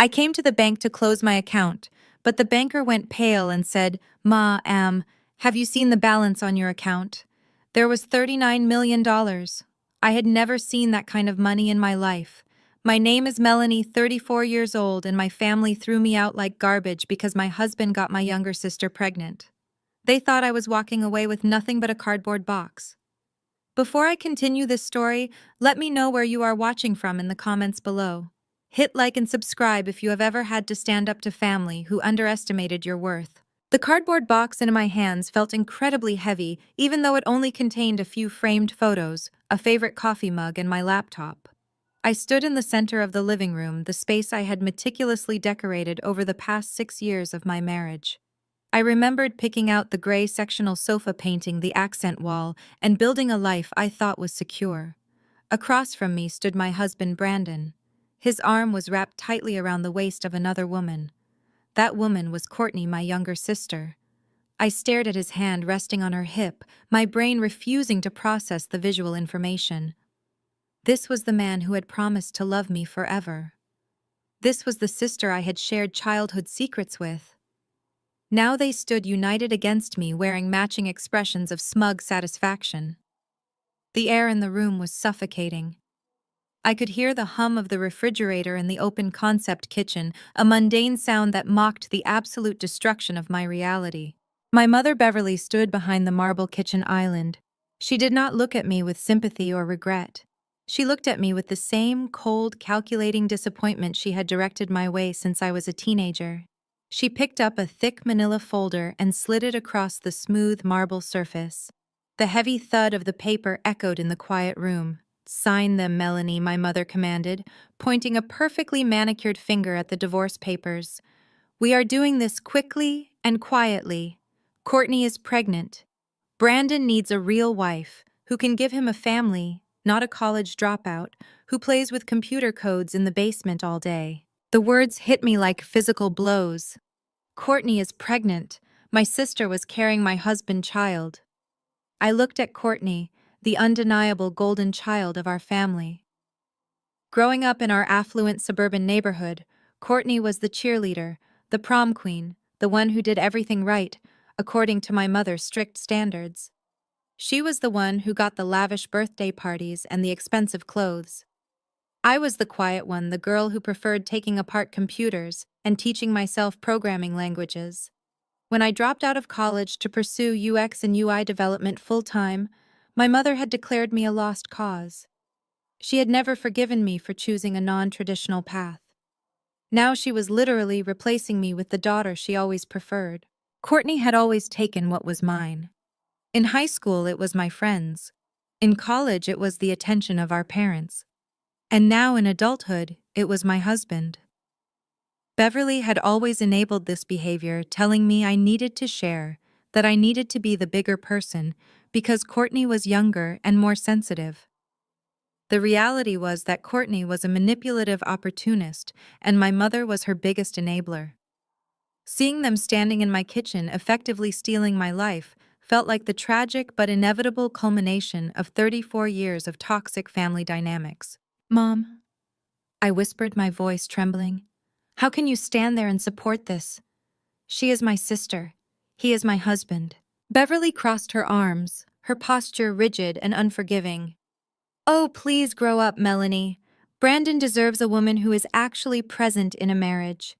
I came to the bank to close my account, but the banker went pale and said, have you seen the balance on your account? There was $39 million. I had never seen that kind of money in my life. My name is Melanie, 34 years old, and my family threw me out like garbage because my husband got my younger sister pregnant. They thought I was walking away with nothing but a cardboard box. Before I continue this story, let me know where you are watching from in the comments below. Hit like and subscribe if you have ever had to stand up to family who underestimated your worth. The cardboard box in my hands felt incredibly heavy, even though it only contained a few framed photos, a favorite coffee mug, and my laptop. I stood in the center of the living room, the space I had meticulously decorated over the past 6 years of my marriage. I remembered picking out the gray sectional sofa, painting the accent wall, and building a life I thought was secure. Across from me stood my husband, Brandon. His arm was wrapped tightly around the waist of another woman. That woman was Courtney, my younger sister. I stared at his hand resting on her hip, my brain refusing to process the visual information. This was the man who had promised to love me forever. This was the sister I had shared childhood secrets with. Now they stood united against me, wearing matching expressions of smug satisfaction. The air in the room was suffocating. I could hear the hum of the refrigerator in the open concept kitchen, a mundane sound that mocked the absolute destruction of my reality. My mother, Beverly, stood behind the marble kitchen island. She did not look at me with sympathy or regret. She looked at me with the same cold, calculating disappointment she had directed my way since I was a teenager. She picked up a thick manila folder and slid it across the smooth marble surface. The heavy thud of the paper echoed in the quiet room. "Sign them, Melanie," my mother commanded, pointing a perfectly manicured finger at the divorce papers. "We are doing this quickly and quietly. Courtney is pregnant. Brandon needs a real wife who can give him a family, not a college dropout who plays with computer codes in the basement all day." The words hit me like physical blows. Courtney is pregnant. My sister was carrying my husband's child. I looked at Courtney, the undeniable golden child of our family. Growing up in our affluent suburban neighborhood, Courtney was the cheerleader, the prom queen, the one who did everything right, according to my mother's strict standards. She was the one who got the lavish birthday parties and the expensive clothes. I was the quiet one, the girl who preferred taking apart computers and teaching myself programming languages. When I dropped out of college to pursue UX and UI development full-time, my mother had declared me a lost cause. She had never forgiven me for choosing a non-traditional path. Now she was literally replacing me with the daughter she always preferred. Courtney had always taken what was mine. In high school, it was my friends. In college, it was the attention of our parents. And now in adulthood, it was my husband. Beverly had always enabled this behavior, telling me I needed to share, that I needed to be the bigger person, because Courtney was younger and more sensitive. The reality was that Courtney was a manipulative opportunist, and my mother was her biggest enabler. Seeing them standing in my kitchen, effectively stealing my life, felt like the tragic but inevitable culmination of 34 years of toxic family dynamics. "Mom," I whispered, my voice trembling, "how can you stand there and support this? She is my sister. He is my husband." Beverly crossed her arms, her posture rigid and unforgiving. "Oh, please grow up, Melanie. Brandon deserves a woman who is actually present in a marriage.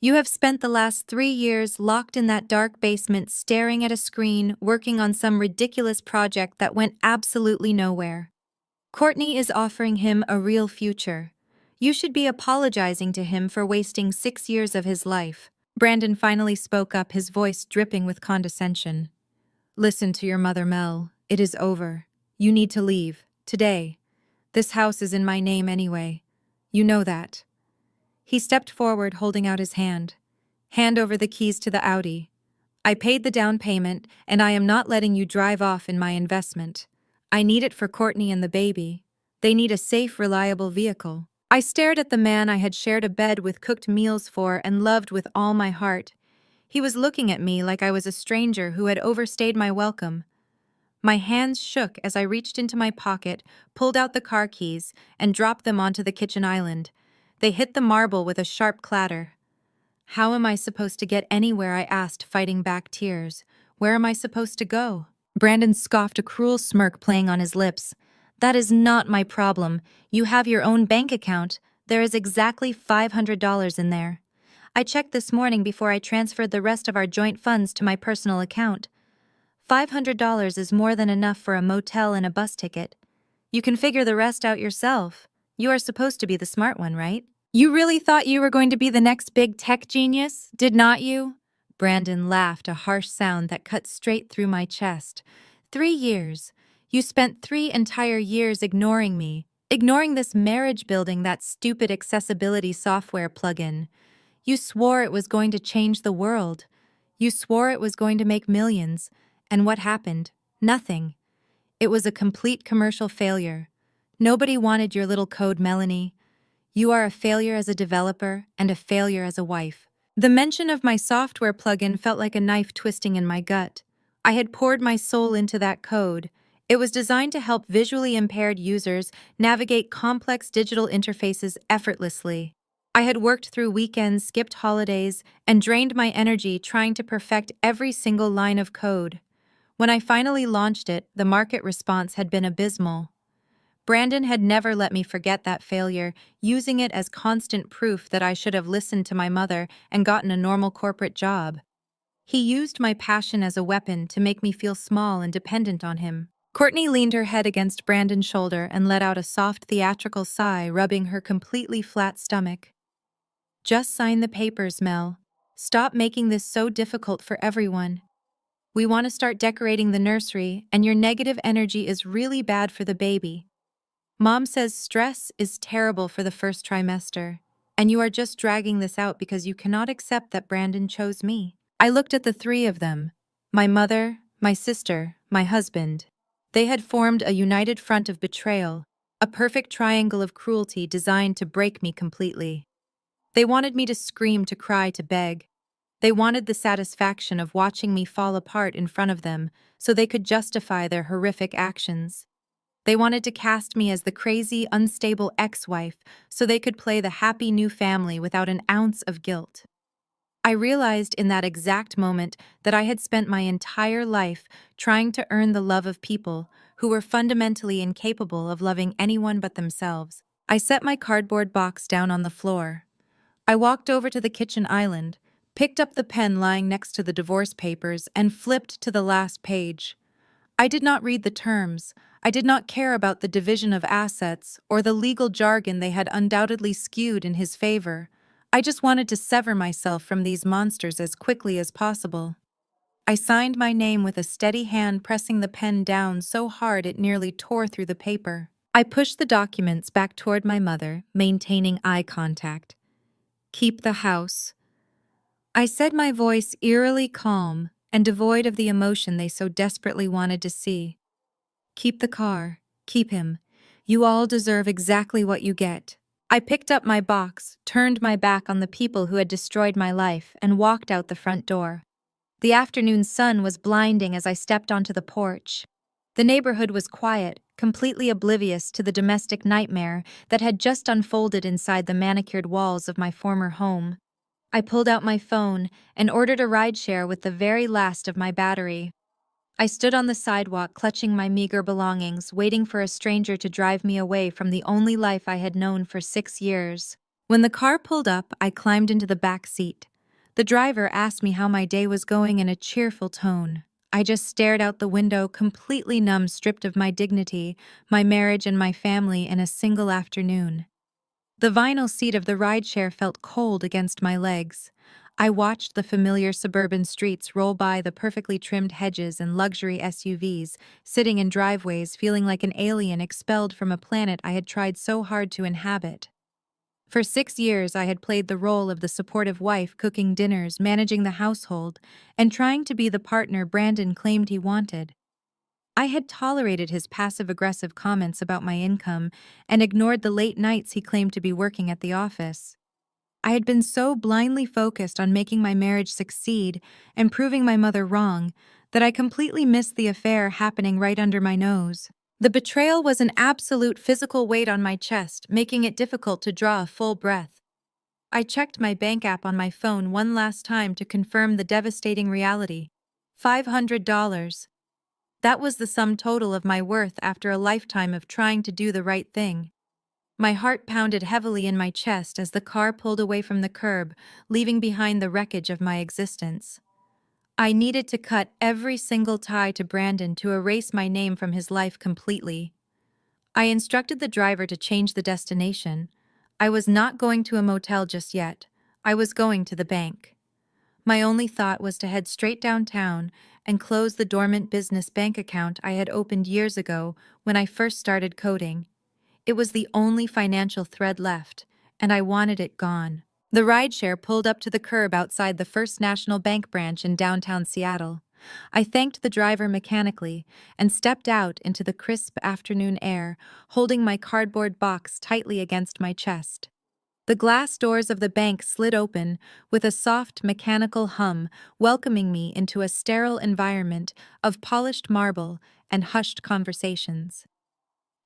You have spent the last 3 years locked in that dark basement staring at a screen, working on some ridiculous project that went absolutely nowhere. Courtney is offering him a real future. You should be apologizing to him for wasting 6 years of his life." Brandon finally spoke up, his voice dripping with condescension. "Listen to your mother, Mel. It is over. You need to leave. Today. This house is in my name anyway. You know that." He stepped forward, holding out his hand. "Hand over the keys to the Audi. I paid the down payment, and I am not letting you drive off in my investment. I need it for Courtney and the baby. They need a safe, reliable vehicle." I stared at the man I had shared a bed with, cooked meals for, and loved with all my heart. He was looking at me like I was a stranger who had overstayed my welcome. My hands shook as I reached into my pocket, pulled out the car keys, and dropped them onto the kitchen island. They hit the marble with a sharp clatter. How am I supposed to get anywhere? I asked, fighting back tears. Where am I supposed to go? Brandon scoffed, a cruel smirk playing on his lips. That is not my problem. You have your own bank account. There is exactly $500 in there. I checked this morning before I transferred the rest of our joint funds to my personal account. $500 is more than enough for a motel and a bus ticket. You can figure the rest out yourself. You are supposed to be the smart one, right? You really thought you were going to be the next big tech genius, did not you? Brandon laughed, a harsh sound that cut straight through my chest. 3 years. You spent 3 entire years ignoring me, ignoring this marriage building, that stupid accessibility software plugin. You swore it was going to change the world. You swore it was going to make millions. And what happened? Nothing. It was a complete commercial failure. Nobody wanted your little code, Melanie. You are a failure as a developer and a failure as a wife. The mention of my software plugin felt like a knife twisting in my gut. I had poured my soul into that code. It was designed to help visually impaired users navigate complex digital interfaces effortlessly. I had worked through weekends, skipped holidays, and drained my energy trying to perfect every single line of code. When I finally launched it, the market response had been abysmal. Brandon had never let me forget that failure, using it as constant proof that I should have listened to my mother and gotten a normal corporate job. He used my passion as a weapon to make me feel small and dependent on him. Courtney leaned her head against Brandon's shoulder and let out a soft theatrical sigh, rubbing her completely flat stomach. Just sign the papers, Mel. Stop making this so difficult for everyone. We want to start decorating the nursery, and your negative energy is really bad for the baby. Mom says stress is terrible for the first trimester, and you are just dragging this out because you cannot accept that Brandon chose me. I looked at the 3 of them, my mother, my sister, my husband. They had formed a united front of betrayal, a perfect triangle of cruelty designed to break me completely. They wanted me to scream, to cry, to beg. They wanted the satisfaction of watching me fall apart in front of them so they could justify their horrific actions. They wanted to cast me as the crazy, unstable ex-wife so they could play the happy new family without an ounce of guilt. I realized in that exact moment that I had spent my entire life trying to earn the love of people who were fundamentally incapable of loving anyone but themselves. I set my cardboard box down on the floor. I walked over to the kitchen island, picked up the pen lying next to the divorce papers, and flipped to the last page. I did not read the terms. I did not care about the division of assets or the legal jargon they had undoubtedly skewed in his favor. I just wanted to sever myself from these monsters as quickly as possible. I signed my name with a steady hand, pressing the pen down so hard it nearly tore through the paper. I pushed the documents back toward my mother, maintaining eye contact. Keep the house. I said, my voice eerily calm and devoid of the emotion they so desperately wanted to see. Keep the car. Keep him. You all deserve exactly what you get. I picked up my box, turned my back on the people who had destroyed my life, and walked out the front door. The afternoon sun was blinding as I stepped onto the porch. The neighborhood was quiet, completely oblivious to the domestic nightmare that had just unfolded inside the manicured walls of my former home. I pulled out my phone and ordered a rideshare with the very last of my battery. I stood on the sidewalk, clutching my meager belongings, waiting for a stranger to drive me away from the only life I had known for 6 years. When the car pulled up, I climbed into the back seat. The driver asked me how my day was going in a cheerful tone. I just stared out the window, completely numb, stripped of my dignity, my marriage, and my family in a single afternoon. The vinyl seat of the rideshare felt cold against my legs. I watched the familiar suburban streets roll by, the perfectly trimmed hedges and luxury SUVs, sitting in driveways, feeling like an alien expelled from a planet I had tried so hard to inhabit. For 6 years, I had played the role of the supportive wife, cooking dinners, managing the household, and trying to be the partner Brandon claimed he wanted. I had tolerated his passive-aggressive comments about my income and ignored the late nights he claimed to be working at the office. I had been so blindly focused on making my marriage succeed and proving my mother wrong that I completely missed the affair happening right under my nose. The betrayal was an absolute physical weight on my chest, making it difficult to draw a full breath. I checked my bank app on my phone one last time to confirm the devastating reality. $500. That was the sum total of my worth after a lifetime of trying to do the right thing. My heart pounded heavily in my chest as the car pulled away from the curb, leaving behind the wreckage of my existence. I needed to cut every single tie to Brandon to erase my name from his life completely. I instructed the driver to change the destination. I was not going to a motel just yet. I was going to the bank. My only thought was to head straight downtown and close the dormant business bank account I had opened years ago when I first started coding. It was the only financial thread left, and I wanted it gone. The rideshare pulled up to the curb outside the First National Bank branch in downtown Seattle. I thanked the driver mechanically and stepped out into the crisp afternoon air, holding my cardboard box tightly against my chest. The glass doors of the bank slid open with a soft mechanical hum, welcoming me into a sterile environment of polished marble and hushed conversations.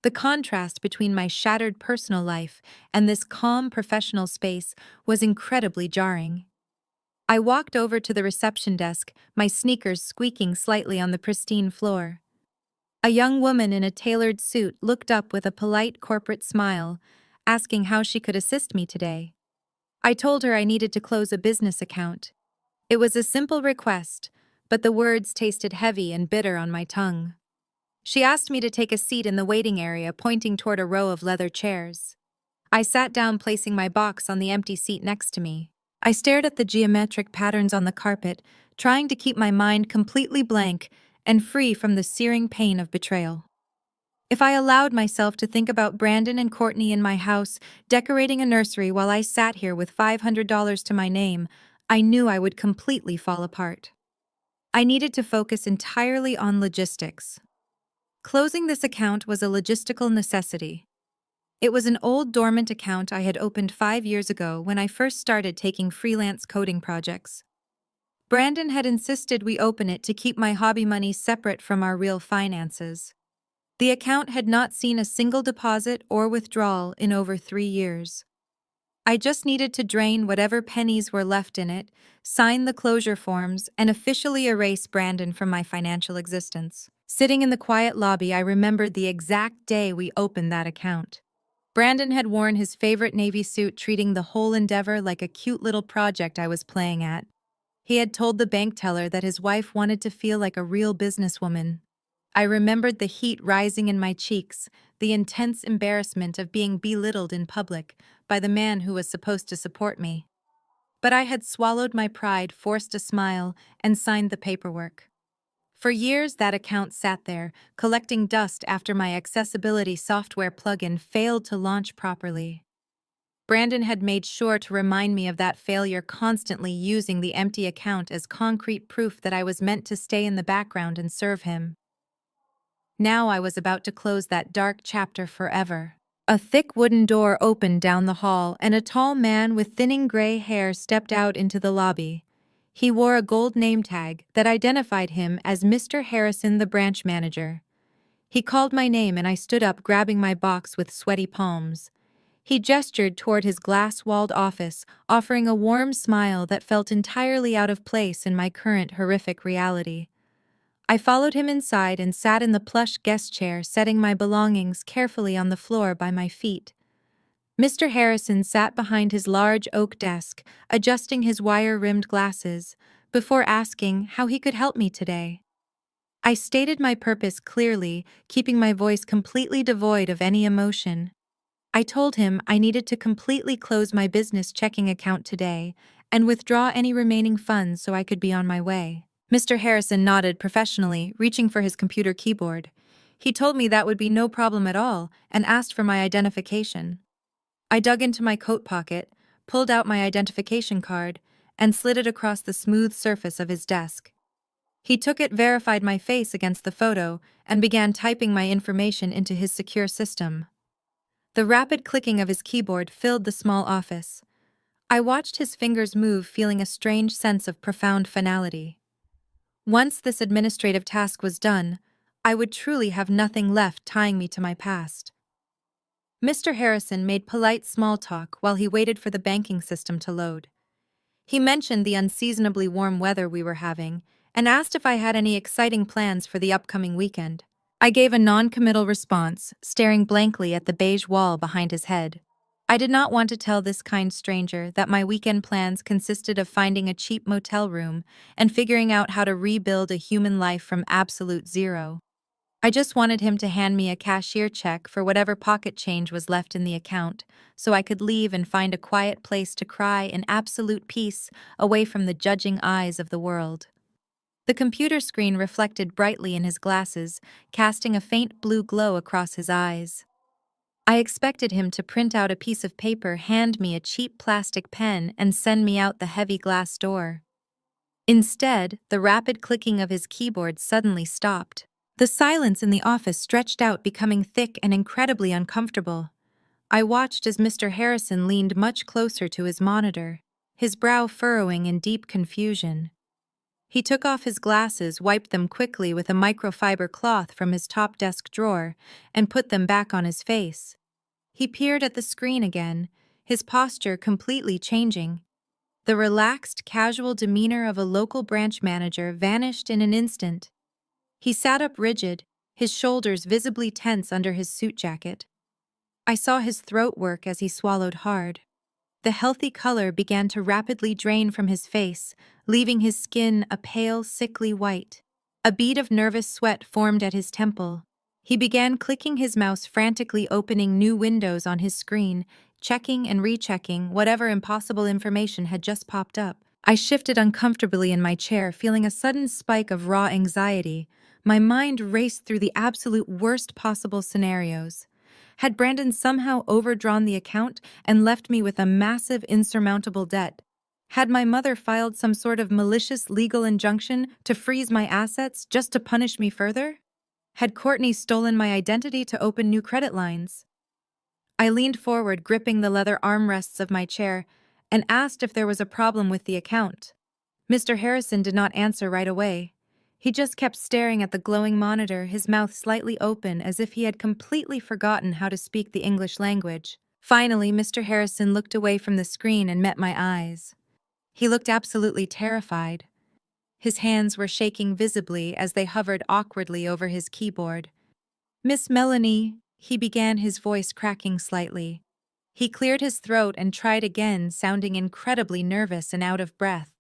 The contrast between my shattered personal life and this calm professional space was incredibly jarring. I walked over to the reception desk, my sneakers squeaking slightly on the pristine floor. A young woman in a tailored suit looked up with a polite corporate smile, asking how she could assist me today. I told her I needed to close a business account. It was a simple request, but the words tasted heavy and bitter on my tongue. She asked me to take a seat in the waiting area, pointing toward a row of leather chairs. I sat down, placing my box on the empty seat next to me. I stared at the geometric patterns on the carpet, trying to keep my mind completely blank and free from the searing pain of betrayal. If I allowed myself to think about Brandon and Courtney in my house, decorating a nursery while I sat here with $500 to my name, I knew I would completely fall apart. I needed to focus entirely on logistics. Closing this account was a logistical necessity. It was an old dormant account I had opened 5 years ago when I first started taking freelance coding projects. Brandon had insisted we open it to keep my hobby money separate from our real finances. The account had not seen a single deposit or withdrawal in over 3 years. I just needed to drain whatever pennies were left in it, sign the closure forms, and officially erase Brandon from my financial existence. Sitting in the quiet lobby, I remembered the exact day we opened that account. Brandon had worn his favorite navy suit, treating the whole endeavor like a cute little project I was playing at. He had told the bank teller that his wife wanted to feel like a real businesswoman. I remembered the heat rising in my cheeks, the intense embarrassment of being belittled in public by the man who was supposed to support me. But I had swallowed my pride, forced a smile, and signed the paperwork. For years, that account sat there, collecting dust after my accessibility software plugin failed to launch properly. Brandon had made sure to remind me of that failure, constantly using the empty account as concrete proof that I was meant to stay in the background and serve him. Now I was about to close that dark chapter forever. A thick wooden door opened down the hall, and a tall man with thinning gray hair stepped out into the lobby. He wore a gold name tag that identified him as Mr. Harrison, the branch manager. He called my name, and I stood up, grabbing my box with sweaty palms. He gestured toward his glass-walled office, offering a warm smile that felt entirely out of place in my current horrific reality. I followed him inside and sat in the plush guest chair, setting my belongings carefully on the floor by my feet. Mr. Harrison sat behind his large oak desk, adjusting his wire-rimmed glasses, before asking how he could help me today. I stated my purpose clearly, keeping my voice completely devoid of any emotion. I told him I needed to completely close my business checking account today and withdraw any remaining funds so I could be on my way. Mr. Harrison nodded professionally, reaching for his computer keyboard. He told me that would be no problem at all and asked for my identification. I dug into my coat pocket, pulled out my identification card, and slid it across the smooth surface of his desk. He took it, verified my face against the photo, and began typing my information into his secure system. The rapid clicking of his keyboard filled the small office. I watched his fingers move, feeling a strange sense of profound finality. Once this administrative task was done, I would truly have nothing left tying me to my past. Mr. Harrison made polite small talk while he waited for the banking system to load. He mentioned the unseasonably warm weather we were having and asked if I had any exciting plans for the upcoming weekend. I gave a non-committal response, staring blankly at the beige wall behind his head. I did not want to tell this kind stranger that my weekend plans consisted of finding a cheap motel room and figuring out how to rebuild a human life from absolute zero. I just wanted him to hand me a cashier check for whatever pocket change was left in the account, so I could leave and find a quiet place to cry in absolute peace away from the judging eyes of the world. The computer screen reflected brightly in his glasses, casting a faint blue glow across his eyes. I expected him to print out a piece of paper, hand me a cheap plastic pen, and send me out the heavy glass door. Instead, the rapid clicking of his keyboard suddenly stopped. The silence in the office stretched out, becoming thick and incredibly uncomfortable. I watched as Mr. Harrison leaned much closer to his monitor, his brow furrowing in deep confusion. He took off his glasses, wiped them quickly with a microfiber cloth from his top desk drawer, and put them back on his face. He peered at the screen again, his posture completely changing. The relaxed, casual demeanor of a local branch manager vanished in an instant. He sat up rigid, his shoulders visibly tense under his suit jacket. I saw his throat work as he swallowed hard. The healthy color began to rapidly drain from his face, leaving his skin a pale, sickly white. A bead of nervous sweat formed at his temple. He began clicking his mouse frantically, opening new windows on his screen, checking and rechecking whatever impossible information had just popped up. I shifted uncomfortably in my chair, feeling a sudden spike of raw anxiety. My mind raced through the absolute worst possible scenarios. Had Brandon somehow overdrawn the account and left me with a massive, insurmountable debt? Had my mother filed some sort of malicious legal injunction to freeze my assets just to punish me further? Had Courtney stolen my identity to open new credit lines? I leaned forward, gripping the leather armrests of my chair, and asked if there was a problem with the account. Mr. Harrison did not answer right away. He just kept staring at the glowing monitor, his mouth slightly open as if he had completely forgotten how to speak the English language. Finally, Mr. Harrison looked away from the screen and met my eyes. He looked absolutely terrified. His hands were shaking visibly as they hovered awkwardly over his keyboard. "Miss Melanie," he began, his voice cracking slightly. He cleared his throat and tried again, sounding incredibly nervous and out of breath.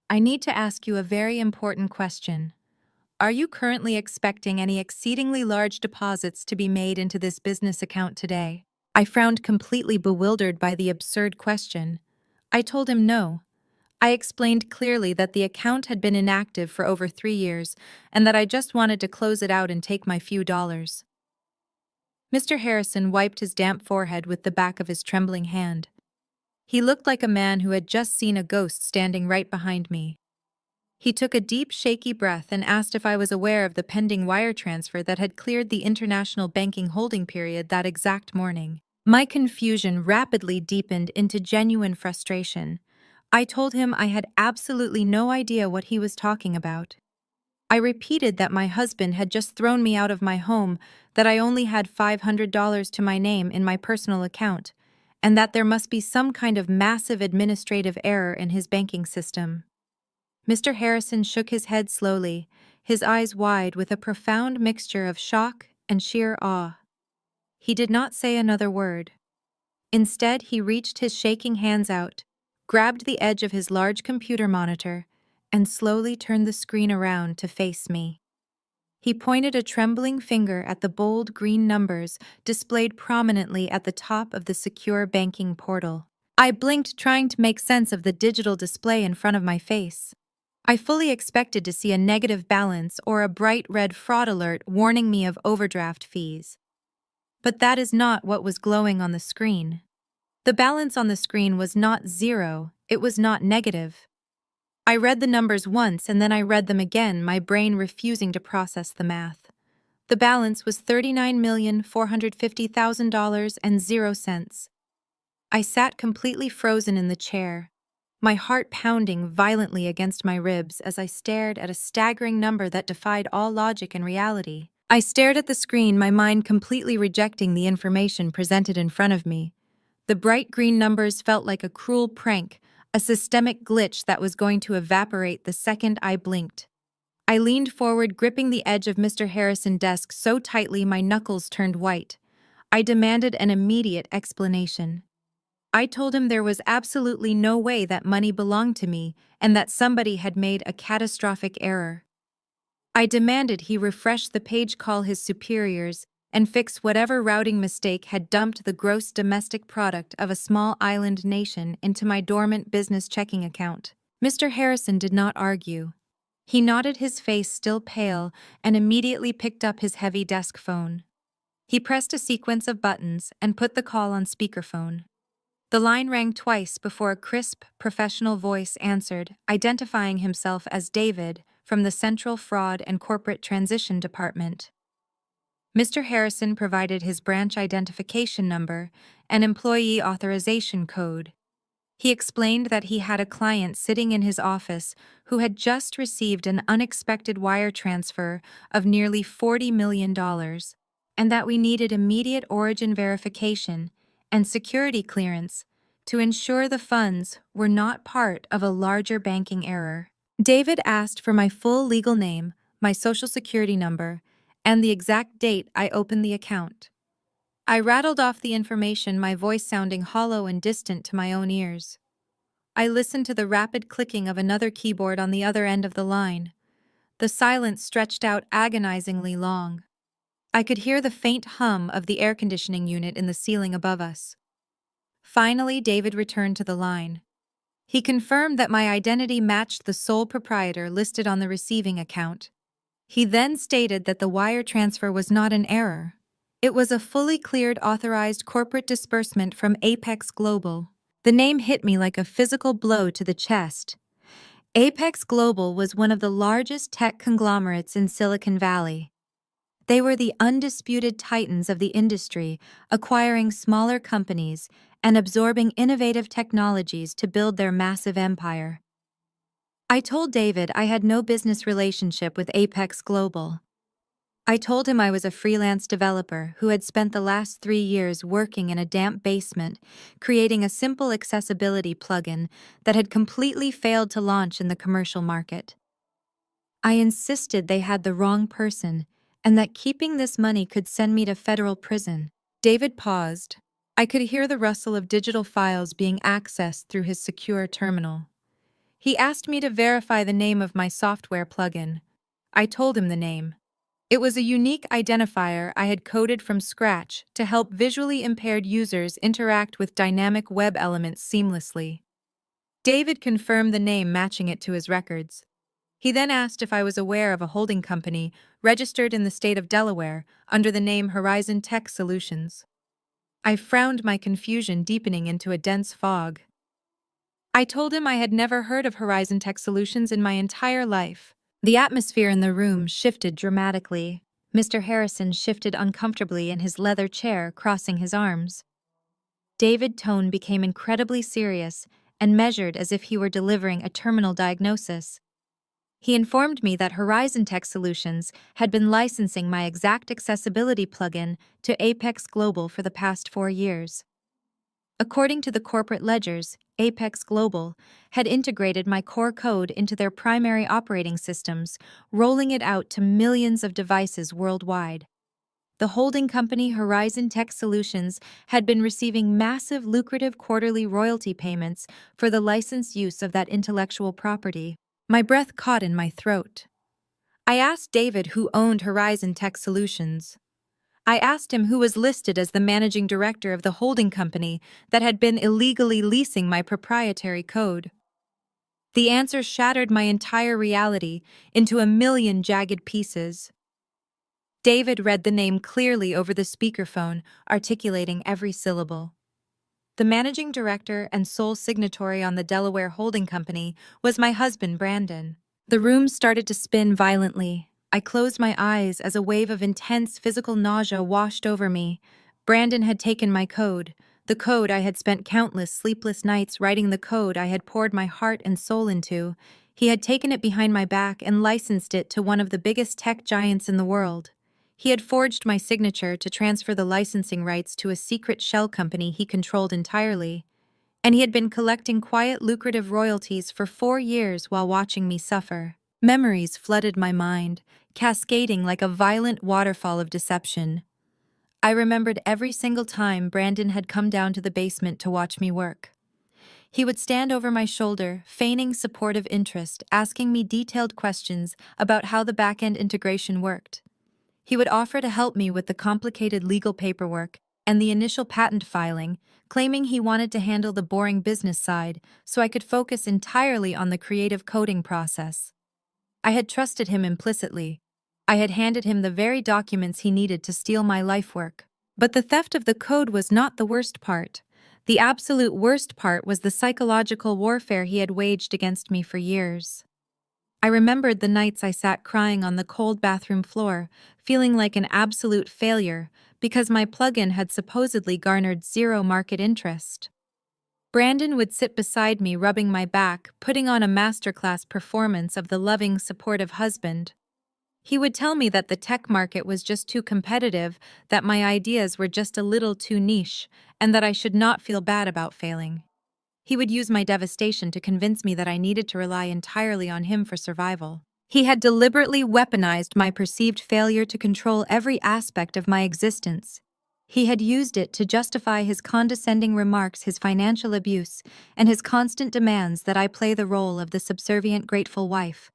"I need to ask you a very important question. Are you currently expecting any exceedingly large deposits to be made into this business account today?" I frowned, completely bewildered by the absurd question. I told him no. I explained clearly that the account had been inactive for over 3 years and that I just wanted to close it out and take my few dollars. Mr. Harrison wiped his damp forehead with the back of his trembling hand. He looked like a man who had just seen a ghost standing right behind me. He took a deep, shaky breath and asked if I was aware of the pending wire transfer that had cleared the international banking holding period that exact morning. My confusion rapidly deepened into genuine frustration. I told him I had absolutely no idea what he was talking about. I repeated that my husband had just thrown me out of my home, that I only had $500 to my name in my personal account, and that there must be some kind of massive administrative error in his banking system. Mr. Harrison shook his head slowly, his eyes wide with a profound mixture of shock and sheer awe. He did not say another word. Instead, he reached his shaking hands out, grabbed the edge of his large computer monitor, and slowly turned the screen around to face me. He pointed a trembling finger at the bold green numbers displayed prominently at the top of the secure banking portal. I blinked, trying to make sense of the digital display in front of my face. I fully expected to see a negative balance or a bright red fraud alert warning me of overdraft fees. But that is not what was glowing on the screen. The balance on the screen was not zero, it was not negative. I read the numbers once and then I read them again, my brain refusing to process the math. The balance was $39,450,000 and 0 cents. I sat completely frozen in the chair. my heart pounding violently against my ribs as I stared at a staggering number that defied all logic and reality. I stared at the screen, my mind completely rejecting the information presented in front of me. The bright green numbers felt like a cruel prank, a systemic glitch that was going to evaporate the second I blinked. I leaned forward, gripping the edge of Mr. Harrison's desk so tightly my knuckles turned white. I demanded an immediate explanation. I told him there was absolutely no way that money belonged to me and that somebody had made a catastrophic error. I demanded he refresh the page, call his superiors, and fix whatever routing mistake had dumped the gross domestic product of a small island nation into my dormant business checking account. Mr. Harrison did not argue. He nodded, his face still pale, and immediately picked up his heavy desk phone. He pressed a sequence of buttons and put the call on speakerphone. The line rang twice before a crisp, professional voice answered, identifying himself as David from the Central Fraud and Corporate Transition Department. Mr. Harrison provided his branch identification number and employee authorization code. He explained that he had a client sitting in his office who had just received an unexpected wire transfer of nearly $40 million, and that we needed immediate origin verification and security clearance to ensure the funds were not part of a larger banking error. David asked for my full legal name, my social security number, and the exact date I opened the account. I rattled off the information, my voice sounding hollow and distant to my own ears. I listened to the rapid clicking of another keyboard on the other end of the line. The silence stretched out agonizingly long. I could hear the faint hum of the air conditioning unit in the ceiling above us. Finally, David returned to the line. He confirmed that my identity matched the sole proprietor listed on the receiving account. He then stated that the wire transfer was not an error. It was a fully cleared, authorized corporate disbursement from Apex Global. The name hit me like a physical blow to the chest. Apex Global was one of the largest tech conglomerates in Silicon Valley. They were the undisputed titans of the industry, acquiring smaller companies and absorbing innovative technologies to build their massive empire. I told David I had no business relationship with Apex Global. I told him I was a freelance developer who had spent the last 3 years working in a damp basement, creating a simple accessibility plugin that had completely failed to launch in the commercial market. I insisted they had the wrong person, and that keeping this money could send me to federal prison. David paused. I could hear the rustle of digital files being accessed through his secure terminal. He asked me to verify the name of my software plugin. I told him the name. It was a unique identifier I had coded from scratch to help visually impaired users interact with dynamic web elements seamlessly. David confirmed the name, matching it to his records. He then asked if I was aware of a holding company registered in the state of Delaware under the name Horizon Tech Solutions. I frowned, my confusion deepening into a dense fog. I told him I had never heard of Horizon Tech Solutions in my entire life. The atmosphere in the room shifted dramatically. Mr. Harrison shifted uncomfortably in his leather chair, crossing his arms. David's tone became incredibly serious and measured, as if he were delivering a terminal diagnosis. He informed me that Horizon Tech Solutions had been licensing my exact accessibility plugin to Apex Global for the past 4 years. According to the corporate ledgers, Apex Global had integrated my core code into their primary operating systems, rolling it out to millions of devices worldwide. The holding company Horizon Tech Solutions had been receiving massive, lucrative quarterly royalty payments for the licensed use of that intellectual property. My breath caught in my throat. I asked David who owned Horizon Tech Solutions. I asked him who was listed as the managing director of the holding company that had been illegally leasing my proprietary code. The answer shattered my entire reality into a million jagged pieces. David read the name clearly over the speakerphone, articulating every syllable. The managing director and sole signatory on the Delaware holding company was my husband, Brandon. The room started to spin violently. I closed my eyes as a wave of intense physical nausea washed over me. Brandon had taken my code, The code I had spent countless sleepless nights writing, the code I had poured my heart and soul into. He had taken it behind my back and licensed it to one of the biggest tech giants in the world. He had forged my signature to transfer the licensing rights to a secret shell company he controlled entirely. And he had been collecting quiet, lucrative royalties for 4 years while watching me suffer. Memories flooded my mind, cascading like a violent waterfall of deception. I remembered every single time Brandon had come down to the basement to watch me work. He would stand over my shoulder, feigning supportive interest, asking me detailed questions about how the back-end integration worked. He would offer to help me with the complicated legal paperwork and the initial patent filing, claiming he wanted to handle the boring business side so I could focus entirely on the creative coding process. I had trusted him implicitly. I had handed him the very documents he needed to steal my life work. But the theft of the code was not the worst part. The absolute worst part was the psychological warfare he had waged against me for years. I remembered the nights I sat crying on the cold bathroom floor, feeling like an absolute failure because my plugin had supposedly garnered zero market interest. Brandon would sit beside me, rubbing my back, putting on a masterclass performance of the loving, supportive husband. He would tell me that the tech market was just too competitive, that my ideas were just a little too niche, and that I should not feel bad about failing. He would use my devastation to convince me that I needed to rely entirely on him for survival. He had deliberately weaponized my perceived failure to control every aspect of my existence. He had used it to justify his condescending remarks, his financial abuse, and his constant demands that I play the role of the subservient, grateful wife.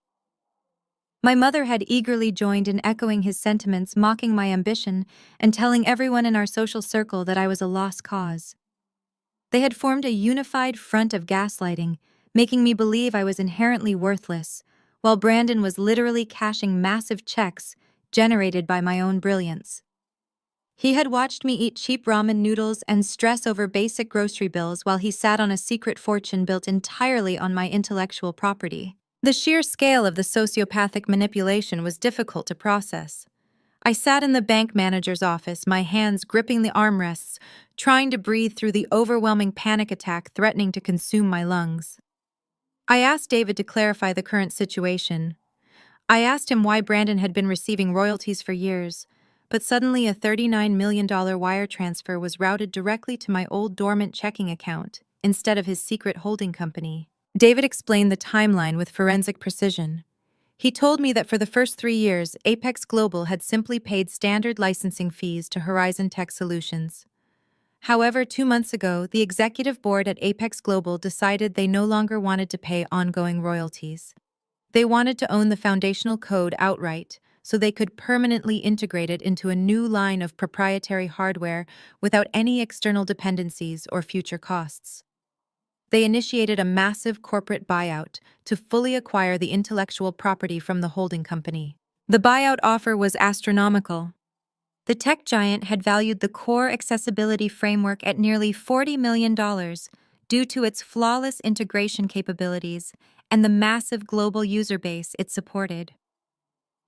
My mother had eagerly joined in echoing his sentiments, mocking my ambition, and telling everyone in our social circle that I was a lost cause. They had formed a unified front of gaslighting, making me believe I was inherently worthless, while Brandon was literally cashing massive checks generated by my own brilliance. He had watched me eat cheap ramen noodles and stress over basic grocery bills while he sat on a secret fortune built entirely on my intellectual property. The sheer scale of the sociopathic manipulation was difficult to process. I sat in the bank manager's office, my hands gripping the armrests, trying to breathe through the overwhelming panic attack threatening to consume my lungs. I asked David to clarify the current situation. I asked him why Brandon had been receiving royalties for years, but suddenly a $39 million wire transfer was routed directly to my old dormant checking account instead of his secret holding company. David explained the timeline with forensic precision. He told me that for the first 3 years, Apex Global had simply paid standard licensing fees to Horizon Tech Solutions. However, 2 months ago, the executive board at Apex Global decided they no longer wanted to pay ongoing royalties. They wanted to own the foundational code outright, so they could permanently integrate it into a new line of proprietary hardware without any external dependencies or future costs. They initiated a massive corporate buyout to fully acquire the intellectual property from the holding company. The buyout offer was astronomical. The tech giant had valued the core accessibility framework at nearly $40 million due to its flawless integration capabilities and the massive global user base it supported.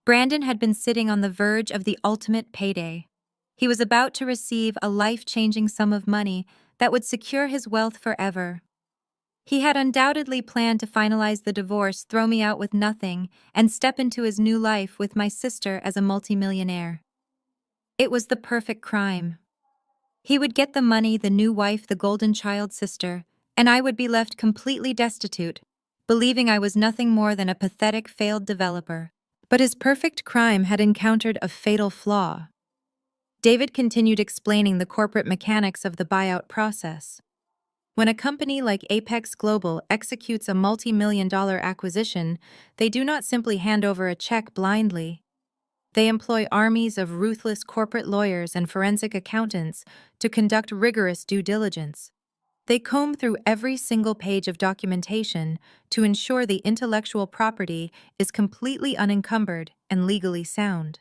Brandon had been sitting on the verge of the ultimate payday. He was about to receive a life-changing sum of money that would secure his wealth forever. He had undoubtedly planned to finalize the divorce, throw me out with nothing, and step into his new life with my sister as a multimillionaire. It was the perfect crime. He would get the money, the new wife, the golden child sister, and I would be left completely destitute, believing I was nothing more than a pathetic failed developer. But his perfect crime had encountered a fatal flaw. David continued explaining the corporate mechanics of the buyout process. When a company like Apex Global executes a multi-million-dollar acquisition, they do not simply hand over a check blindly. They employ armies of ruthless corporate lawyers and forensic accountants to conduct rigorous due diligence. They comb through every single page of documentation to ensure the intellectual property is completely unencumbered and legally sound.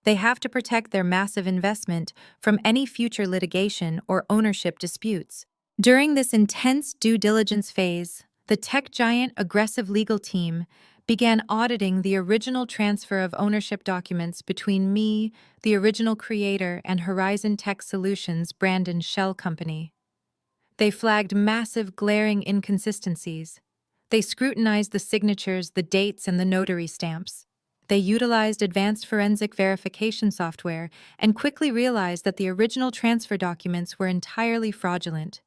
They have to protect their massive investment from any future litigation or ownership disputes. During this intense due diligence phase, the tech giant aggressive legal team began auditing the original transfer of ownership documents between me, the original creator, and Horizon Tech Solutions, Brandon's shell company. They flagged massive, glaring inconsistencies. They scrutinized the signatures, the dates, and the notary stamps. They utilized advanced forensic verification software and quickly realized that the original transfer documents were entirely fraudulent.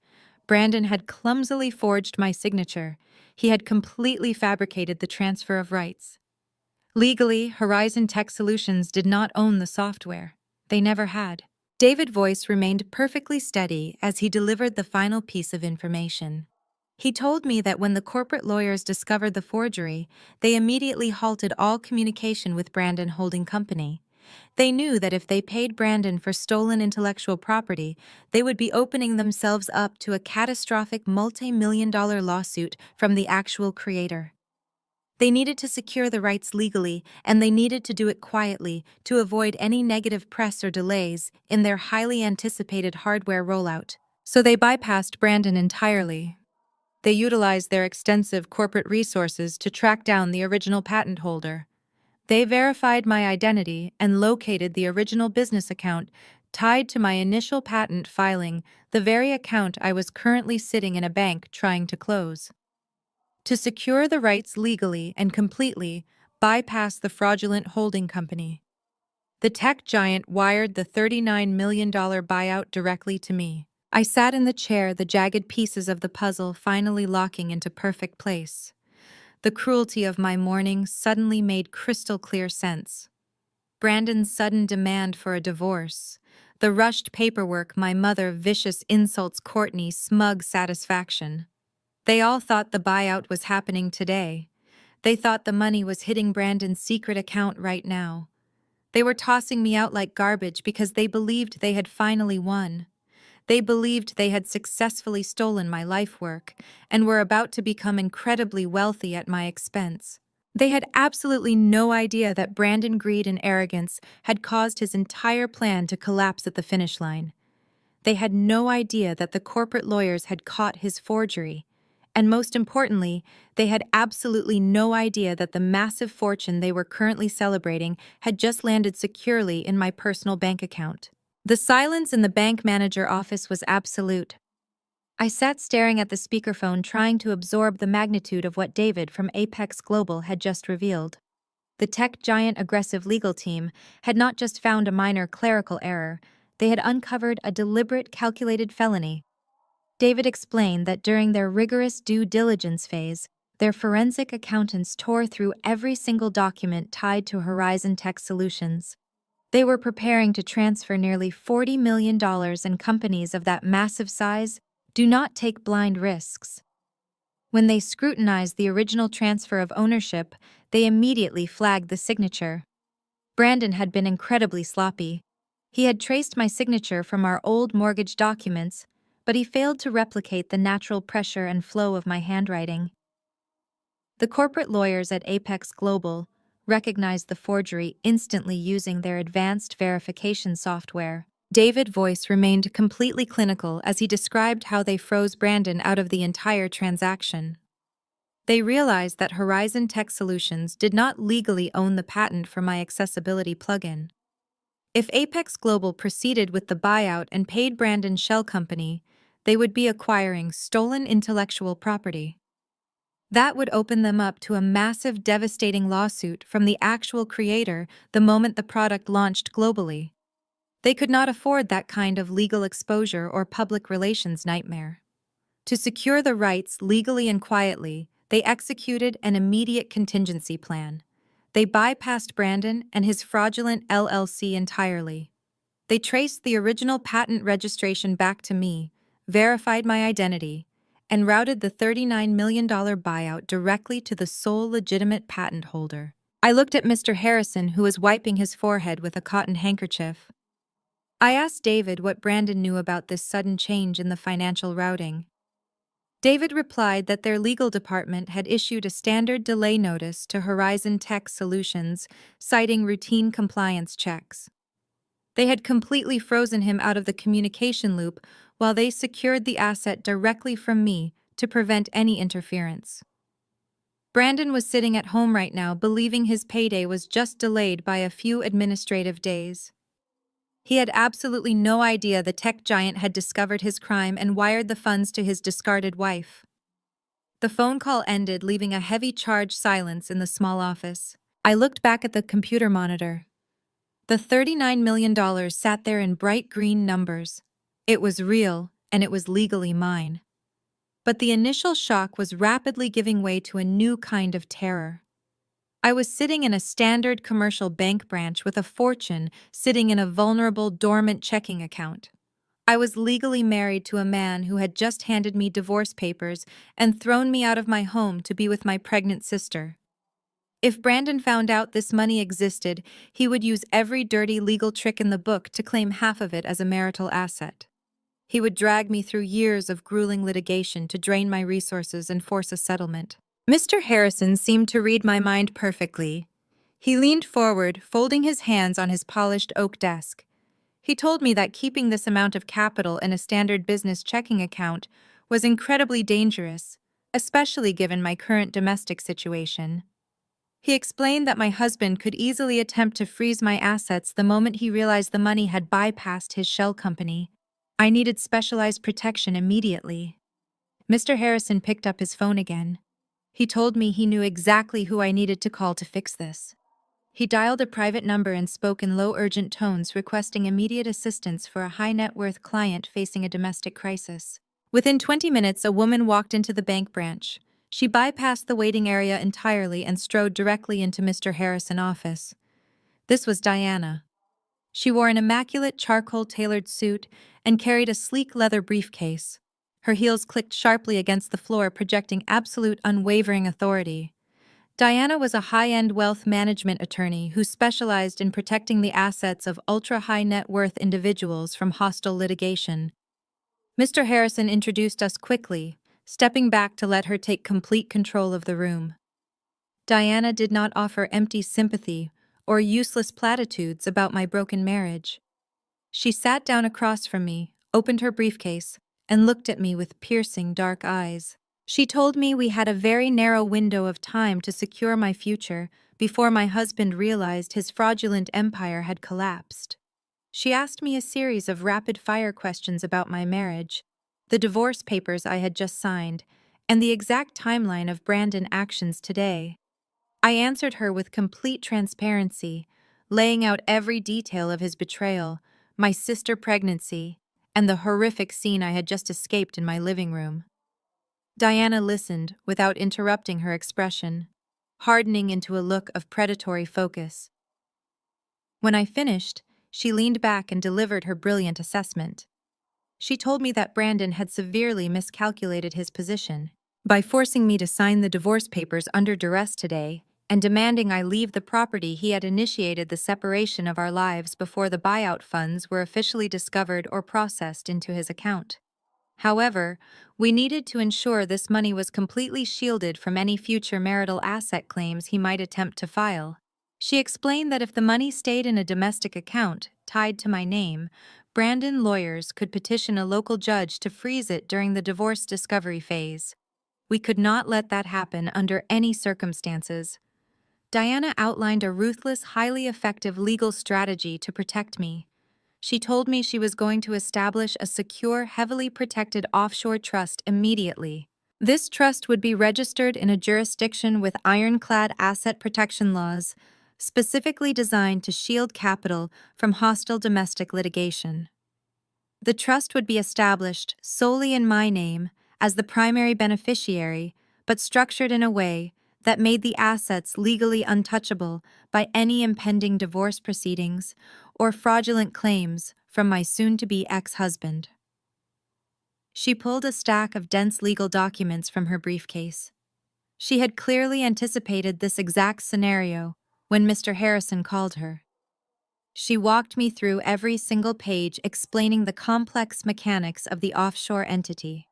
Brandon had clumsily forged my signature. He had completely fabricated the transfer of rights. Legally, Horizon Tech Solutions did not own the software. They never had. David's voice remained perfectly steady as he delivered the final piece of information. He told me that when the corporate lawyers discovered the forgery, they immediately halted all communication with Brandon Holding Company. They knew that if they paid Brandon for stolen intellectual property, they would be opening themselves up to a catastrophic multi-million-dollar lawsuit from the actual creator. They needed to secure the rights legally, and they needed to do it quietly to avoid any negative press or delays in their highly anticipated hardware rollout. So they bypassed Brandon entirely. They utilized their extensive corporate resources to track down the original patent holder. They verified my identity and located the original business account tied to my initial patent filing, the very account I was currently sitting in a bank trying to close. To secure the rights legally and completely, bypass the fraudulent holding company. The tech giant wired the $39 million buyout directly to me. I sat in the chair, the jagged pieces of the puzzle finally locking into perfect place. The cruelty of my morning suddenly made crystal clear sense. Brandon's sudden demand for a divorce, the rushed paperwork, my mother, vicious insults, Courtney, smug satisfaction. They all thought the buyout was happening today. They thought the money was hitting Brandon's secret account right now. They were tossing me out like garbage because they believed they had finally won. They believed they had successfully stolen my life work and were about to become incredibly wealthy at my expense. They had absolutely no idea that Brandon's greed and arrogance had caused his entire plan to collapse at the finish line. They had no idea that the corporate lawyers had caught his forgery. And most importantly, they had absolutely no idea that the massive fortune they were currently celebrating had just landed securely in my personal bank account. The silence in the bank manager office was absolute. I sat staring at the speakerphone trying to absorb the magnitude of what David from Apex Global had just revealed. The tech giant aggressive legal team had not just found a minor clerical error, they had uncovered a deliberate, calculated felony. David explained that during their rigorous due diligence phase, their forensic accountants tore through every single document tied to Horizon Tech Solutions. They were preparing to transfer nearly $40 million, and companies of that massive size do not take blind risks. When they scrutinized the original transfer of ownership, they immediately flagged the signature. Brandon had been incredibly sloppy. He had traced my signature from our old mortgage documents, but he failed to replicate the natural pressure and flow of my handwriting. The corporate lawyers at Apex Global recognized the forgery instantly using their advanced verification software. David's voice remained completely clinical as he described how they froze Brandon out of the entire transaction. They realized that Horizon Tech Solutions did not legally own the patent for my accessibility plugin. If Apex Global proceeded with the buyout and paid Brandon's shell company, they would be acquiring stolen intellectual property. That would open them up to a massive, devastating lawsuit from the actual creator the moment the product launched globally. They could not afford that kind of legal exposure or public relations nightmare. To secure the rights legally and quietly, they executed an immediate contingency plan. They bypassed Brandon and his fraudulent LLC entirely. They traced the original patent registration back to me, verified my identity, and routed the $39 million buyout directly to the sole legitimate patent holder. I looked at Mr. Harrison, who was wiping his forehead with a cotton handkerchief. I asked David what Brandon knew about this sudden change in the financial routing. David replied that their legal department had issued a standard delay notice to Horizon Tech Solutions, citing routine compliance checks. They had completely frozen him out of the communication loop while they secured the asset directly from me to prevent any interference. Brandon was sitting at home right now, believing his payday was just delayed by a few administrative days. He had absolutely no idea the tech giant had discovered his crime and wired the funds to his discarded wife. The phone call ended, leaving a heavy charged silence in the small office. I looked back at the computer monitor. The $39 million sat there in bright green numbers. It was real, and it was legally mine. But the initial shock was rapidly giving way to a new kind of terror. I was sitting in a standard commercial bank branch with a fortune sitting in a vulnerable, dormant checking account. I was legally married to a man who had just handed me divorce papers and thrown me out of my home to be with my pregnant sister. If Brandon found out this money existed, he would use every dirty legal trick in the book to claim half of it as a marital asset. He would drag me through years of grueling litigation to drain my resources and force a settlement. Mr. Harrison seemed to read my mind perfectly. He leaned forward, folding his hands on his polished oak desk. He told me that keeping this amount of capital in a standard business checking account was incredibly dangerous, especially given my current domestic situation. He explained that my husband could easily attempt to freeze my assets the moment he realized the money had bypassed his shell company. I needed specialized protection immediately. Mr. Harrison picked up his phone again. He told me he knew exactly who I needed to call to fix this. He dialed a private number and spoke in low, urgent tones, requesting immediate assistance for a high-net-worth client facing a domestic crisis. Within 20 minutes, a woman walked into the bank branch. She bypassed the waiting area entirely and strode directly into Mr. Harrison's office. This was Diana. She wore an immaculate charcoal-tailored suit and carried a sleek leather briefcase. Her heels clicked sharply against the floor, projecting absolute, unwavering authority. Diana was a high-end wealth management attorney who specialized in protecting the assets of ultra-high net worth individuals from hostile litigation. Mr. Harrison introduced us quickly, stepping back to let her take complete control of the room. Diana did not offer empty sympathy or useless platitudes about my broken marriage. She sat down across from me, opened her briefcase, and looked at me with piercing dark eyes. She told me we had a very narrow window of time to secure my future before my husband realized his fraudulent empire had collapsed. She asked me a series of rapid-fire questions about my marriage, the divorce papers I had just signed, and the exact timeline of Brandon's actions today. I answered her with complete transparency, laying out every detail of his betrayal, my sister's pregnancy, and the horrific scene I had just escaped in my living room. Diana listened without interrupting her expression, hardening into a look of predatory focus. When I finished, she leaned back and delivered her brilliant assessment. She told me that Brandon had severely miscalculated his position. By forcing me to sign the divorce papers under duress today and demanding I leave the property, he had initiated the separation of our lives before the buyout funds were officially discovered or processed into his account. However, we needed to ensure this money was completely shielded from any future marital asset claims he might attempt to file. She explained that if the money stayed in a domestic account tied to my name, Brandon lawyers could petition a local judge to freeze it during the divorce discovery phase. We could not let that happen under any circumstances. Diana outlined a ruthless, highly effective legal strategy to protect me. She told me she was going to establish a secure, heavily protected offshore trust immediately. This trust would be registered in a jurisdiction with ironclad asset protection laws, specifically designed to shield capital from hostile domestic litigation. The trust would be established solely in my name as the primary beneficiary, but structured in a way that made the assets legally untouchable by any impending divorce proceedings or fraudulent claims from my soon-to-be ex-husband. She pulled a stack of dense legal documents from her briefcase. She had clearly anticipated this exact scenario when Mr. Harrison called her. She walked me through every single page, explaining the complex mechanics of the offshore entity.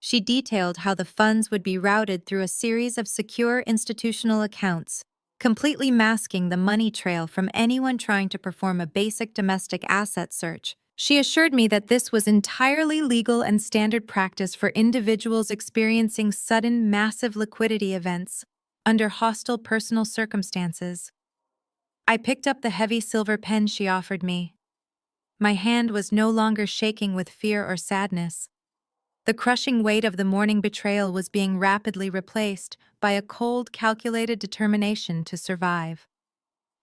She detailed how the funds would be routed through a series of secure institutional accounts, completely masking the money trail from anyone trying to perform a basic domestic asset search. She assured me that this was entirely legal and standard practice for individuals experiencing sudden, massive liquidity events under hostile personal circumstances. I picked up the heavy silver pen she offered me. My hand was no longer shaking with fear or sadness. The crushing weight of the morning betrayal was being rapidly replaced by a cold, calculated determination to survive.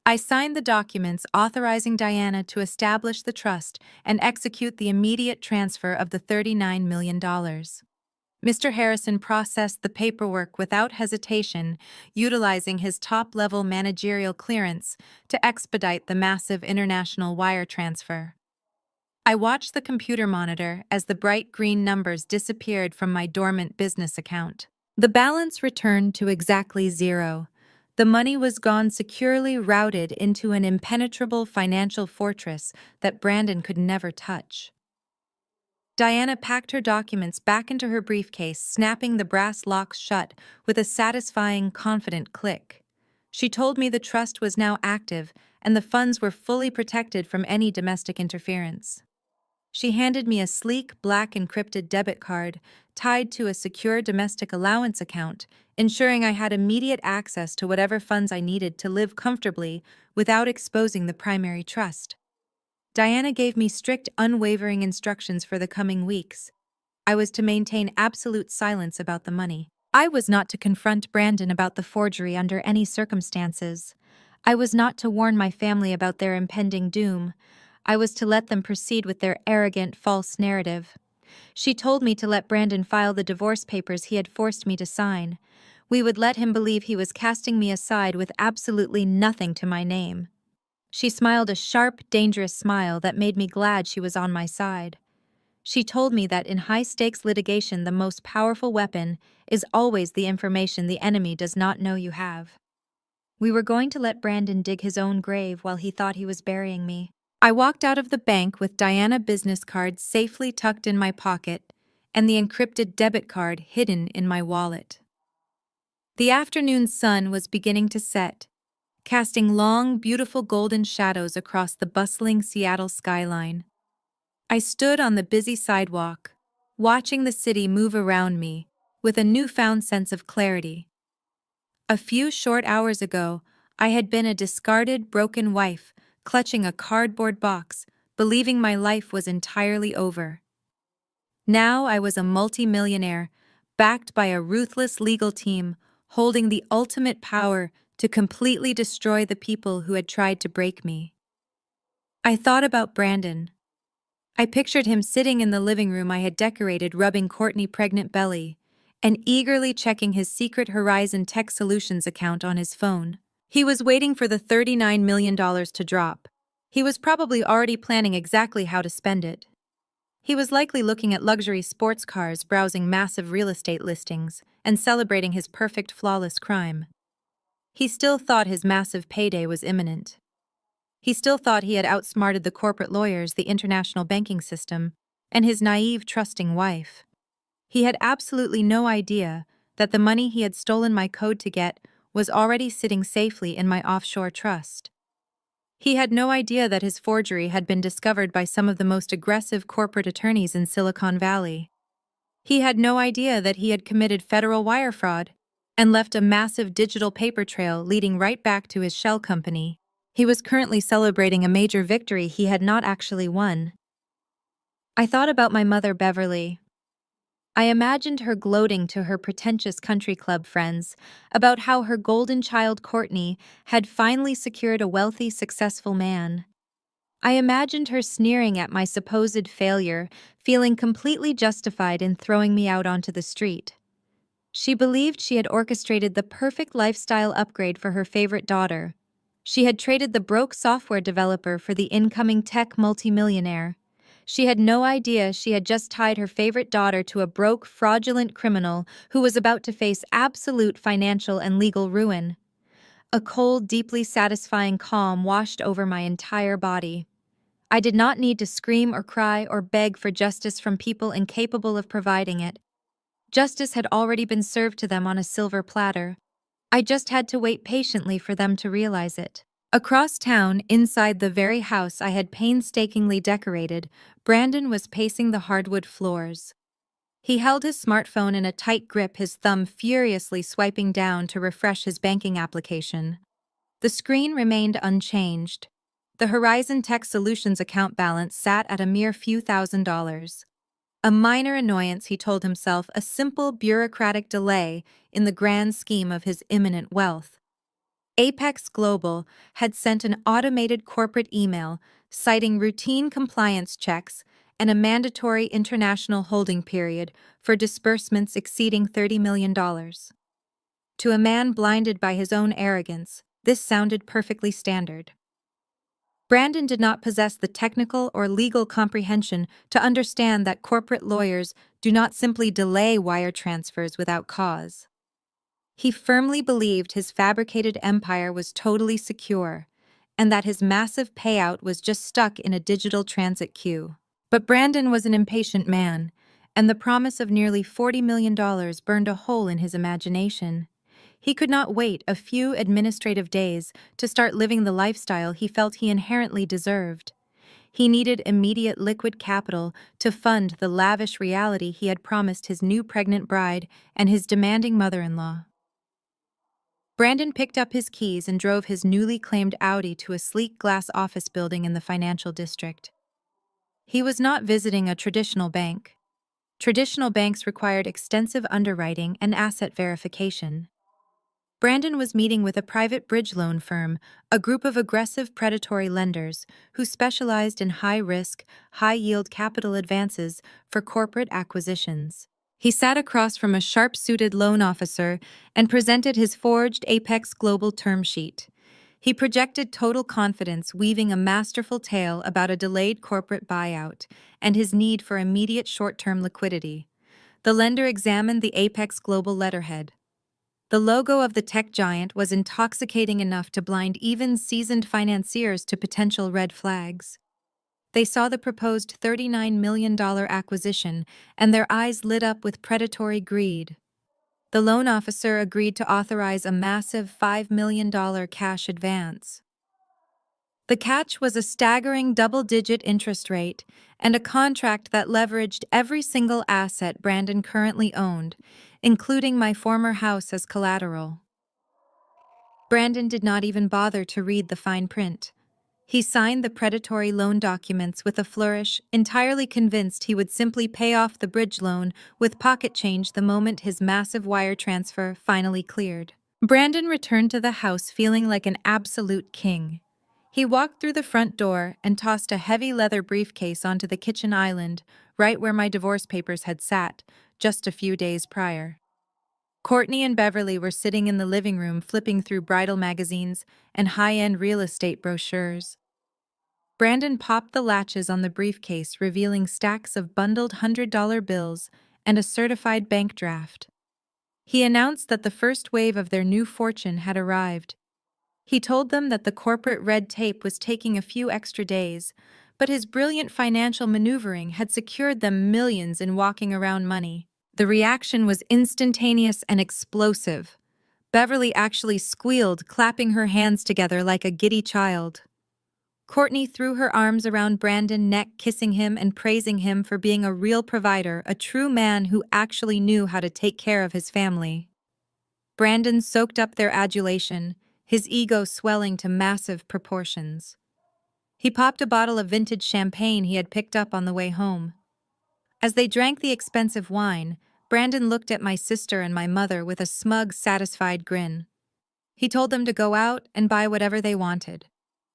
I signed the documents authorizing Diana to establish the trust and execute the immediate transfer of the $39 million. Mr. Harrison processed the paperwork without hesitation, utilizing his top-level managerial clearance to expedite the massive international wire transfer. I watched the computer monitor as the bright green numbers disappeared from my dormant business account. The balance returned to exactly zero. The money was gone, securely routed into an impenetrable financial fortress that Brandon could never touch. Diana packed her documents back into her briefcase, snapping the brass locks shut with a satisfying, confident click. She told me the trust was now active and the funds were fully protected from any domestic interference. She handed me a sleek, black encrypted debit card tied to a secure domestic allowance account, ensuring I had immediate access to whatever funds I needed to live comfortably without exposing the primary trust. Diana gave me strict, unwavering instructions for the coming weeks. I was to maintain absolute silence about the money. I was not to confront Brandon about the forgery under any circumstances. I was not to warn my family about their impending doom. I was to let them proceed with their arrogant, false narrative. She told me to let Brandon file the divorce papers he had forced me to sign. We would let him believe he was casting me aside with absolutely nothing to my name. She smiled a sharp, dangerous smile that made me glad she was on my side. She told me that in high-stakes litigation the most powerful weapon is always the information the enemy does not know you have. We were going to let Brandon dig his own grave while he thought he was burying me. I walked out of the bank with Diana business card safely tucked in my pocket and the encrypted debit card hidden in my wallet. The afternoon sun was beginning to set, casting long, beautiful golden shadows across the bustling Seattle skyline. I stood on the busy sidewalk, watching the city move around me with a newfound sense of clarity. A few short hours ago, I had been a discarded, broken wife, clutching a cardboard box, believing my life was entirely over. Now I was a multi-millionaire, backed by a ruthless legal team, holding the ultimate power to completely destroy the people who had tried to break me. I thought about Brandon. I pictured him sitting in the living room I had decorated, rubbing Courtney's pregnant belly, and eagerly checking his secret Horizon Tech Solutions account on his phone. He was waiting for the $39 million to drop. He was probably already planning exactly how to spend it. He was likely looking at luxury sports cars, browsing massive real estate listings, and celebrating his perfect, flawless crime. He still thought his massive payday was imminent. He still thought he had outsmarted the corporate lawyers, the international banking system, and his naive, trusting wife. He had absolutely no idea that the money he had stolen my code to get was already sitting safely in my offshore trust. He had no idea that his forgery had been discovered by some of the most aggressive corporate attorneys in Silicon Valley. He had no idea that he had committed federal wire fraud and left a massive digital paper trail leading right back to his shell company. He was currently celebrating a major victory he had not actually won. I thought about my mother, Beverly. I imagined her gloating to her pretentious country club friends about how her golden child Courtney had finally secured a wealthy, successful man. I imagined her sneering at my supposed failure, feeling completely justified in throwing me out onto the street. She believed she had orchestrated the perfect lifestyle upgrade for her favorite daughter. She had traded the broke software developer for the incoming tech multimillionaire. She had no idea she had just tied her favorite daughter to a broke, fraudulent criminal who was about to face absolute financial and legal ruin. A cold, deeply satisfying calm washed over my entire body. I did not need to scream or cry or beg for justice from people incapable of providing it. Justice had already been served to them on a silver platter. I just had to wait patiently for them to realize it. Across town, inside the very house I had painstakingly decorated, Brandon was pacing the hardwood floors. He held his smartphone in a tight grip, his thumb furiously swiping down to refresh his banking application. The screen remained unchanged. The Horizon Tech Solutions account balance sat at a mere few $1,000s. A minor annoyance, he told himself, a simple bureaucratic delay in the grand scheme of his imminent wealth. Apex Global had sent an automated corporate email citing routine compliance checks and a mandatory international holding period for disbursements exceeding $30 million. To a man blinded by his own arrogance, this sounded perfectly standard. Brandon did not possess the technical or legal comprehension to understand that corporate lawyers do not simply delay wire transfers without cause. He firmly believed his fabricated empire was totally secure, and that his massive payout was just stuck in a digital transit queue. But Brandon was an impatient man, and the promise of nearly $40 million burned a hole in his imagination. He could not wait a few administrative days to start living the lifestyle he felt he inherently deserved. He needed immediate liquid capital to fund the lavish reality he had promised his new pregnant bride and his demanding mother-in-law. Brandon picked up his keys and drove his newly claimed Audi to a sleek glass office building in the financial district. He was not visiting a traditional bank. Traditional banks required extensive underwriting and asset verification. Brandon was meeting with a private bridge loan firm, a group of aggressive predatory lenders who specialized in high-risk, high-yield capital advances for corporate acquisitions. He sat across from a sharp-suited loan officer and presented his forged Apex Global term sheet. He projected total confidence, weaving a masterful tale about a delayed corporate buyout and his need for immediate short-term liquidity. The lender examined the Apex Global letterhead. The logo of the tech giant was intoxicating enough to blind even seasoned financiers to potential red flags. They saw the proposed $39 million acquisition, and their eyes lit up with predatory greed. The loan officer agreed to authorize a massive $5 million cash advance. The catch was a staggering double-digit interest rate and a contract that leveraged every single asset Brandon currently owned, including my former house as collateral. Brandon did not even bother to read the fine print. He signed the predatory loan documents with a flourish, entirely convinced he would simply pay off the bridge loan with pocket change the moment his massive wire transfer finally cleared. Brandon returned to the house feeling like an absolute king. He walked through the front door and tossed a heavy leather briefcase onto the kitchen island, right where my divorce papers had sat, just a few days prior. Courtney and Beverly were sitting in the living room flipping through bridal magazines and high-end real estate brochures. Brandon popped the latches on the briefcase, revealing stacks of bundled $100 bills and a certified bank draft. He announced that the first wave of their new fortune had arrived. He told them that the corporate red tape was taking a few extra days, but his brilliant financial maneuvering had secured them millions in walking around money. The reaction was instantaneous and explosive. Beverly actually squealed, clapping her hands together like a giddy child. Courtney threw her arms around Brandon's neck, kissing him and praising him for being a real provider, a true man who actually knew how to take care of his family. Brandon soaked up their adulation, his ego swelling to massive proportions. He popped a bottle of vintage champagne he had picked up on the way home. As they drank the expensive wine, Brandon looked at my sister and my mother with a smug, satisfied grin. He told them to go out and buy whatever they wanted.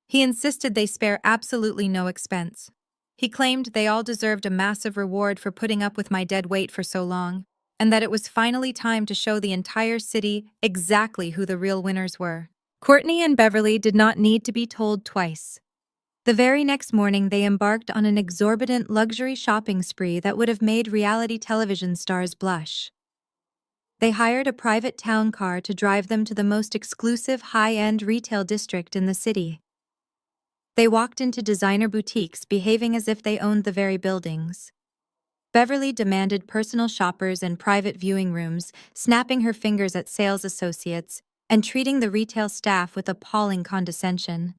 He insisted they spare absolutely no expense. He claimed they all deserved a massive reward for putting up with my dead weight for so long, and that it was finally time to show the entire city exactly who the real winners were. Courtney and Beverly did not need to be told twice. The very next morning, they embarked on an exorbitant luxury shopping spree that would have made reality television stars blush. They hired a private town car to drive them to the most exclusive high-end retail district in the city. They walked into designer boutiques, behaving as if they owned the very buildings. Beverly demanded personal shoppers and private viewing rooms, snapping her fingers at sales associates and treating the retail staff with appalling condescension.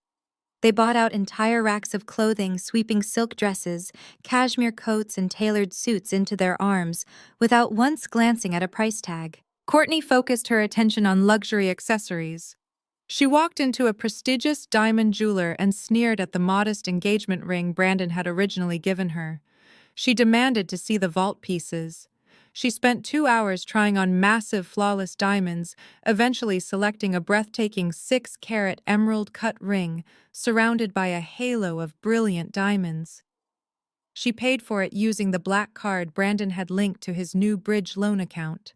They bought out entire racks of clothing, sweeping silk dresses, cashmere coats, and tailored suits into their arms without once glancing at a price tag. Courtney focused her attention on luxury accessories. She walked into a prestigious diamond jeweler and sneered at the modest engagement ring Brandon had originally given her. She demanded to see the vault pieces. She spent 2 hours trying on massive flawless diamonds, eventually selecting a breathtaking 6-carat emerald-cut ring surrounded by a halo of brilliant diamonds. She paid for it using the black card Brandon had linked to his new bridge loan account.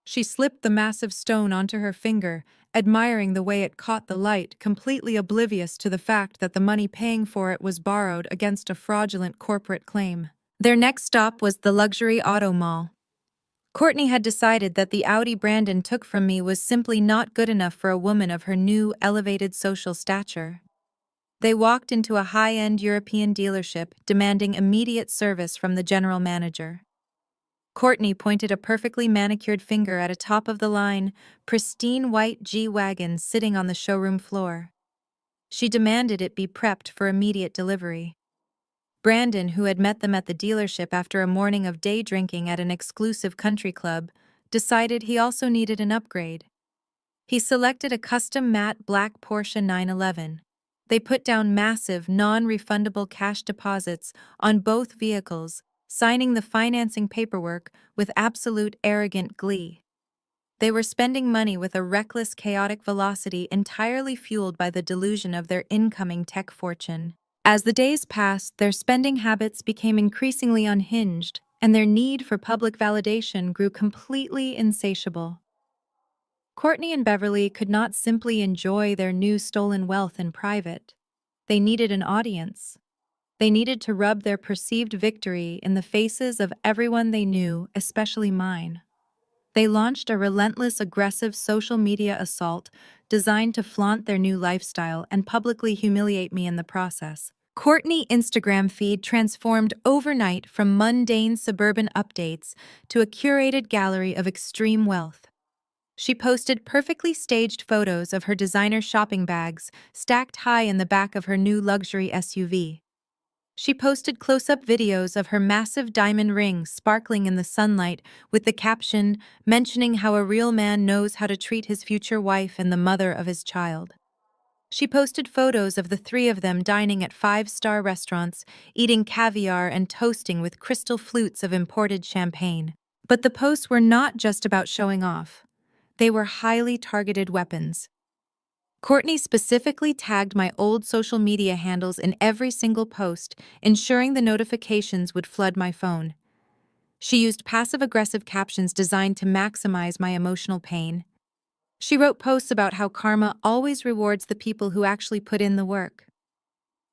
She slipped the massive stone onto her finger, admiring the way it caught the light, completely oblivious to the fact that the money paying for it was borrowed against a fraudulent corporate claim. Their next stop was the luxury auto mall. Courtney had decided that the Audi Brandon took from me was simply not good enough for a woman of her new, elevated social stature. They walked into a high-end European dealership, demanding immediate service from the general manager. Courtney pointed a perfectly manicured finger at a top-of-the-line, pristine white G-Wagon sitting on the showroom floor. She demanded it be prepped for immediate delivery. Brandon, who had met them at the dealership after a morning of day drinking at an exclusive country club, decided he also needed an upgrade. He selected a custom matte black Porsche 911. They put down massive, non-refundable cash deposits on both vehicles, signing the financing paperwork with absolute arrogant glee. They were spending money with a reckless, chaotic velocity entirely fueled by the delusion of their incoming tech fortune. As the days passed, their spending habits became increasingly unhinged, and their need for public validation grew completely insatiable. Courtney and Beverly could not simply enjoy their new stolen wealth in private. They needed an audience. They needed to rub their perceived victory in the faces of everyone they knew, especially mine. They launched a relentless, aggressive social media assault designed to flaunt their new lifestyle and publicly humiliate me in the process. Courtney's Instagram feed transformed overnight from mundane suburban updates to a curated gallery of extreme wealth. She posted perfectly staged photos of her designer shopping bags stacked high in the back of her new luxury SUV. She posted close-up videos of her massive diamond ring sparkling in the sunlight with the caption mentioning how a real man knows how to treat his future wife and the mother of his child. She posted photos of the three of them dining at 5-star restaurants, eating caviar and toasting with crystal flutes of imported champagne. But the posts were not just about showing off. They were highly targeted weapons. Courtney specifically tagged my old social media handles in every single post, ensuring the notifications would flood my phone. She used passive-aggressive captions designed to maximize my emotional pain. She wrote posts about how karma always rewards the people who actually put in the work.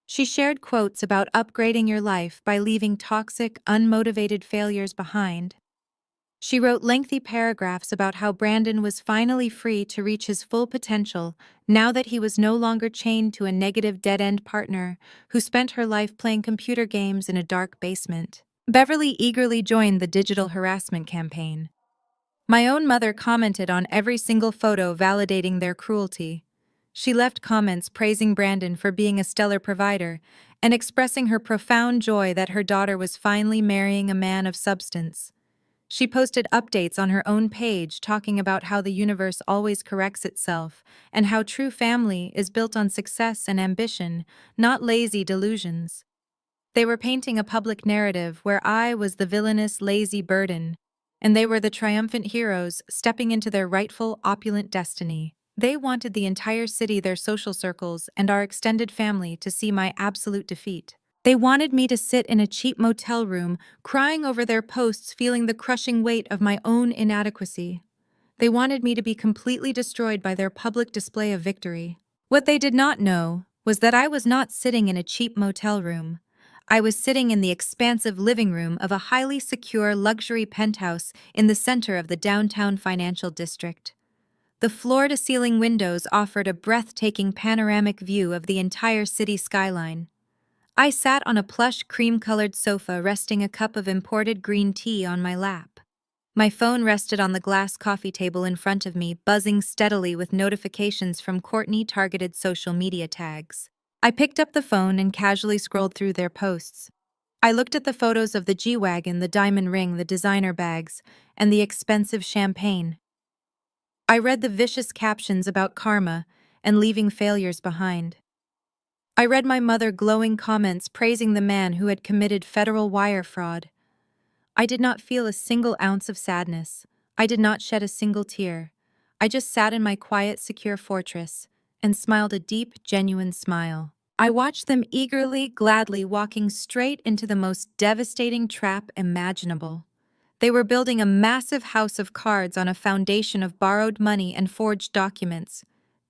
She shared quotes about upgrading your life by leaving toxic, unmotivated failures behind. She wrote lengthy paragraphs about how Brandon was finally free to reach his full potential now that he was no longer chained to a negative dead-end partner who spent her life playing computer games in a dark basement. Beverly eagerly joined the digital harassment campaign. My own mother commented on every single photo validating their cruelty. She left comments praising Brandon for being a stellar provider and expressing her profound joy that her daughter was finally marrying a man of substance. She posted updates on her own page talking about how the universe always corrects itself and how true family is built on success and ambition, not lazy delusions. They were painting a public narrative where I was the villainous, lazy burden, and they were the triumphant heroes stepping into their rightful, opulent destiny. They wanted the entire city, their social circles, and our extended family to see my absolute defeat. They wanted me to sit in a cheap motel room, crying over their posts, feeling the crushing weight of my own inadequacy. They wanted me to be completely destroyed by their public display of victory. What they did not know was that I was not sitting in a cheap motel room. I was sitting in the expansive living room of a highly secure luxury penthouse in the center of the downtown financial district. The floor-to-ceiling windows offered a breathtaking panoramic view of the entire city skyline. I sat on a plush cream-colored sofa resting a cup of imported green tea on my lap. My phone rested on the glass coffee table in front of me, buzzing steadily with notifications from Courtney-targeted social media tags. I picked up the phone and casually scrolled through their posts. I looked at the photos of the G-Wagon, the diamond ring, the designer bags, and the expensive champagne. I read the vicious captions about karma and leaving failures behind. I read my mother glowing comments praising the man who had committed federal wire fraud. I did not feel a single ounce of sadness. I did not shed a single tear. I just sat in my quiet, secure fortress and smiled a deep, genuine smile. I watched them eagerly, gladly walking straight into the most devastating trap imaginable. They were building a massive house of cards on a foundation of borrowed money and forged documents.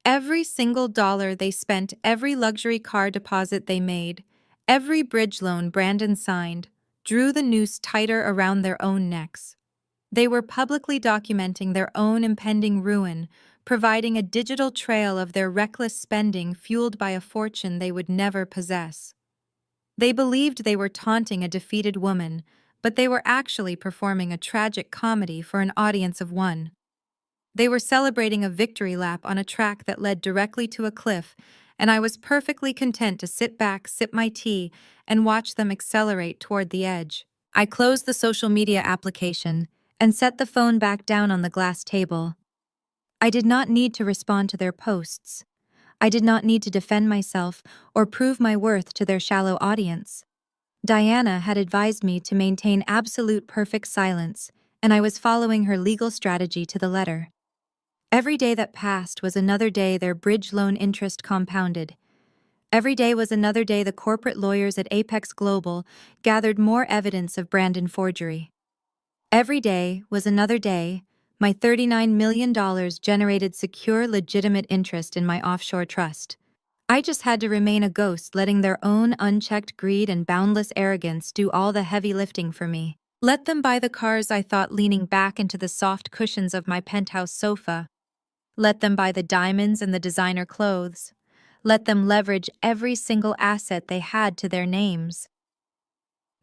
Every single dollar they spent, every luxury car deposit they made, every bridge loan Brandon signed, drew the noose tighter around their own necks. They were publicly documenting their own impending ruin, providing a digital trail of their reckless spending fueled by a fortune they would never possess. They believed they were taunting a defeated woman, but they were actually performing a tragic comedy for an audience of one. They were celebrating a victory lap on a track that led directly to a cliff, and I was perfectly content to sit back, sip my tea, and watch them accelerate toward the edge. I closed the social media application and set the phone back down on the glass table. I did not need to respond to their posts. I did not need to defend myself or prove my worth to their shallow audience. Diana had advised me to maintain absolute perfect silence, and I was following her legal strategy to the letter. Every day that passed was another day their bridge loan interest compounded. Every day was another day the corporate lawyers at Apex Global gathered more evidence of Brandon forgery. Every day was another day my $39 million generated secure, legitimate interest in my offshore trust. I just had to remain a ghost, letting their own unchecked greed and boundless arrogance do all the heavy lifting for me. Let them buy the cars I thought, leaning back into the soft cushions of my penthouse sofa. Let them buy the diamonds and the designer clothes. Let them leverage every single asset they had to their names.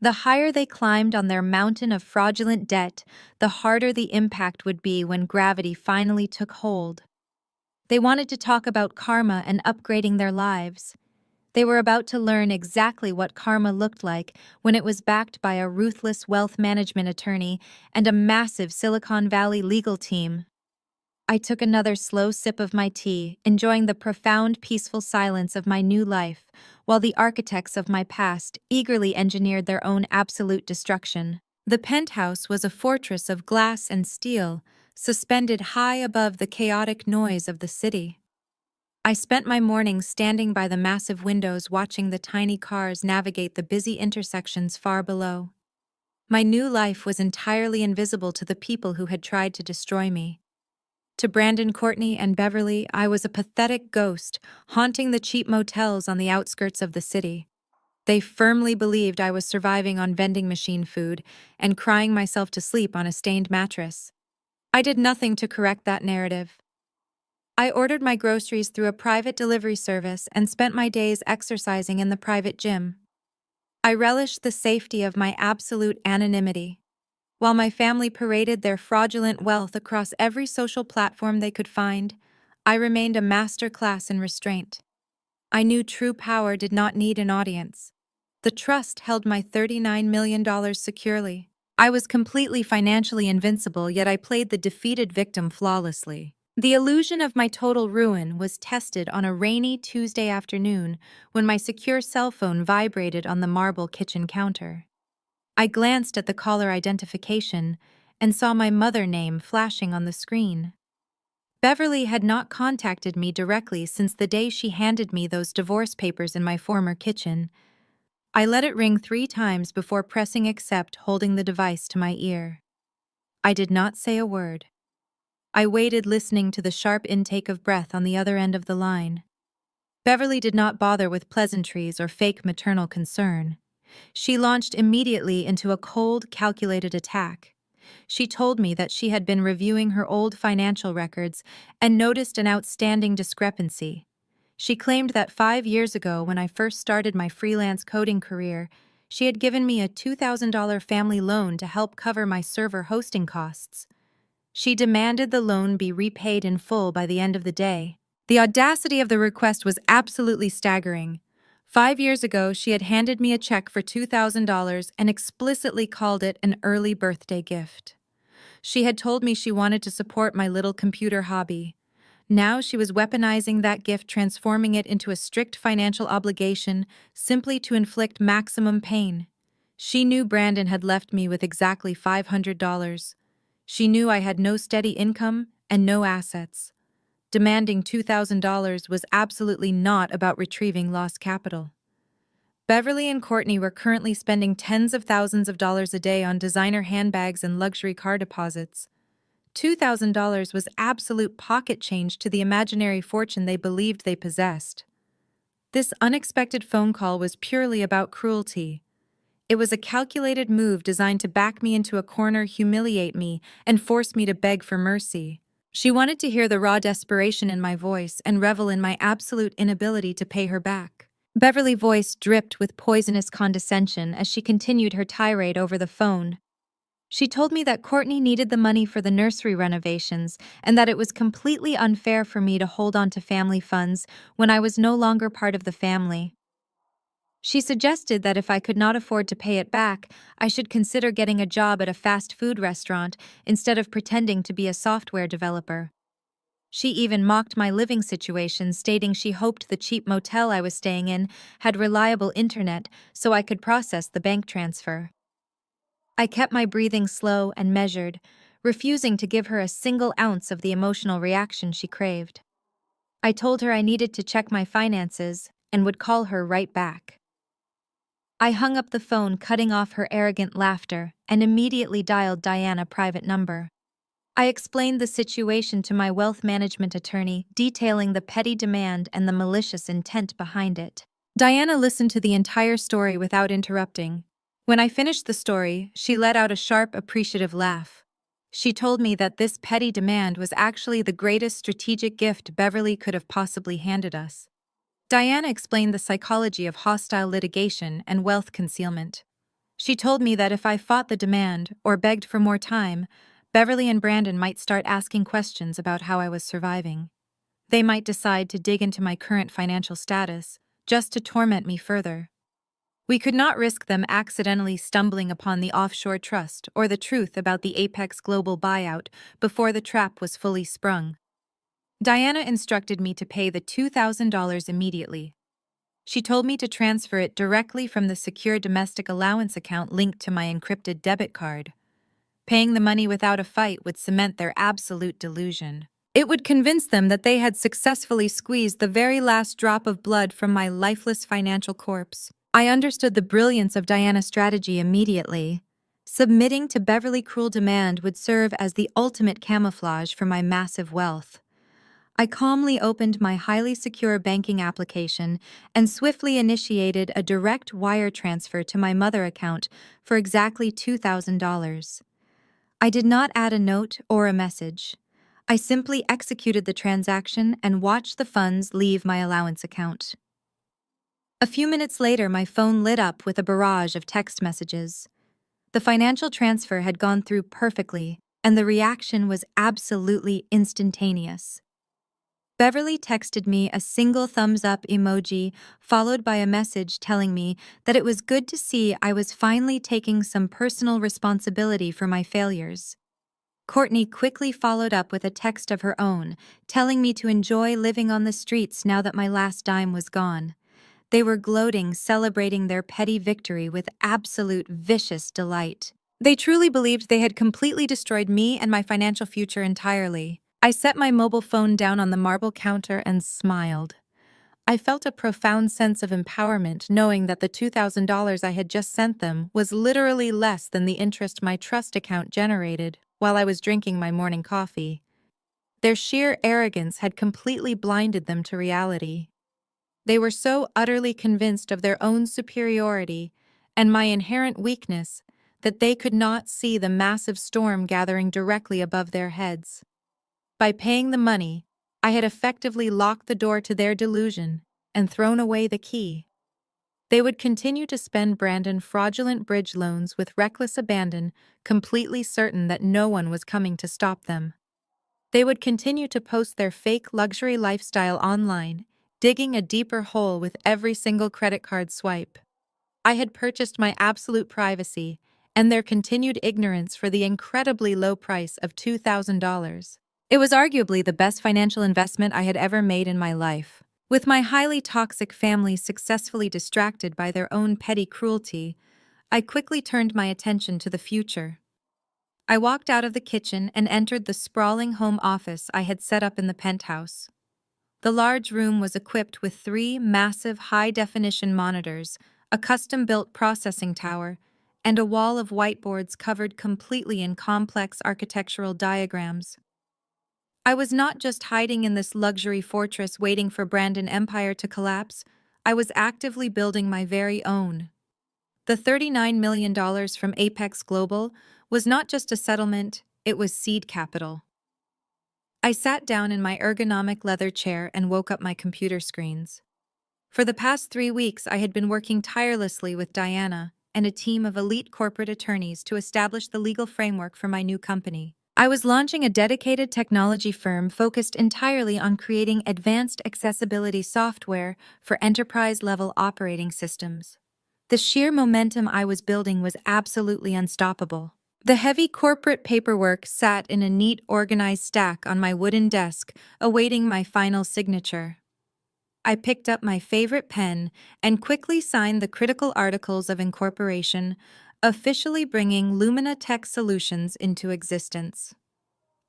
The higher they climbed on their mountain of fraudulent debt, the harder the impact would be when gravity finally took hold. They wanted to talk about karma and upgrading their lives. They were about to learn exactly what karma looked like when it was backed by a ruthless wealth management attorney and a massive Silicon Valley legal team. I took another slow sip of my tea, enjoying the profound, peaceful silence of my new life, while the architects of my past eagerly engineered their own absolute destruction. The penthouse was a fortress of glass and steel, suspended high above the chaotic noise of the city. I spent my mornings standing by the massive windows watching the tiny cars navigate the busy intersections far below. My new life was entirely invisible to the people who had tried to destroy me. To Brandon, Courtney, and Beverly, I was a pathetic ghost, haunting the cheap motels on the outskirts of the city. They firmly believed I was surviving on vending machine food and crying myself to sleep on a stained mattress. I did nothing to correct that narrative. I ordered my groceries through a private delivery service and spent my days exercising in the private gym. I relished the safety of my absolute anonymity. While my family paraded their fraudulent wealth across every social platform they could find, I remained a master class in restraint. I knew true power did not need an audience. The trust held my $39 million securely. I was completely financially invincible, yet I played the defeated victim flawlessly. The illusion of my total ruin was tested on a rainy Tuesday afternoon when my secure cell phone vibrated on the marble kitchen counter. I glanced at the caller identification and saw my mother name flashing on the screen. Beverly had not contacted me directly since the day she handed me those divorce papers in my former kitchen. I let it ring 3 times before pressing accept, holding the device to my ear. I did not say a word. I waited, listening to the sharp intake of breath on the other end of the line. Beverly did not bother with pleasantries or fake maternal concern. She launched immediately into a cold, calculated attack. She told me that she had been reviewing her old financial records and noticed an outstanding discrepancy. She claimed that 5 years ago, when I first started my freelance coding career, she had given me a $2,000 family loan to help cover my server hosting costs. She demanded the loan be repaid in full by the end of the day. The audacity of the request was absolutely staggering. 5 years ago, she had handed me a check for $2,000 and explicitly called it an early birthday gift. She had told me she wanted to support my little computer hobby. Now she was weaponizing that gift, transforming it into a strict financial obligation simply to inflict maximum pain. She knew Brandon had left me with exactly $500. She knew I had no steady income and no assets. Demanding $2,000 was absolutely not about retrieving lost capital. Beverly and Courtney were currently spending tens of thousands of dollars a day on designer handbags and luxury car deposits. $2,000 was absolute pocket change to the imaginary fortune they believed they possessed. This unexpected phone call was purely about cruelty. It was a calculated move designed to back me into a corner, humiliate me, and force me to beg for mercy. She wanted to hear the raw desperation in my voice and revel in my absolute inability to pay her back. Beverly's voice dripped with poisonous condescension as she continued her tirade over the phone. She told me that Courtney needed the money for the nursery renovations and that it was completely unfair for me to hold on to family funds when I was no longer part of the family. She suggested that if I could not afford to pay it back, I should consider getting a job at a fast food restaurant instead of pretending to be a software developer. She even mocked my living situation, stating she hoped the cheap motel I was staying in had reliable internet so I could process the bank transfer. I kept my breathing slow and measured, refusing to give her a single ounce of the emotional reaction she craved. I told her I needed to check my finances and would call her right back. I hung up the phone, cutting off her arrogant laughter, and immediately dialed Diana's private number. I explained the situation to my wealth management attorney, detailing the petty demand and the malicious intent behind it. Diana listened to the entire story without interrupting. When I finished the story, she let out a sharp, appreciative laugh. She told me that this petty demand was actually the greatest strategic gift Beverly could have possibly handed us. Diana explained the psychology of hostile litigation and wealth concealment. She told me that if I fought the demand or begged for more time, Beverly and Brandon might start asking questions about how I was surviving. They might decide to dig into my current financial status, just to torment me further. We could not risk them accidentally stumbling upon the offshore trust or the truth about the Apex Global buyout before the trap was fully sprung. Diana instructed me to pay the $2,000 immediately. She told me to transfer it directly from the secure domestic allowance account linked to my encrypted debit card. Paying the money without a fight would cement their absolute delusion. It would convince them that they had successfully squeezed the very last drop of blood from my lifeless financial corpse. I understood the brilliance of Diana's strategy immediately. Submitting to Beverly's cruel demand would serve as the ultimate camouflage for my massive wealth. I calmly opened my highly secure banking application and swiftly initiated a direct wire transfer to my mother account for exactly $2,000. I did not add a note or a message. I simply executed the transaction and watched the funds leave my allowance account. A few minutes later, my phone lit up with a barrage of text messages. The financial transfer had gone through perfectly, and the reaction was absolutely instantaneous. Beverly texted me a single thumbs-up emoji, followed by a message telling me that it was good to see I was finally taking some personal responsibility for my failures. Courtney quickly followed up with a text of her own, telling me to enjoy living on the streets now that my last dime was gone. They were gloating, celebrating their petty victory with absolute vicious delight. They truly believed they had completely destroyed me and my financial future entirely. I set my mobile phone down on the marble counter and smiled. I felt a profound sense of empowerment knowing that the $2,000 I had just sent them was literally less than the interest my trust account generated while I was drinking my morning coffee. Their sheer arrogance had completely blinded them to reality. They were so utterly convinced of their own superiority and my inherent weakness that they could not see the massive storm gathering directly above their heads. By paying the money, I had effectively locked the door to their delusion and thrown away the key. They would continue to spend Brandon fraudulent bridge loans with reckless abandon, completely certain that no one was coming to stop them. They would continue to post their fake luxury lifestyle online, digging a deeper hole with every single credit card swipe. I had purchased my absolute privacy and their continued ignorance for the incredibly low price of $2,000. It was arguably the best financial investment I had ever made in my life. With my highly toxic family successfully distracted by their own petty cruelty, I quickly turned my attention to the future. I walked out of the kitchen and entered the sprawling home office I had set up in the penthouse. The large room was equipped with three massive high-definition monitors, a custom-built processing tower, and a wall of whiteboards covered completely in complex architectural diagrams. I was not just hiding in this luxury fortress waiting for Brandon Empire to collapse, I was actively building my very own. The $39 million from Apex Global was not just a settlement, it was seed capital. I sat down in my ergonomic leather chair and woke up my computer screens. For the past 3 weeks, I had been working tirelessly with Diana and a team of elite corporate attorneys to establish the legal framework for my new company. I was launching a dedicated technology firm focused entirely on creating advanced accessibility software for enterprise-level operating systems. The sheer momentum I was building was absolutely unstoppable. The heavy corporate paperwork sat in a neat, organized stack on my wooden desk, awaiting my final signature. I picked up my favorite pen and quickly signed the critical articles of incorporation, officially bringing Lumina Tech Solutions into existence.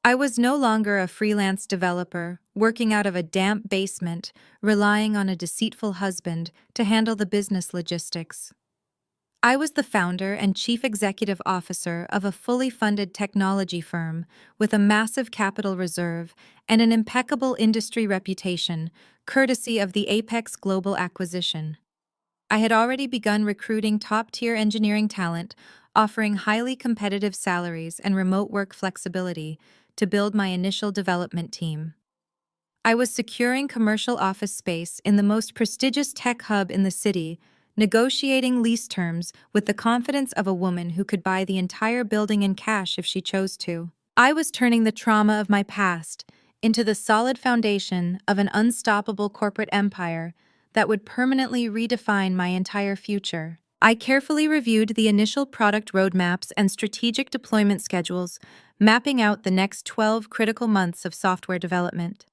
I was no longer a freelance developer, working out of a damp basement, relying on a deceitful husband to handle the business logistics. I was the founder and chief executive officer of a fully funded technology firm with a massive capital reserve and an impeccable industry reputation, courtesy of the Apex Global acquisition. I had already begun recruiting top-tier engineering talent, offering highly competitive salaries and remote work flexibility to build my initial development team. I was securing commercial office space in the most prestigious tech hub in the city, negotiating lease terms with the confidence of a woman who could buy the entire building in cash if she chose to. I was turning the trauma of my past into the solid foundation of an unstoppable corporate empire that would permanently redefine my entire future. I carefully reviewed the initial product roadmaps and strategic deployment schedules, mapping out the next 12 critical months of software development.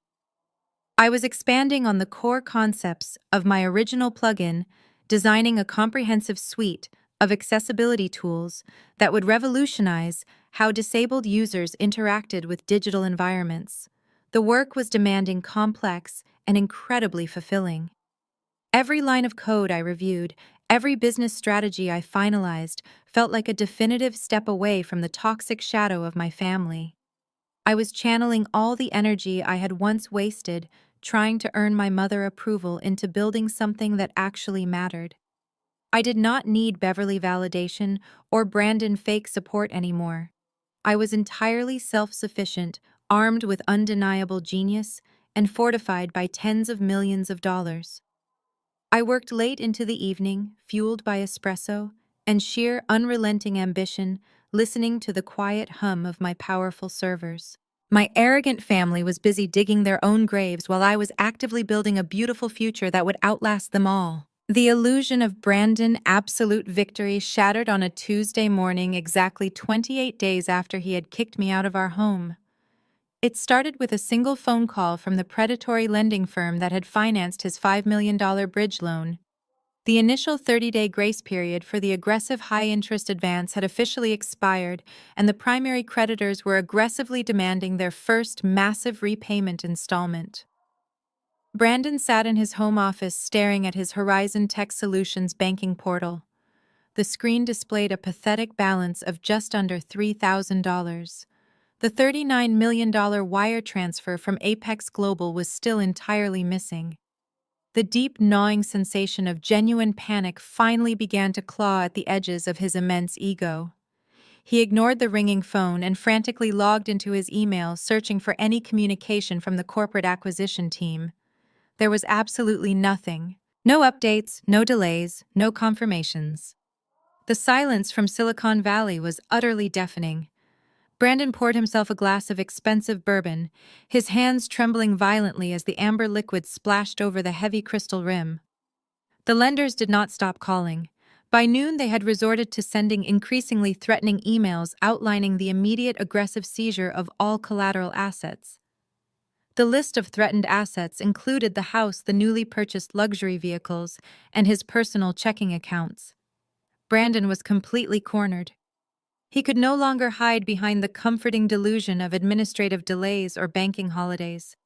I was expanding on the core concepts of my original plugin, designing a comprehensive suite of accessibility tools that would revolutionize how disabled users interacted with digital environments. The work was demanding, complex, and incredibly fulfilling. Every line of code I reviewed, every business strategy I finalized, felt like a definitive step away from the toxic shadow of my family. I was channeling all the energy I had once wasted trying to earn my mother approval into building something that actually mattered. I did not need Beverly validation or Brandon fake support anymore. I was entirely self-sufficient, armed with undeniable genius, and fortified by tens of millions of dollars. I worked late into the evening, fueled by espresso and sheer unrelenting ambition, listening to the quiet hum of my powerful servers. My arrogant family was busy digging their own graves while I was actively building a beautiful future that would outlast them all. The illusion of Brandon absolute victory shattered on a Tuesday morning exactly 28 days after he had kicked me out of our home. It started with a single phone call from the predatory lending firm that had financed his $5 million bridge loan. The initial 30-day grace period for the aggressive high-interest advance had officially expired, and the primary creditors were aggressively demanding their first massive repayment installment. Brandon sat in his home office staring at his Horizon Tech Solutions banking portal. The screen displayed a pathetic balance of just under $3,000. The $39 million wire transfer from Apex Global was still entirely missing. The deep, gnawing sensation of genuine panic finally began to claw at the edges of his immense ego. He ignored the ringing phone and frantically logged into his email, searching for any communication from the corporate acquisition team. There was absolutely nothing. No updates, no delays, no confirmations. The silence from Silicon Valley was utterly deafening. Brandon poured himself a glass of expensive bourbon, his hands trembling violently as the amber liquid splashed over the heavy crystal rim. The lenders did not stop calling. By noon, they had resorted to sending increasingly threatening emails outlining the immediate aggressive seizure of all collateral assets. The list of threatened assets included the house, the newly purchased luxury vehicles, and his personal checking accounts. Brandon was completely cornered. He could no longer hide behind the comforting delusion of administrative delays or banking holidays.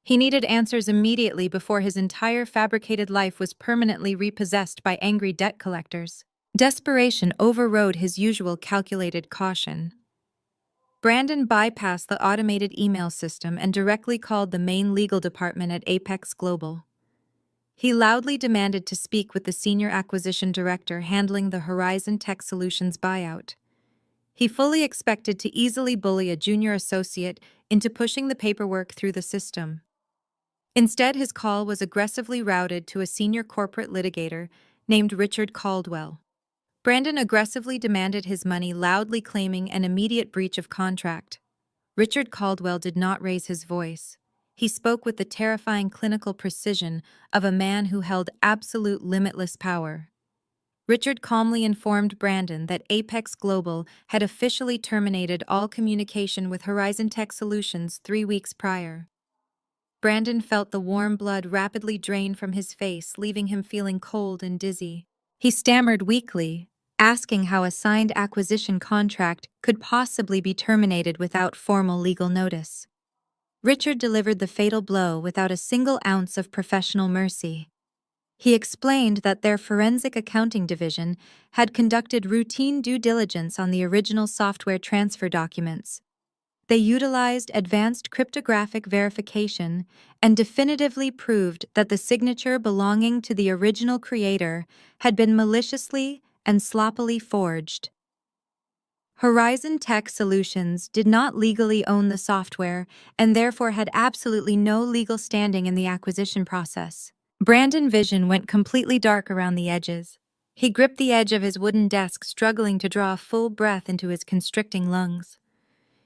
He needed answers immediately before his entire fabricated life was permanently repossessed by angry debt collectors. Desperation overrode his usual calculated caution. Brandon bypassed the automated email system and directly called the main legal department at Apex Global. He loudly demanded to speak with the senior acquisition director handling the Horizon Tech Solutions buyout. He fully expected to easily bully a junior associate into pushing the paperwork through the system. Instead, his call was aggressively routed to a senior corporate litigator named Richard Caldwell. Brandon aggressively demanded his money, loudly claiming an immediate breach of contract. Richard Caldwell did not raise his voice. He spoke with the terrifying clinical precision of a man who held absolute limitless power. Richard calmly informed Brandon that Apex Global had officially terminated all communication with Horizon Tech Solutions 3 weeks prior. Brandon felt the warm blood rapidly drain from his face, leaving him feeling cold and dizzy. He stammered weakly, asking how a signed acquisition contract could possibly be terminated without formal legal notice. Richard delivered the fatal blow without a single ounce of professional mercy. He explained that their forensic accounting division had conducted routine due diligence on the original software transfer documents. They utilized advanced cryptographic verification and definitively proved that the signature belonging to the original creator had been maliciously and sloppily forged. Horizon Tech Solutions did not legally own the software and therefore had absolutely no legal standing in the acquisition process. Brandon's vision went completely dark around the edges. He gripped the edge of his wooden desk, struggling to draw a full breath into his constricting lungs.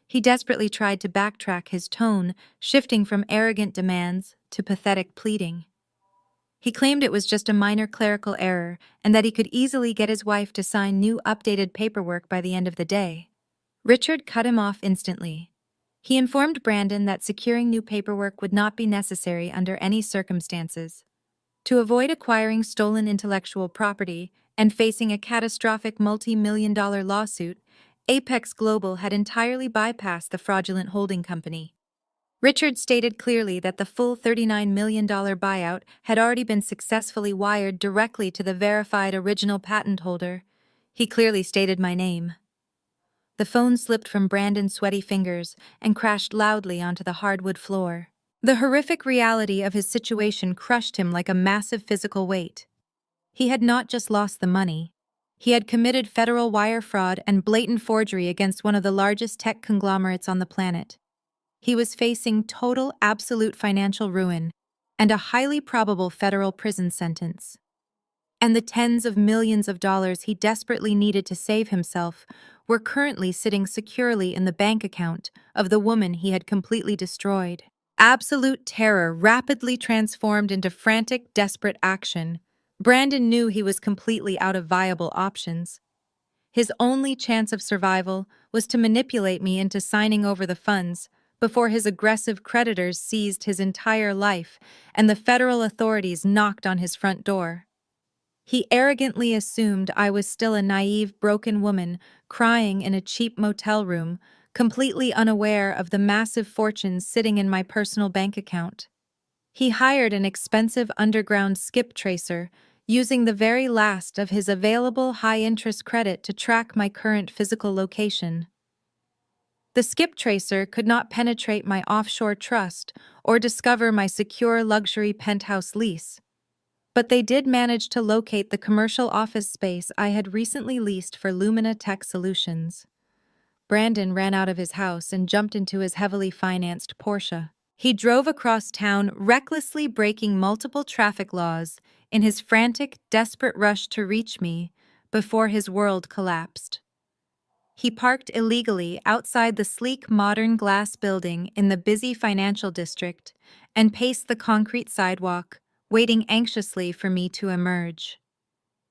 He desperately tried to backtrack, his tone shifting from arrogant demands to pathetic pleading. He claimed it was just a minor clerical error and that he could easily get his wife to sign new updated paperwork by the end of the day. Richard cut him off instantly. He informed Brandon that securing new paperwork would not be necessary under any circumstances. To avoid acquiring stolen intellectual property and facing a catastrophic multi-million-dollar lawsuit, Apex Global had entirely bypassed the fraudulent holding company. Richard stated clearly that the full $39 million buyout had already been successfully wired directly to the verified original patent holder. He clearly stated my name. The phone slipped from Brandon's sweaty fingers and crashed loudly onto the hardwood floor. The horrific reality of his situation crushed him like a massive physical weight. He had not just lost the money. He had committed federal wire fraud and blatant forgery against one of the largest tech conglomerates on the planet. He was facing total, absolute financial ruin and a highly probable federal prison sentence. And the tens of millions of dollars he desperately needed to save himself were currently sitting securely in the bank account of the woman he had completely destroyed. Absolute terror rapidly transformed into frantic, desperate action. Brandon knew he was completely out of viable options. His only chance of survival was to manipulate me into signing over the funds before his aggressive creditors seized his entire life and the federal authorities knocked on his front door. He arrogantly assumed I was still a naive, broken woman crying in a cheap motel room, completely unaware of the massive fortunes sitting in my personal bank account. He hired an expensive underground skip tracer, using the very last of his available high-interest credit to track my current physical location. The skip tracer could not penetrate my offshore trust or discover my secure luxury penthouse lease. But they did manage to locate the commercial office space I had recently leased for Lumina Tech Solutions. Brandon ran out of his house and jumped into his heavily financed Porsche. He drove across town, recklessly breaking multiple traffic laws in his frantic, desperate rush to reach me before his world collapsed. He parked illegally outside the sleek, modern glass building in the busy financial district and paced the concrete sidewalk, waiting anxiously for me to emerge.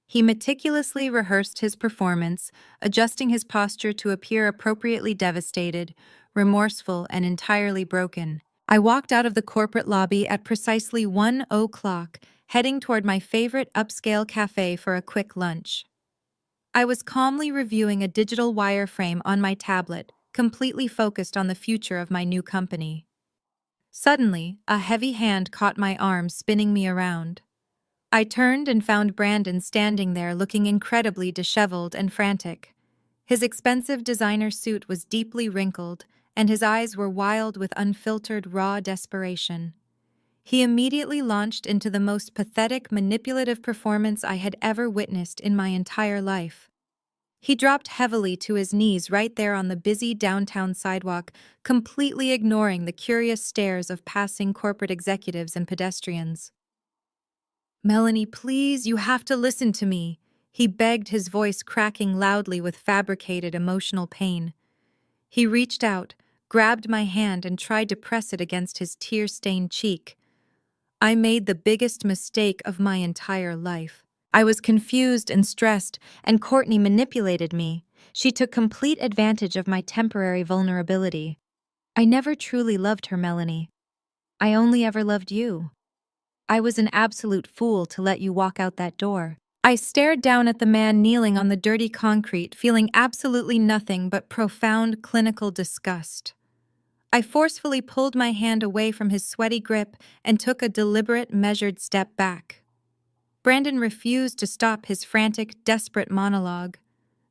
He meticulously rehearsed his performance, adjusting his posture to appear appropriately devastated, remorseful, and entirely broken. I walked out of the corporate lobby at precisely 1 o'clock, heading toward my favorite upscale cafe for a quick lunch. I was calmly reviewing a digital wireframe on my tablet, completely focused on the future of my new company. Suddenly, a heavy hand caught my arm, spinning me around. I turned and found Brandon standing there looking incredibly disheveled and frantic. His expensive designer suit was deeply wrinkled, and his eyes were wild with unfiltered, raw desperation. He immediately launched into the most pathetic, manipulative performance I had ever witnessed in my entire life. He dropped heavily to his knees right there on the busy downtown sidewalk, completely ignoring the curious stares of passing corporate executives and pedestrians. "Melanie, please, you have to listen to me," he begged, his voice cracking loudly with fabricated emotional pain. He reached out, grabbed my hand, and tried to press it against his tear-stained cheek. I made the biggest mistake of my entire life. I was confused and stressed, and Courtney manipulated me. She took complete advantage of my temporary vulnerability. I never truly loved her, Melanie. I only ever loved you. I was an absolute fool to let you walk out that door. I stared down at the man kneeling on the dirty concrete, feeling absolutely nothing but profound clinical disgust. I forcefully pulled my hand away from his sweaty grip and took a deliberate, measured step back. Brandon refused to stop his frantic, desperate monologue.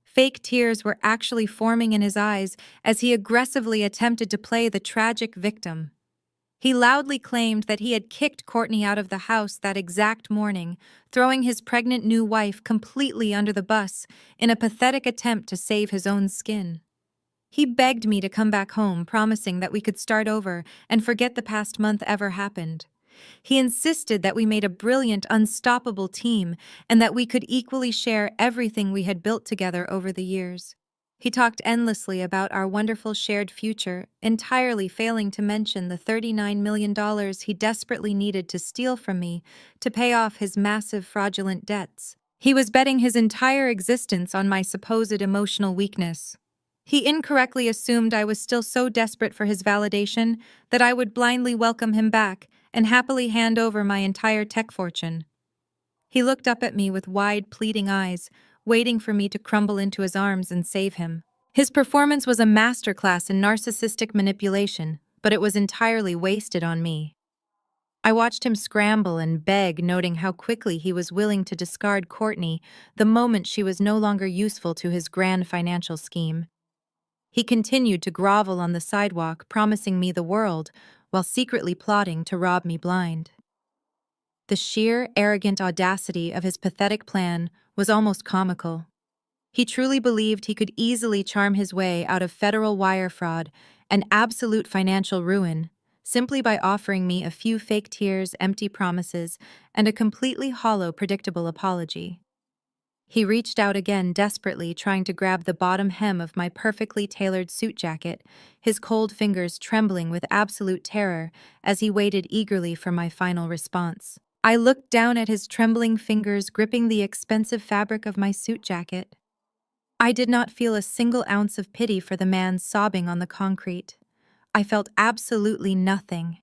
Fake tears were actually forming in his eyes as he aggressively attempted to play the tragic victim. He loudly claimed that he had kicked Courtney out of the house that exact morning, throwing his pregnant new wife completely under the bus in a pathetic attempt to save his own skin. He begged me to come back home, promising that we could start over and forget the past month ever happened. He insisted that we made a brilliant, unstoppable team and that we could equally share everything we had built together over the years. He talked endlessly about our wonderful shared future, entirely failing to mention the $39 million he desperately needed to steal from me to pay off his massive fraudulent debts. He was betting his entire existence on my supposed emotional weakness. He incorrectly assumed I was still so desperate for his validation that I would blindly welcome him back and happily hand over my entire tech fortune. He looked up at me with wide, pleading eyes, waiting for me to crumble into his arms and save him. His performance was a masterclass in narcissistic manipulation, but it was entirely wasted on me. I watched him scramble and beg, noting how quickly he was willing to discard Courtney the moment she was no longer useful to his grand financial scheme. He continued to grovel on the sidewalk, promising me the world, while secretly plotting to rob me blind. The sheer, arrogant audacity of his pathetic plan was almost comical. He truly believed he could easily charm his way out of federal wire fraud and absolute financial ruin simply by offering me a few fake tears, empty promises, and a completely hollow, predictable apology. He reached out again desperately, trying to grab the bottom hem of my perfectly tailored suit jacket, his cold fingers trembling with absolute terror as he waited eagerly for my final response. I looked down at his trembling fingers gripping the expensive fabric of my suit jacket. I did not feel a single ounce of pity for the man sobbing on the concrete. I felt absolutely nothing.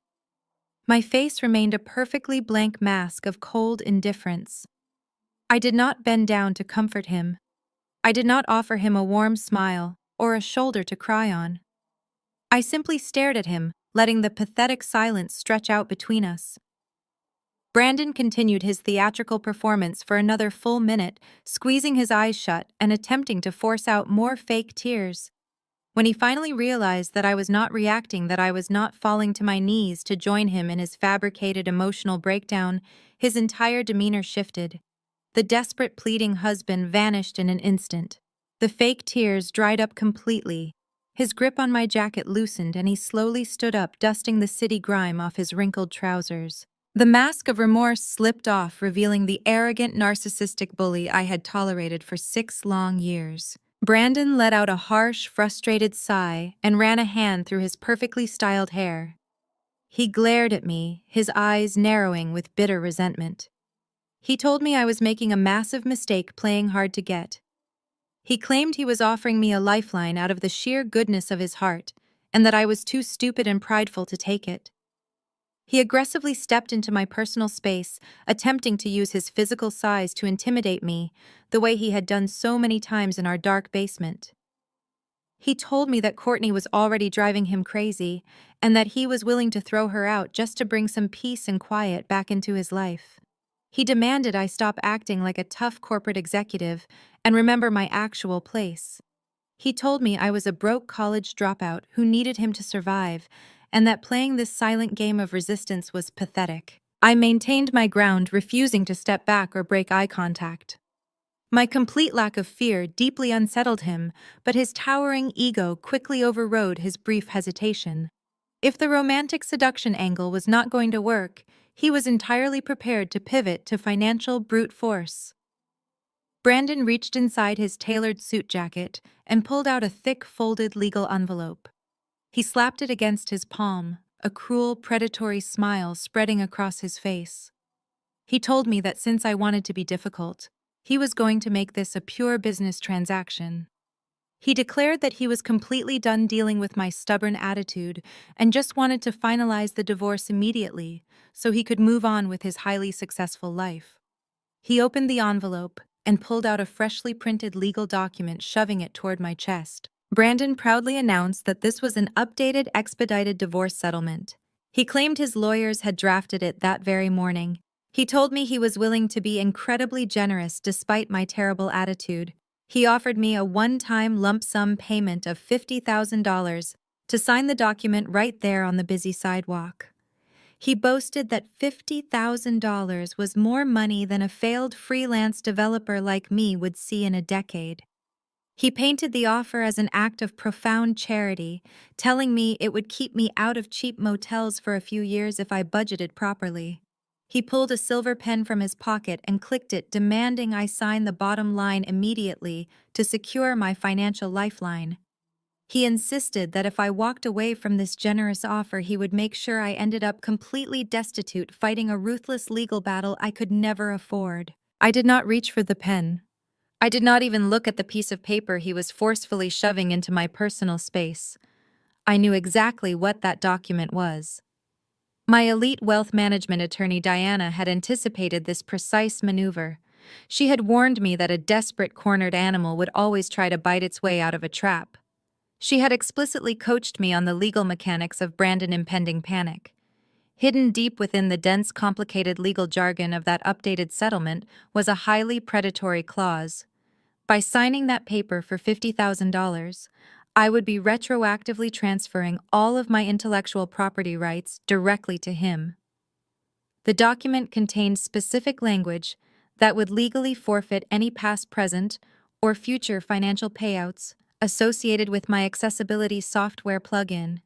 My face remained a perfectly blank mask of cold indifference. I did not bend down to comfort him. I did not offer him a warm smile or a shoulder to cry on. I simply stared at him, letting the pathetic silence stretch out between us. Brandon continued his theatrical performance for another full minute, squeezing his eyes shut and attempting to force out more fake tears. When he finally realized that I was not reacting, that I was not falling to my knees to join him in his fabricated emotional breakdown, his entire demeanor shifted. The desperate, pleading husband vanished in an instant. The fake tears dried up completely. His grip on my jacket loosened and he slowly stood up, dusting the city grime off his wrinkled trousers. The mask of remorse slipped off, revealing the arrogant, narcissistic bully I had tolerated for 6 long years. Brandon let out a harsh, frustrated sigh and ran a hand through his perfectly styled hair. He glared at me, his eyes narrowing with bitter resentment. He told me I was making a massive mistake playing hard to get. He claimed he was offering me a lifeline out of the sheer goodness of his heart, and that I was too stupid and prideful to take it. He aggressively stepped into my personal space, attempting to use his physical size to intimidate me, the way he had done so many times in our dark basement. He told me that Courtney was already driving him crazy, and that he was willing to throw her out just to bring some peace and quiet back into his life. He demanded I stop acting like a tough corporate executive and remember my actual place. He told me I was a broke college dropout who needed him to survive, and that playing this silent game of resistance was pathetic. I maintained my ground, refusing to step back or break eye contact. My complete lack of fear deeply unsettled him, but his towering ego quickly overrode his brief hesitation. If the romantic seduction angle was not going to work, he was entirely prepared to pivot to financial brute force. Brandon reached inside his tailored suit jacket and pulled out a thick, folded legal envelope. He slapped it against his palm, a cruel, predatory smile spreading across his face. He told me that since I wanted to be difficult, he was going to make this a pure business transaction. He declared that he was completely done dealing with my stubborn attitude and just wanted to finalize the divorce immediately so he could move on with his highly successful life. He opened the envelope and pulled out a freshly printed legal document, shoving it toward my chest. Brandon proudly announced that this was an updated, expedited divorce settlement. He claimed his lawyers had drafted it that very morning. He told me he was willing to be incredibly generous despite my terrible attitude. He offered me a one-time lump sum payment of $50,000 to sign the document right there on the busy sidewalk. He boasted that $50,000 was more money than a failed freelance developer like me would see in a decade. He painted the offer as an act of profound charity, telling me it would keep me out of cheap motels for a few years if I budgeted properly. He pulled a silver pen from his pocket and clicked it, demanding I sign the bottom line immediately to secure my financial lifeline. He insisted that if I walked away from this generous offer, he would make sure I ended up completely destitute, fighting a ruthless legal battle I could never afford. I did not reach for the pen. I did not even look at the piece of paper he was forcefully shoving into my personal space. I knew exactly what that document was. My elite wealth management attorney Diana had anticipated this precise maneuver. She had warned me that a desperate cornered animal would always try to bite its way out of a trap. She had explicitly coached me on the legal mechanics of Brandon's impending panic. Hidden deep within the dense, complicated legal jargon of that updated settlement was a highly predatory clause. By signing that paper for $50,000, I would be retroactively transferring all of my intellectual property rights directly to him. The document contained specific language that would legally forfeit any past, present, or future financial payouts associated with my accessibility software plugin.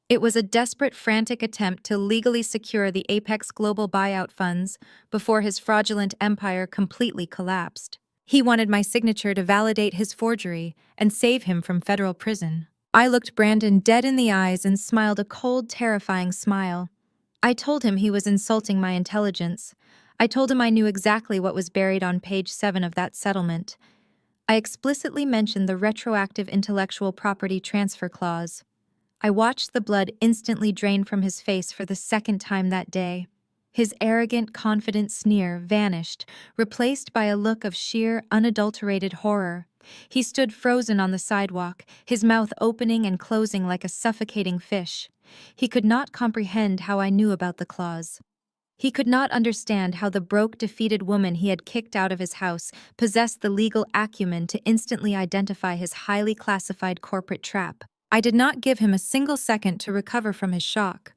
It was a desperate, frantic attempt to legally secure the Apex Global buyout funds before his fraudulent empire completely collapsed. He wanted my signature to validate his forgery and save him from federal prison. I looked Brandon dead in the eyes and smiled a cold, terrifying smile. I told him he was insulting my intelligence. I told him I knew exactly what was buried on page 7 of that settlement. I explicitly mentioned the retroactive intellectual property transfer clause. I watched the blood instantly drain from his face for the second time that day. His arrogant, confident sneer vanished, replaced by a look of sheer, unadulterated horror. He stood frozen on the sidewalk, his mouth opening and closing like a suffocating fish. He could not comprehend how I knew about the clause. He could not understand how the broke, defeated woman he had kicked out of his house possessed the legal acumen to instantly identify his highly classified corporate trap. I did not give him a single second to recover from his shock.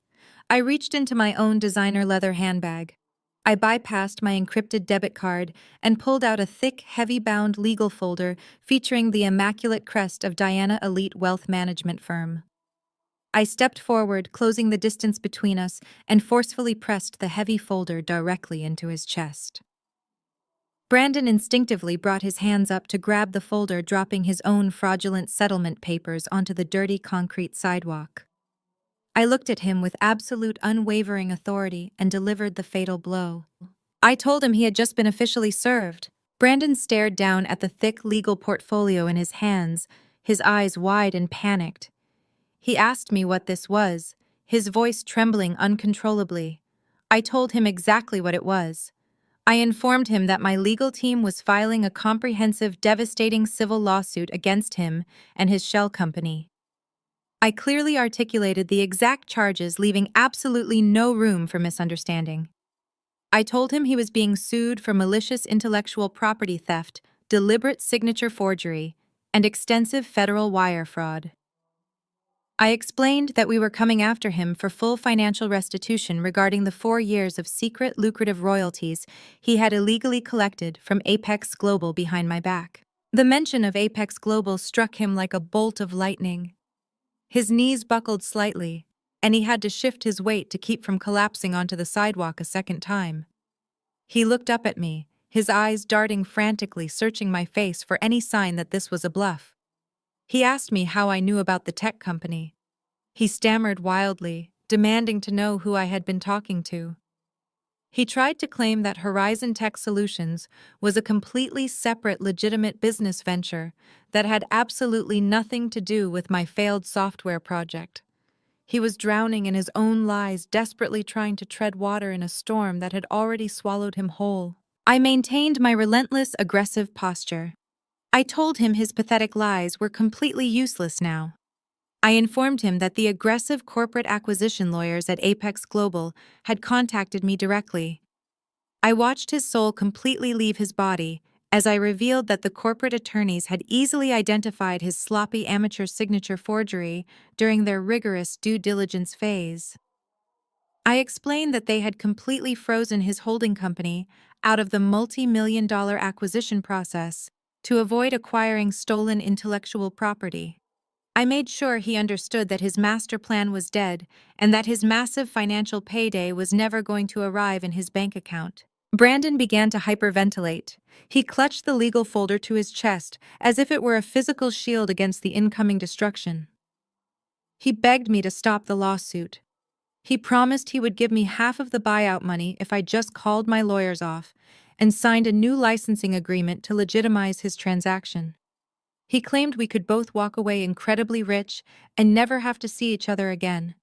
I reached into my own designer leather handbag. I bypassed my encrypted debit card and pulled out a thick, heavy-bound legal folder featuring the immaculate crest of Diana Elite Wealth Management Firm. I stepped forward, closing the distance between us, and forcefully pressed the heavy folder directly into his chest. Brandon instinctively brought his hands up to grab the folder, dropping his own fraudulent settlement papers onto the dirty concrete sidewalk. I looked at him with absolute unwavering authority and delivered the fatal blow. I told him he had just been officially served. Brandon stared down at the thick legal portfolio in his hands, his eyes wide and panicked. He asked me what this was, his voice trembling uncontrollably. I told him exactly what it was. I informed him that my legal team was filing a comprehensive, devastating civil lawsuit against him and his shell company. I clearly articulated the exact charges, leaving absolutely no room for misunderstanding. I told him he was being sued for malicious intellectual property theft, deliberate signature forgery, and extensive federal wire fraud. I explained that we were coming after him for full financial restitution regarding the 4 years of secret lucrative royalties he had illegally collected from Apex Global behind my back. The mention of Apex Global struck him like a bolt of lightning. His knees buckled slightly, and he had to shift his weight to keep from collapsing onto the sidewalk a second time. He looked up at me, his eyes darting frantically, searching my face for any sign that this was a bluff. He asked me how I knew about the tech company. He stammered wildly, demanding to know who I had been talking to. He tried to claim that Horizon Tech Solutions was a completely separate, legitimate business venture that had absolutely nothing to do with my failed software project. He was drowning in his own lies, desperately trying to tread water in a storm that had already swallowed him whole. I maintained my relentless, aggressive posture. I told him his pathetic lies were completely useless now. I informed him that the aggressive corporate acquisition lawyers at Apex Global had contacted me directly. I watched his soul completely leave his body as I revealed that the corporate attorneys had easily identified his sloppy amateur signature forgery during their rigorous due diligence phase. I explained that they had completely frozen his holding company out of the multi-million-dollar acquisition process to avoid acquiring stolen intellectual property. I made sure he understood that his master plan was dead and that his massive financial payday was never going to arrive in his bank account. Brandon began to hyperventilate. He clutched the legal folder to his chest as if it were a physical shield against the incoming destruction. He begged me to stop the lawsuit. He promised he would give me half of the buyout money if I just called my lawyers off and signed a new licensing agreement to legitimize his transaction. He claimed we could both walk away incredibly rich and never have to see each other again.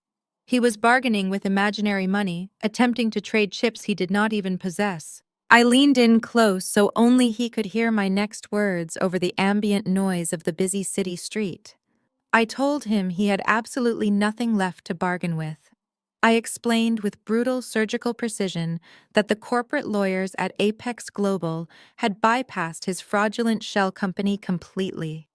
He was bargaining with imaginary money, attempting to trade chips he did not even possess. I leaned in close so only he could hear my next words over the ambient noise of the busy city street. I told him he had absolutely nothing left to bargain with. I explained with brutal surgical precision that the corporate lawyers at Apex Global had bypassed his fraudulent shell company completely.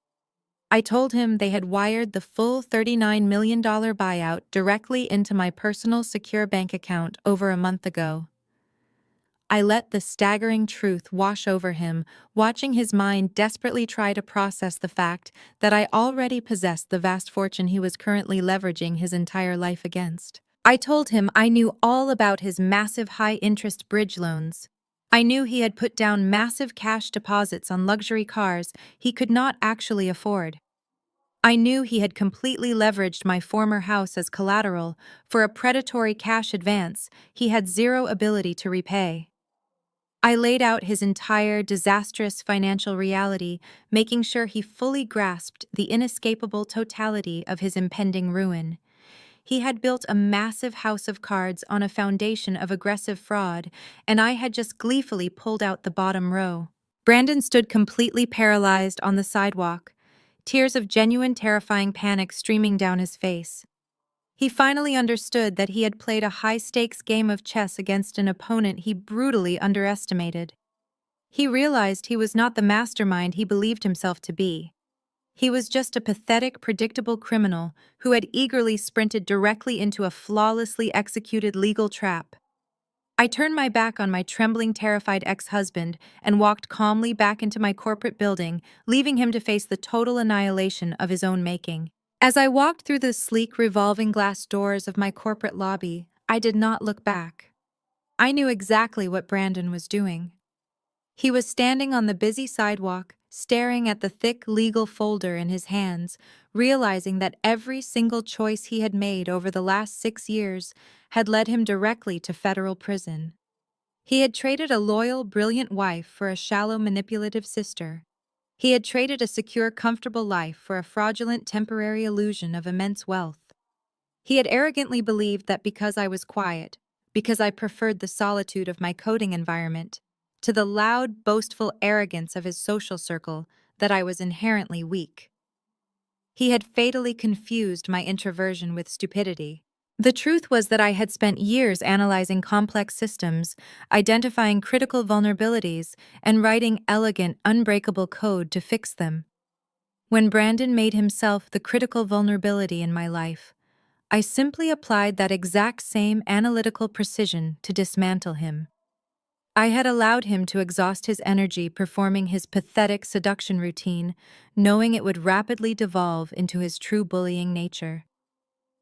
I told him they had wired the full $39 million buyout directly into my personal secure bank account over a month ago. I let the staggering truth wash over him, watching his mind desperately try to process the fact that I already possessed the vast fortune he was currently leveraging his entire life against. I told him I knew all about his massive high-interest bridge loans. I knew he had put down massive cash deposits on luxury cars he could not actually afford. I knew he had completely leveraged my former house as collateral for a predatory cash advance he had zero ability to repay. I laid out his entire disastrous financial reality, making sure he fully grasped the inescapable totality of his impending ruin. He had built a massive house of cards on a foundation of aggressive fraud, and I had just gleefully pulled out the bottom row. Brandon stood completely paralyzed on the sidewalk, tears of genuine terrifying panic streaming down his face. He finally understood that he had played a high-stakes game of chess against an opponent he brutally underestimated. He realized he was not the mastermind he believed himself to be. He was just a pathetic, predictable criminal who had eagerly sprinted directly into a flawlessly executed legal trap. I turned my back on my trembling, terrified ex-husband and walked calmly back into my corporate building, leaving him to face the total annihilation of his own making. As I walked through the sleek, revolving glass doors of my corporate lobby, I did not look back. I knew exactly what Brandon was doing. He was standing on the busy sidewalk, staring at the thick legal folder in his hands, realizing that every single choice he had made over the last 6 years had led him directly to federal prison. He had traded a loyal, brilliant wife for a shallow, manipulative sister. He had traded a secure, comfortable life for a fraudulent, temporary illusion of immense wealth. He had arrogantly believed that because I was quiet, because I preferred the solitude of my coding environment, to the loud, boastful arrogance of his social circle, that I was inherently weak. He had fatally confused my introversion with stupidity. The truth was that I had spent years analyzing complex systems, identifying critical vulnerabilities, and writing elegant, unbreakable code to fix them. When Brandon made himself the critical vulnerability in my life, I simply applied that exact same analytical precision to dismantle him. I had allowed him to exhaust his energy performing his pathetic seduction routine, knowing it would rapidly devolve into his true bullying nature.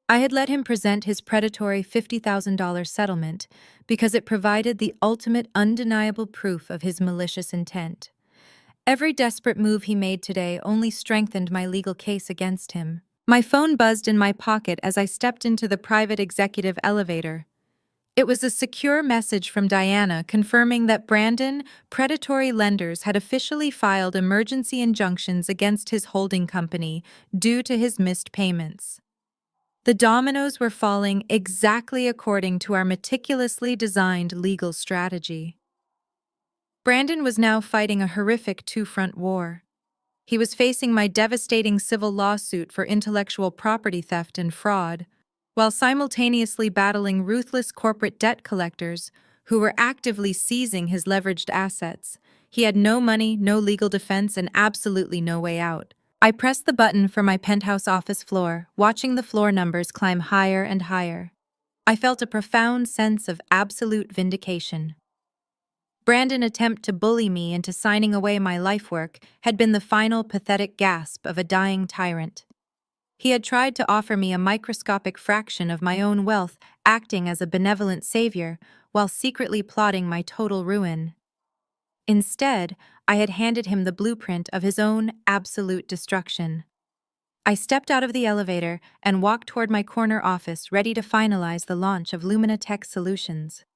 I had let him present his predatory $50,000 settlement because it provided the ultimate undeniable proof of his malicious intent. Every desperate move he made today only strengthened my legal case against him. My phone buzzed in my pocket as I stepped into the private executive elevator. It was a secure message from Diana confirming that Brandon, predatory lenders had officially filed emergency injunctions against his holding company due to his missed payments. The dominoes were falling exactly according to our meticulously designed legal strategy. Brandon was now fighting a horrific two-front war. He was facing my devastating civil lawsuit for intellectual property theft and fraud, while simultaneously battling ruthless corporate debt collectors who were actively seizing his leveraged assets. He had no money, no legal defense, and absolutely no way out. I pressed the button for my penthouse office floor, watching the floor numbers climb higher and higher. I felt a profound sense of absolute vindication. Brandon's attempt to bully me into signing away my life work had been the final pathetic gasp of a dying tyrant. He had tried to offer me a microscopic fraction of my own wealth, acting as a benevolent savior, while secretly plotting my total ruin. Instead, I had handed him the blueprint of his own absolute destruction. I stepped out of the elevator and walked toward my corner office, ready to finalize the launch of Lumina Tech Solutions.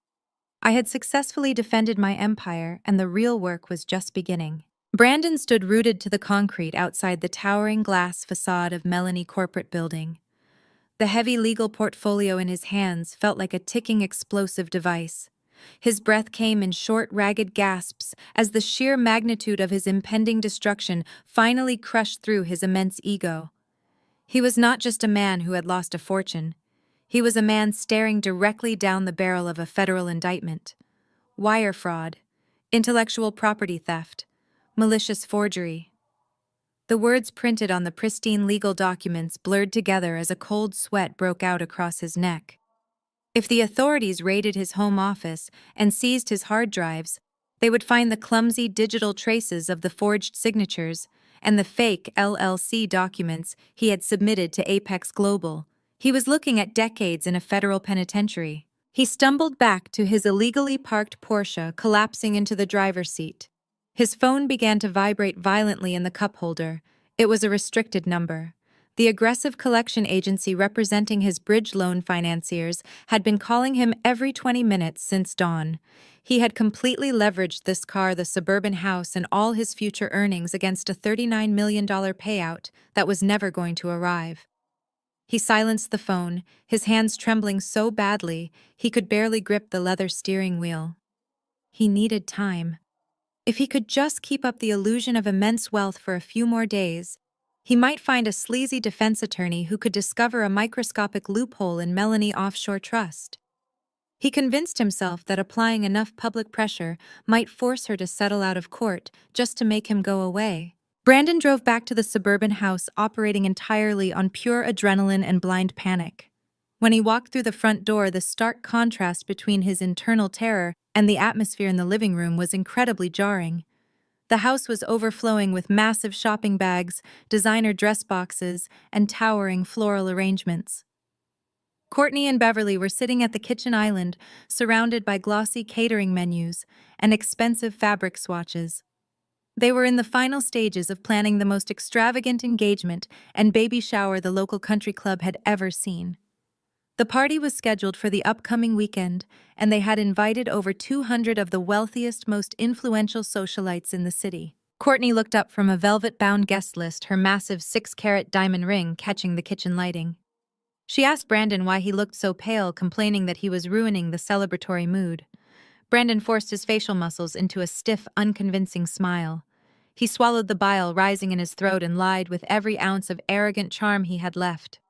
I had successfully defended my empire, and the real work was just beginning. Brandon stood rooted to the concrete outside the towering glass facade of Melanie Corporate Building. The heavy legal portfolio in his hands felt like a ticking explosive device. His breath came in short, ragged gasps as the sheer magnitude of his impending destruction finally crushed through his immense ego. He was not just a man who had lost a fortune. He was a man staring directly down the barrel of a federal indictment. Wire fraud, intellectual property theft, malicious forgery. The words printed on the pristine legal documents blurred together as a cold sweat broke out across his neck. If the authorities raided his home office and seized his hard drives, they would find the clumsy digital traces of the forged signatures and the fake LLC documents he had submitted to Apex Global. He was looking at decades in a federal penitentiary. He stumbled back to his illegally parked Porsche, collapsing into the driver's seat. His phone began to vibrate violently in the cup holder. It was a restricted number. The aggressive collection agency representing his bridge loan financiers had been calling him every 20 minutes since dawn. He had completely leveraged this car, the suburban house, and all his future earnings against a $39 million payout that was never going to arrive. He silenced the phone, his hands trembling so badly he could barely grip the leather steering wheel. He needed time. If he could just keep up the illusion of immense wealth for a few more days, he might find a sleazy defense attorney who could discover a microscopic loophole in Melanie Offshore Trust. He convinced himself that applying enough public pressure might force her to settle out of court just to make him go away. Brandon drove back to the suburban house operating entirely on pure adrenaline and blind panic. When he walked through the front door, the stark contrast between his internal terror and the atmosphere in the living room was incredibly jarring. The house was overflowing with massive shopping bags, designer dress boxes, and towering floral arrangements. Courtney and Beverly were sitting at the kitchen island, surrounded by glossy catering menus and expensive fabric swatches. They were in the final stages of planning the most extravagant engagement and baby shower the local country club had ever seen. The party was scheduled for the upcoming weekend, and they had invited over 200 of the wealthiest, most influential socialites in the city. Courtney looked up from a velvet-bound guest list, her massive 6-carat diamond ring catching the kitchen lighting. She asked Brandon why he looked so pale, complaining that he was ruining the celebratory mood. Brandon forced his facial muscles into a stiff, unconvincing smile. He swallowed the bile rising in his throat and lied with every ounce of arrogant charm he had left.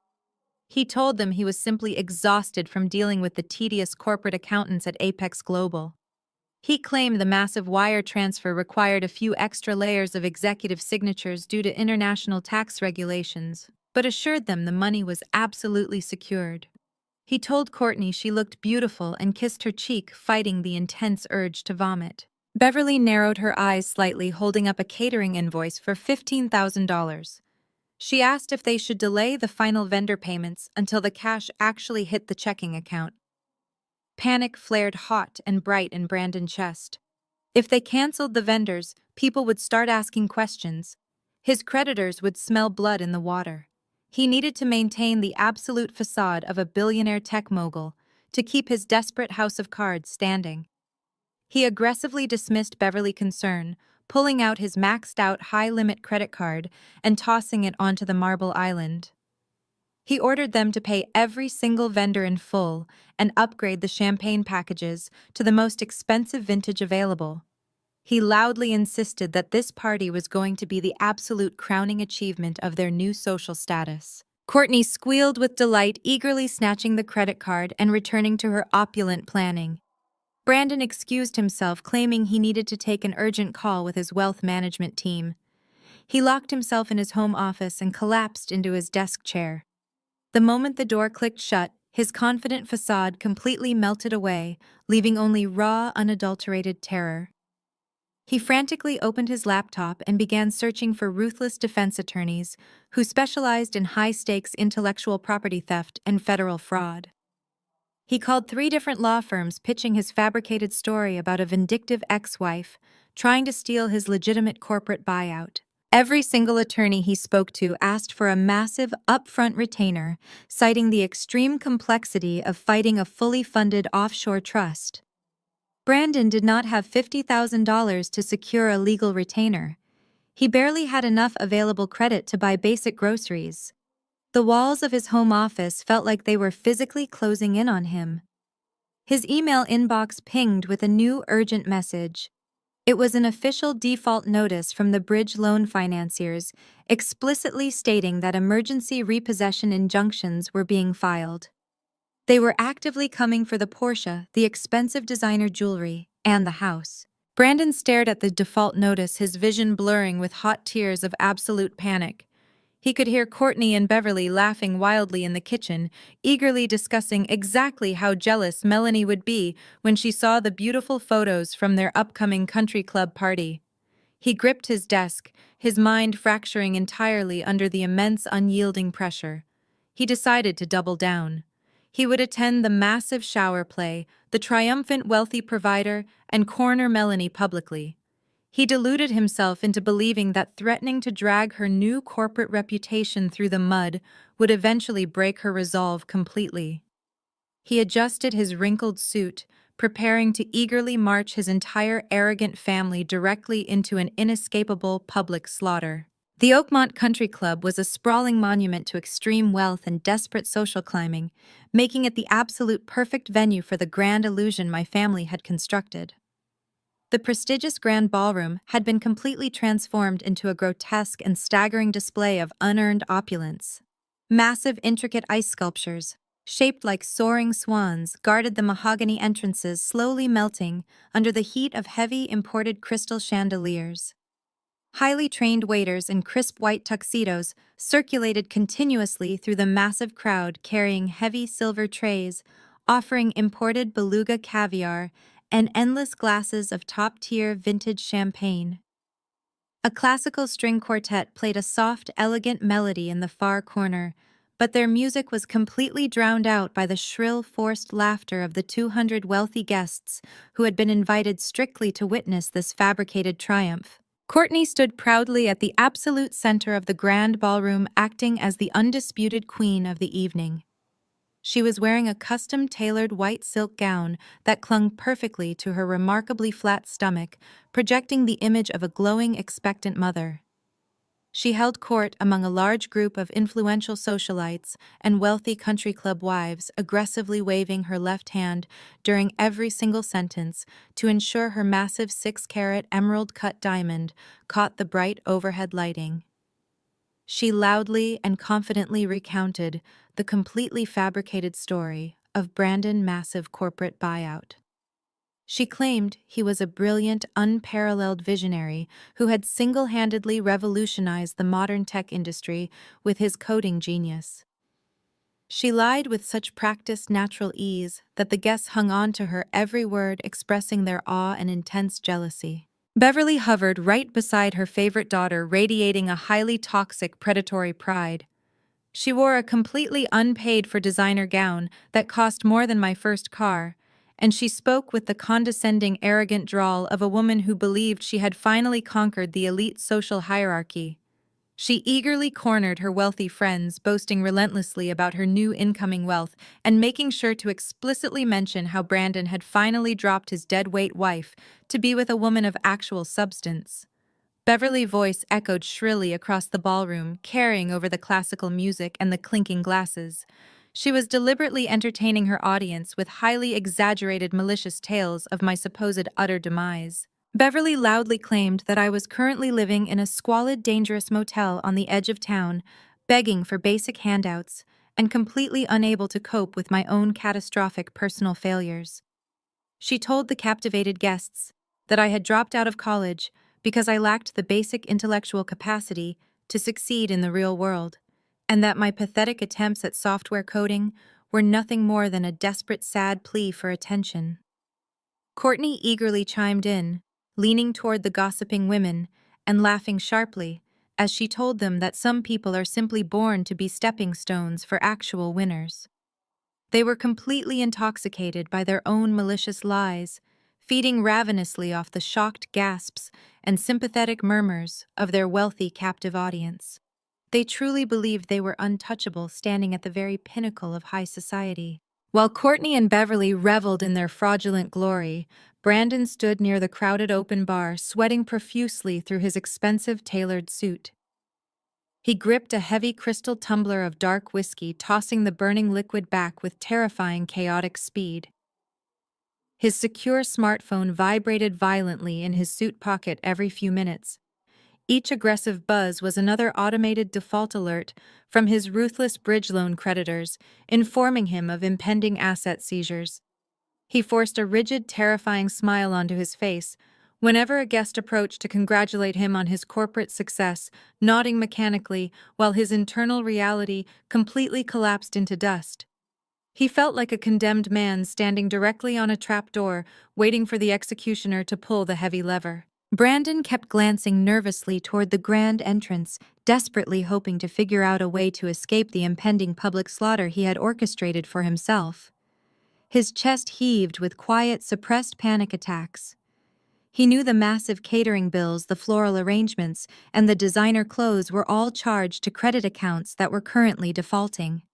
He told them he was simply exhausted from dealing with the tedious corporate accountants at Apex Global. He claimed the massive wire transfer required a few extra layers of executive signatures due to international tax regulations, but assured them the money was absolutely secured. He told Courtney she looked beautiful and kissed her cheek, fighting the intense urge to vomit. Beverly narrowed her eyes slightly, holding up a catering invoice for $15,000. She asked if they should delay the final vendor payments until the cash actually hit the checking account. Panic flared hot and bright in Brandon's chest. If they canceled the vendors, people would start asking questions. His creditors would smell blood in the water. He needed to maintain the absolute facade of a billionaire tech mogul to keep his desperate house of cards standing. He aggressively dismissed Beverly's concern, pulling out his maxed-out high-limit credit card and tossing it onto the marble island. He ordered them to pay every single vendor in full and upgrade the champagne packages to the most expensive vintage available. He loudly insisted that this party was going to be the absolute crowning achievement of their new social status. Courtney squealed with delight, eagerly snatching the credit card and returning to her opulent planning. Brandon excused himself, claiming he needed to take an urgent call with his wealth management team. He locked himself in his home office and collapsed into his desk chair. The moment the door clicked shut, his confident facade completely melted away, leaving only raw, unadulterated terror. He frantically opened his laptop and began searching for ruthless defense attorneys who specialized in high-stakes intellectual property theft and federal fraud. He called 3 different law firms, pitching his fabricated story about a vindictive ex-wife trying to steal his legitimate corporate buyout. Every single attorney he spoke to asked for a massive, upfront retainer, citing the extreme complexity of fighting a fully funded offshore trust. Brandon did not have $50,000 to secure a legal retainer. He barely had enough available credit to buy basic groceries. The walls of his home office felt like they were physically closing in on him. His email inbox pinged with a new urgent message. It was an official default notice from the bridge loan financiers, explicitly stating that emergency repossession injunctions were being filed. They were actively coming for the Porsche, the expensive designer jewelry, and the house. Brandon stared at the default notice, his vision blurring with hot tears of absolute panic. He could hear Courtney and Beverly laughing wildly in the kitchen, eagerly discussing exactly how jealous Melanie would be when she saw the beautiful photos from their upcoming country club party. He gripped his desk, his mind fracturing entirely under the immense, unyielding pressure. He decided to double down. He would attend the massive shower play, the triumphant wealthy provider, and corner Melanie publicly. He deluded himself into believing that threatening to drag her new corporate reputation through the mud would eventually break her resolve completely. He adjusted his wrinkled suit, preparing to eagerly march his entire arrogant family directly into an inescapable public slaughter. The Oakmont Country Club was a sprawling monument to extreme wealth and desperate social climbing, making it the absolute perfect venue for the grand illusion my family had constructed. The prestigious grand ballroom had been completely transformed into a grotesque and staggering display of unearned opulence. Massive, intricate ice sculptures, shaped like soaring swans, guarded the mahogany entrances, slowly melting under the heat of heavy imported crystal chandeliers. Highly trained waiters in crisp white tuxedos circulated continuously through the massive crowd, carrying heavy silver trays, offering imported beluga caviar and endless glasses of top-tier vintage champagne. A classical string quartet played a soft, elegant melody in the far corner, but their music was completely drowned out by the shrill, forced laughter of the 200 wealthy guests who had been invited strictly to witness this fabricated triumph. Courtney stood proudly at the absolute center of the grand ballroom, acting as the undisputed queen of the evening. She was wearing a custom-tailored white silk gown that clung perfectly to her remarkably flat stomach, projecting the image of a glowing, expectant mother. She held court among a large group of influential socialites and wealthy country club wives, aggressively waving her left hand during every single sentence to ensure her massive 6-carat emerald-cut diamond caught the bright overhead lighting. She loudly and confidently recounted the completely fabricated story of Brandon's massive corporate buyout. She claimed he was a brilliant, unparalleled visionary who had single-handedly revolutionized the modern tech industry with his coding genius. She lied with such practiced natural ease that the guests hung on to her every word, expressing their awe and intense jealousy. Beverly hovered right beside her favorite daughter, radiating a highly toxic, predatory pride. She wore a completely unpaid-for designer gown that cost more than my first car, and she spoke with the condescending, arrogant drawl of a woman who believed she had finally conquered the elite social hierarchy. She eagerly cornered her wealthy friends, boasting relentlessly about her new incoming wealth and making sure to explicitly mention how Brandon had finally dropped his deadweight wife to be with a woman of actual substance. Beverly's voice echoed shrilly across the ballroom, carrying over the classical music and the clinking glasses. She was deliberately entertaining her audience with highly exaggerated malicious tales of my supposed utter demise. Beverly loudly claimed that I was currently living in a squalid, dangerous motel on the edge of town, begging for basic handouts, and completely unable to cope with my own catastrophic personal failures. She told the captivated guests that I had dropped out of college because I lacked the basic intellectual capacity to succeed in the real world, and that my pathetic attempts at software coding were nothing more than a desperate, sad plea for attention. Courtney eagerly chimed in, leaning toward the gossiping women and laughing sharply as she told them that some people are simply born to be stepping stones for actual winners. They were completely intoxicated by their own malicious lies, feeding ravenously off the shocked gasps and sympathetic murmurs of their wealthy captive audience. They truly believed they were untouchable, standing at the very pinnacle of high society. While Courtney and Beverly reveled in their fraudulent glory, Brandon stood near the crowded open bar, sweating profusely through his expensive tailored suit. He gripped a heavy crystal tumbler of dark whiskey, tossing the burning liquid back with terrifying, chaotic speed. His secure smartphone vibrated violently in his suit pocket every few minutes. Each aggressive buzz was another automated default alert from his ruthless bridge loan creditors, informing him of impending asset seizures. He forced a rigid, terrifying smile onto his face whenever a guest approached to congratulate him on his corporate success, nodding mechanically while his internal reality completely collapsed into dust. He felt like a condemned man standing directly on a trapdoor, waiting for the executioner to pull the heavy lever. Brandon kept glancing nervously toward the grand entrance, desperately hoping to figure out a way to escape the impending public slaughter he had orchestrated for himself. His chest heaved with quiet, suppressed panic attacks. He knew the massive catering bills, the floral arrangements, and the designer clothes were all charged to credit accounts that were currently defaulting.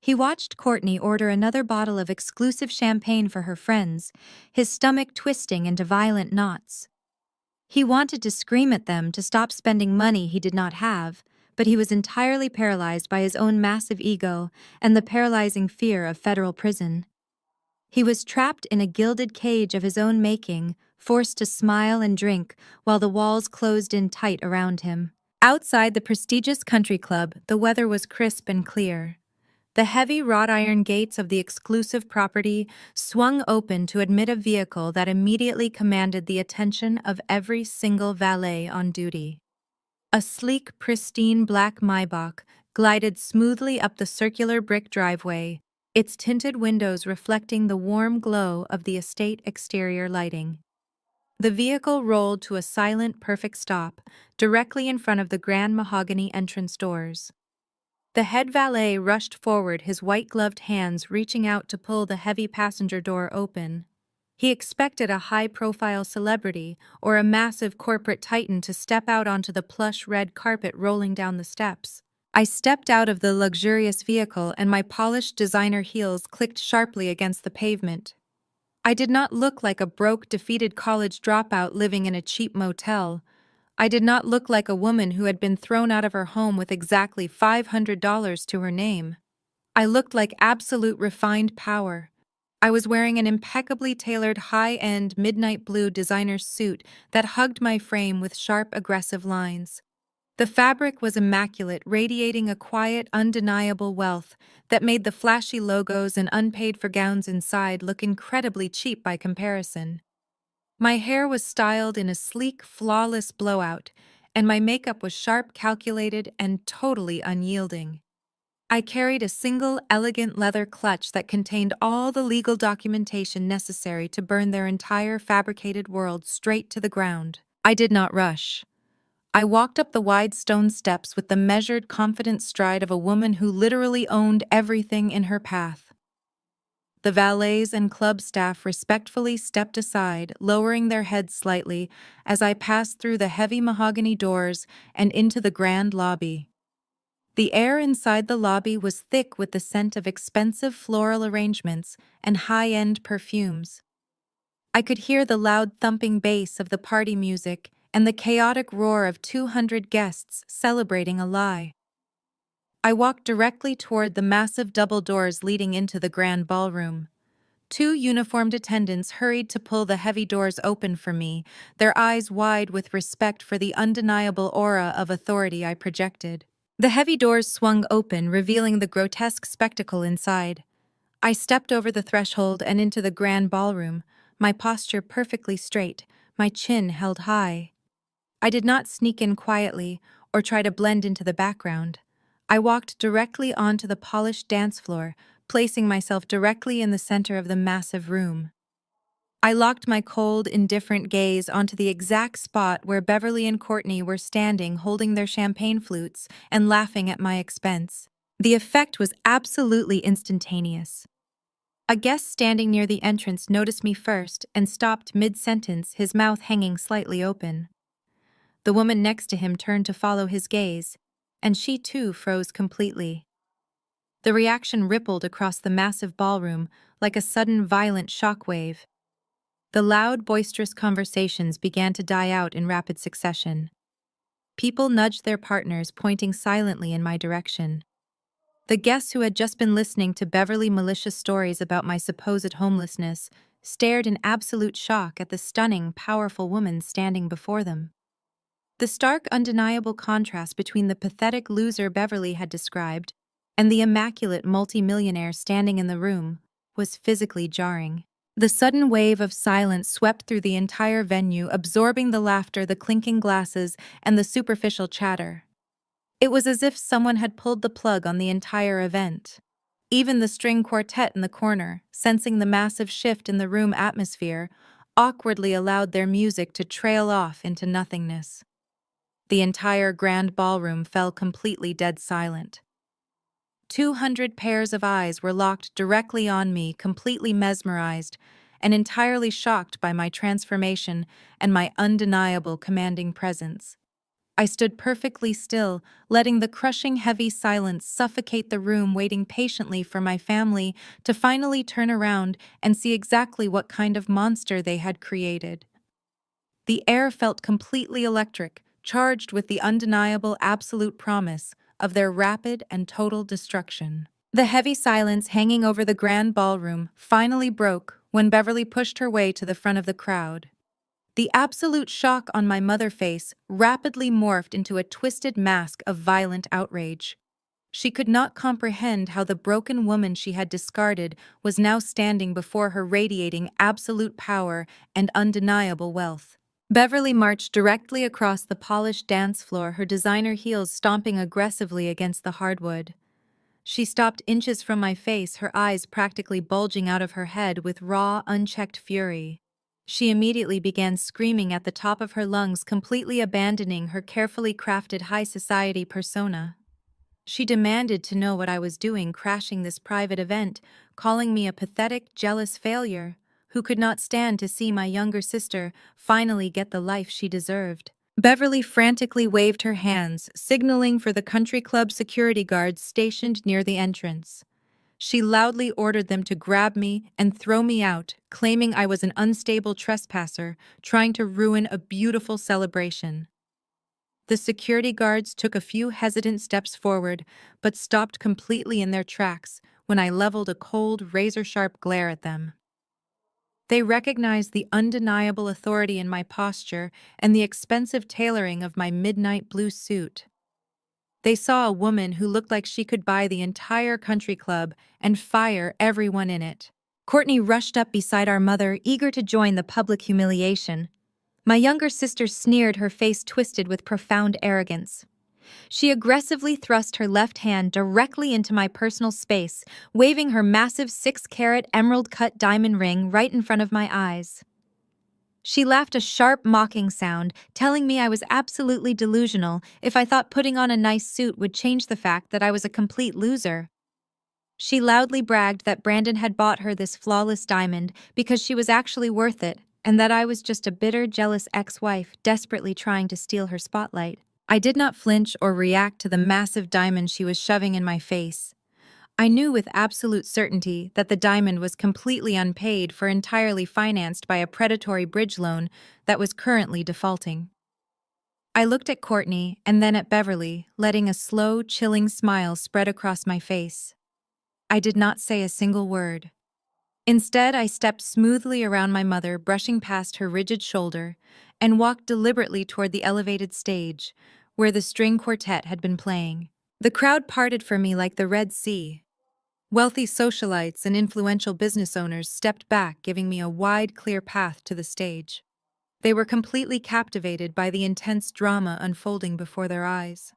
He watched Courtney order another bottle of exclusive champagne for her friends, his stomach twisting into violent knots. He wanted to scream at them to stop spending money he did not have, but he was entirely paralyzed by his own massive ego and the paralyzing fear of federal prison. He was trapped in a gilded cage of his own making, forced to smile and drink while the walls closed in tight around him. Outside the prestigious country club, the weather was crisp and clear. The heavy wrought iron gates of the exclusive property swung open to admit a vehicle that immediately commanded the attention of every single valet on duty. A sleek, pristine black Maybach glided smoothly up the circular brick driveway, its tinted windows reflecting the warm glow of the estate exterior lighting. The vehicle rolled to a silent, perfect stop, directly in front of the grand mahogany entrance doors. The head valet rushed forward, his white-gloved hands reaching out to pull the heavy passenger door open. He expected a high-profile celebrity or a massive corporate titan to step out onto the plush red carpet rolling down the steps. I stepped out of the luxurious vehicle and my polished designer heels clicked sharply against the pavement. I did not look like a broke, defeated college dropout living in a cheap motel. I did not look like a woman who had been thrown out of her home with exactly $500 to her name. I looked like absolute refined power. I was wearing an impeccably tailored high-end midnight blue designer suit that hugged my frame with sharp, aggressive lines. The fabric was immaculate, radiating a quiet, undeniable wealth that made the flashy logos and unpaid-for gowns inside look incredibly cheap by comparison. My hair was styled in a sleek, flawless blowout, and my makeup was sharp, calculated, and totally unyielding. I carried a single, elegant leather clutch that contained all the legal documentation necessary to burn their entire fabricated world straight to the ground. I did not rush. I walked up the wide stone steps with the measured, confident stride of a woman who literally owned everything in her path. The valets and club staff respectfully stepped aside, lowering their heads slightly as I passed through the heavy mahogany doors and into the grand lobby. The air inside the lobby was thick with the scent of expensive floral arrangements and high-end perfumes. I could hear the loud thumping bass of the party music and the chaotic roar of 200 guests celebrating a lie. I walked directly toward the massive double doors leading into the grand ballroom. Two uniformed attendants hurried to pull the heavy doors open for me, their eyes wide with respect for the undeniable aura of authority I projected. The heavy doors swung open, revealing the grotesque spectacle inside. I stepped over the threshold and into the grand ballroom, my posture perfectly straight, my chin held high. I did not sneak in quietly or try to blend into the background. I walked directly onto the polished dance floor, placing myself directly in the center of the massive room. I locked my cold, indifferent gaze onto the exact spot where Beverly and Courtney were standing holding their champagne flutes and laughing at my expense. The effect was absolutely instantaneous. A guest standing near the entrance noticed me first and stopped mid-sentence, his mouth hanging slightly open. The woman next to him turned to follow his gaze, and she too froze completely. The reaction rippled across the massive ballroom like a sudden violent shockwave. The loud, boisterous conversations began to die out in rapid succession. People nudged their partners, pointing silently in my direction. The guests who had just been listening to Beverly malicious stories about my supposed homelessness stared in absolute shock at the stunning, powerful woman standing before them. The stark, undeniable contrast between the pathetic loser Beverly had described and the immaculate multimillionaire standing in the room was physically jarring. The sudden wave of silence swept through the entire venue, absorbing the laughter, the clinking glasses, and the superficial chatter. It was as if someone had pulled the plug on the entire event. Even the string quartet in the corner, sensing the massive shift in the room atmosphere, awkwardly allowed their music to trail off into nothingness. The entire grand ballroom fell completely dead silent. 200 pairs of eyes were locked directly on me, completely mesmerized and entirely shocked by my transformation and my undeniable commanding presence. I stood perfectly still, letting the crushing heavy silence suffocate the room, waiting patiently for my family to finally turn around and see exactly what kind of monster they had created. The air felt completely electric, charged with the undeniable absolute promise of their rapid and total destruction. The heavy silence hanging over the grand ballroom finally broke when Beverly pushed her way to the front of the crowd. The absolute shock on my mother's face rapidly morphed into a twisted mask of violent outrage. She could not comprehend how the broken woman she had discarded was now standing before her, radiating absolute power and undeniable wealth. Beverly marched directly across the polished dance floor, her designer heels stomping aggressively against the hardwood. She stopped inches from my face, her eyes practically bulging out of her head with raw, unchecked fury. She immediately began screaming at the top of her lungs, completely abandoning her carefully crafted high society persona. She demanded to know what I was doing crashing this private event, calling me a pathetic, jealous failure who could not stand to see my younger sister finally get the life she deserved. Beverly frantically waved her hands, signaling for the country club security guards stationed near the entrance. She loudly ordered them to grab me and throw me out, claiming I was an unstable trespasser trying to ruin a beautiful celebration. The security guards took a few hesitant steps forward, but stopped completely in their tracks when I leveled a cold, razor-sharp glare at them. They recognized the undeniable authority in my posture and the expensive tailoring of my midnight blue suit. They saw a woman who looked like she could buy the entire country club and fire everyone in it. Courtney rushed up beside our mother, eager to join the public humiliation. My younger sister sneered, her face twisted with profound arrogance. She aggressively thrust her left hand directly into my personal space, waving her massive 6-carat emerald-cut diamond ring right in front of my eyes. She laughed a sharp, mocking sound, telling me I was absolutely delusional if I thought putting on a nice suit would change the fact that I was a complete loser. She loudly bragged that Brandon had bought her this flawless diamond because she was actually worth it, and that I was just a bitter, jealous ex-wife desperately trying to steal her spotlight. I did not flinch or react to the massive diamond she was shoving in my face. I knew with absolute certainty that the diamond was completely unpaid for, entirely financed by a predatory bridge loan that was currently defaulting. I looked at Courtney and then at Beverly, letting a slow, chilling smile spread across my face. I did not say a single word. Instead, I stepped smoothly around my mother, brushing past her rigid shoulder, and walked deliberately toward the elevated stage, where the string quartet had been playing. The crowd parted for me like the Red Sea. Wealthy socialites and influential business owners stepped back, giving me a wide, clear path to the stage. They were completely captivated by the intense drama unfolding before their eyes.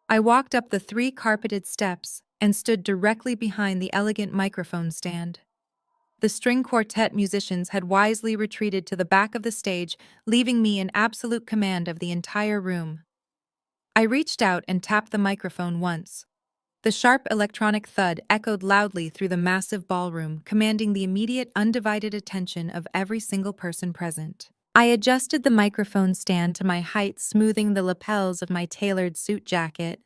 I walked up the 3 carpeted steps and stood directly behind the elegant microphone stand. The string quartet musicians had wisely retreated to the back of the stage, leaving me in absolute command of the entire room. I reached out and tapped the microphone once. The sharp electronic thud echoed loudly through the massive ballroom, commanding the immediate, undivided attention of every single person present. I adjusted the microphone stand to my height, smoothing the lapels of my tailored suit jacket.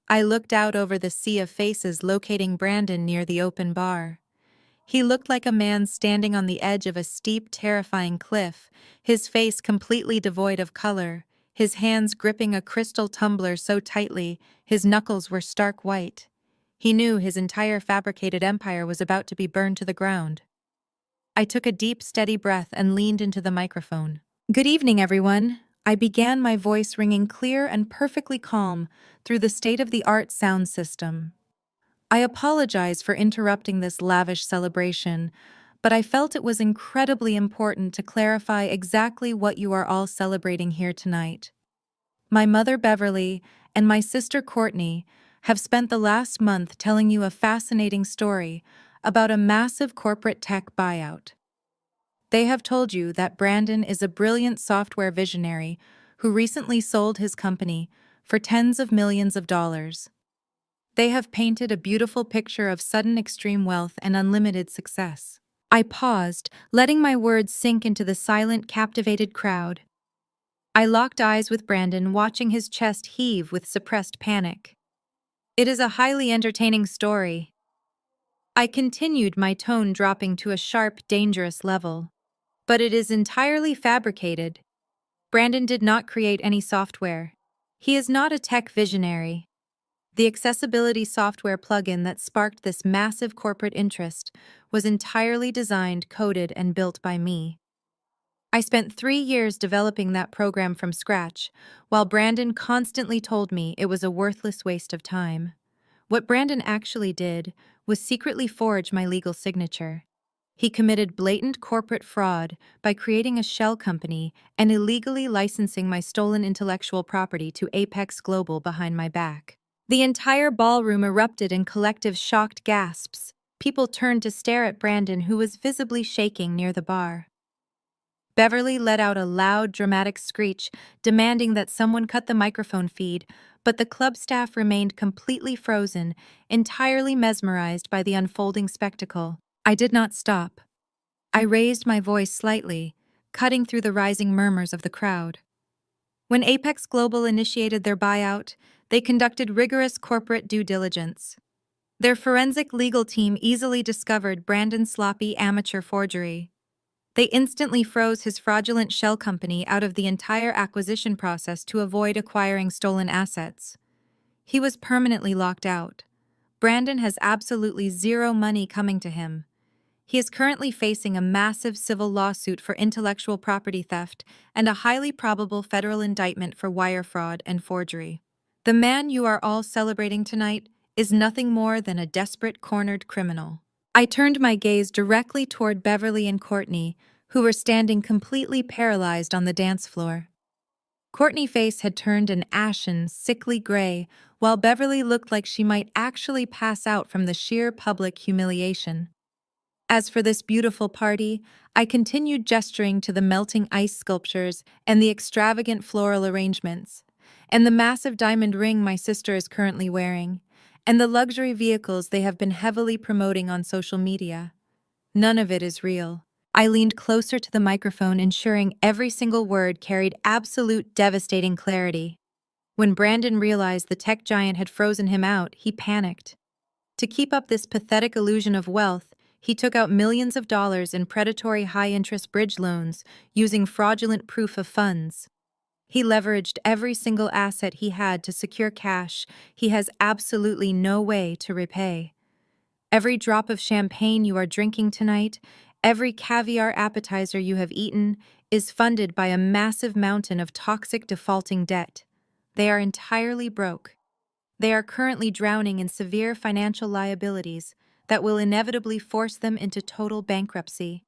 I looked out over the sea of faces, locating Brandon near the open bar. He looked like a man standing on the edge of a steep, terrifying cliff, his face completely devoid of color, his hands gripping a crystal tumbler so tightly his knuckles were stark white. He knew his entire fabricated empire was about to be burned to the ground. I took a deep, steady breath and leaned into the microphone. "Good evening, everyone," I began, my voice ringing clear and perfectly calm through the state-of-the-art sound system. I apologize for interrupting this lavish celebration, but I felt it was incredibly important to clarify exactly what you are all celebrating here tonight. My mother, Beverly, and my sister, Courtney, have spent the last month telling you a fascinating story about a massive corporate tech buyout. They have told you that Brandon is a brilliant software visionary who recently sold his company for tens of millions of dollars. They have painted a beautiful picture of sudden extreme wealth and unlimited success. I paused, letting my words sink into the silent, captivated crowd. I locked eyes with Brandon, watching his chest heave with suppressed panic. "It is a highly entertaining story," I continued, my tone dropping to a sharp, dangerous level. "But it is entirely fabricated. Brandon did not create any software. He is not a tech visionary. The accessibility software plugin that sparked this massive corporate interest was entirely designed, coded, and built by me. I spent 3 years developing that program from scratch, while Brandon constantly told me it was a worthless waste of time. What Brandon actually did was secretly forge my legal signature. He committed blatant corporate fraud by creating a shell company and illegally licensing my stolen intellectual property to Apex Global behind my back. The entire ballroom erupted in collective shocked gasps. People turned to stare at Brandon, who was visibly shaking near the bar. Beverly let out a loud, dramatic screech, demanding that someone cut the microphone feed, but the club staff remained completely frozen, entirely mesmerized by the unfolding spectacle. I did not stop. I raised my voice slightly, cutting through the rising murmurs of the crowd. When Apex Global initiated their buyout, they conducted rigorous corporate due diligence. Their forensic legal team easily discovered Brandon's sloppy amateur forgery. They instantly froze his fraudulent shell company out of the entire acquisition process to avoid acquiring stolen assets. He was permanently locked out. Brandon has absolutely zero money coming to him. He is currently facing a massive civil lawsuit for intellectual property theft and a highly probable federal indictment for wire fraud and forgery. The man you are all celebrating tonight is nothing more than a desperate cornered criminal. I turned my gaze directly toward Beverly and Courtney, who were standing completely paralyzed on the dance floor. Courtney's face had turned an ashen, sickly gray, while Beverly looked like she might actually pass out from the sheer public humiliation. As for this beautiful party, I continued gesturing to the melting ice sculptures and the extravagant floral arrangements, and the massive diamond ring my sister is currently wearing, and the luxury vehicles they have been heavily promoting on social media. None of it is real. I leaned closer to the microphone, ensuring every single word carried absolute devastating clarity. When Brandon realized the tech giant had frozen him out, he panicked. To keep up this pathetic illusion of wealth, he took out millions of dollars in predatory high-interest bridge loans using fraudulent proof of funds. He leveraged every single asset he had to secure cash he has absolutely no way to repay. Every drop of champagne you are drinking tonight, every caviar appetizer you have eaten, is funded by a massive mountain of toxic defaulting debt. They are entirely broke. They are currently drowning in severe financial liabilities that will inevitably force them into total bankruptcy.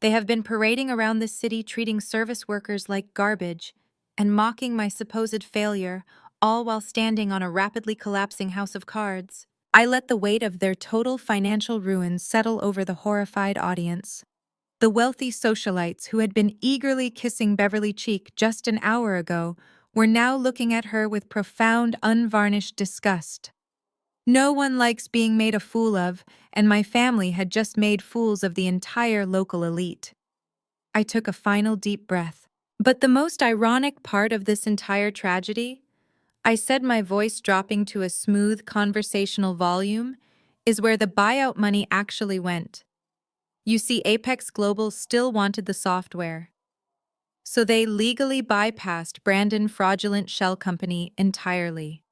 They have been parading around the city treating service workers like garbage and mocking my supposed failure, all while standing on a rapidly collapsing house of cards. I let the weight of their total financial ruin settle over the horrified audience. The wealthy socialites who had been eagerly kissing Beverly cheek just an hour ago were now looking at her with profound, unvarnished disgust. No one likes being made a fool of, and my family had just made fools of the entire local elite. I took a final deep breath. But the most ironic part of this entire tragedy, I said, my voice dropping to a smooth conversational volume, is where the buyout money actually went. You see, Apex Global still wanted the software. So they legally bypassed Brandon fraudulent shell company entirely.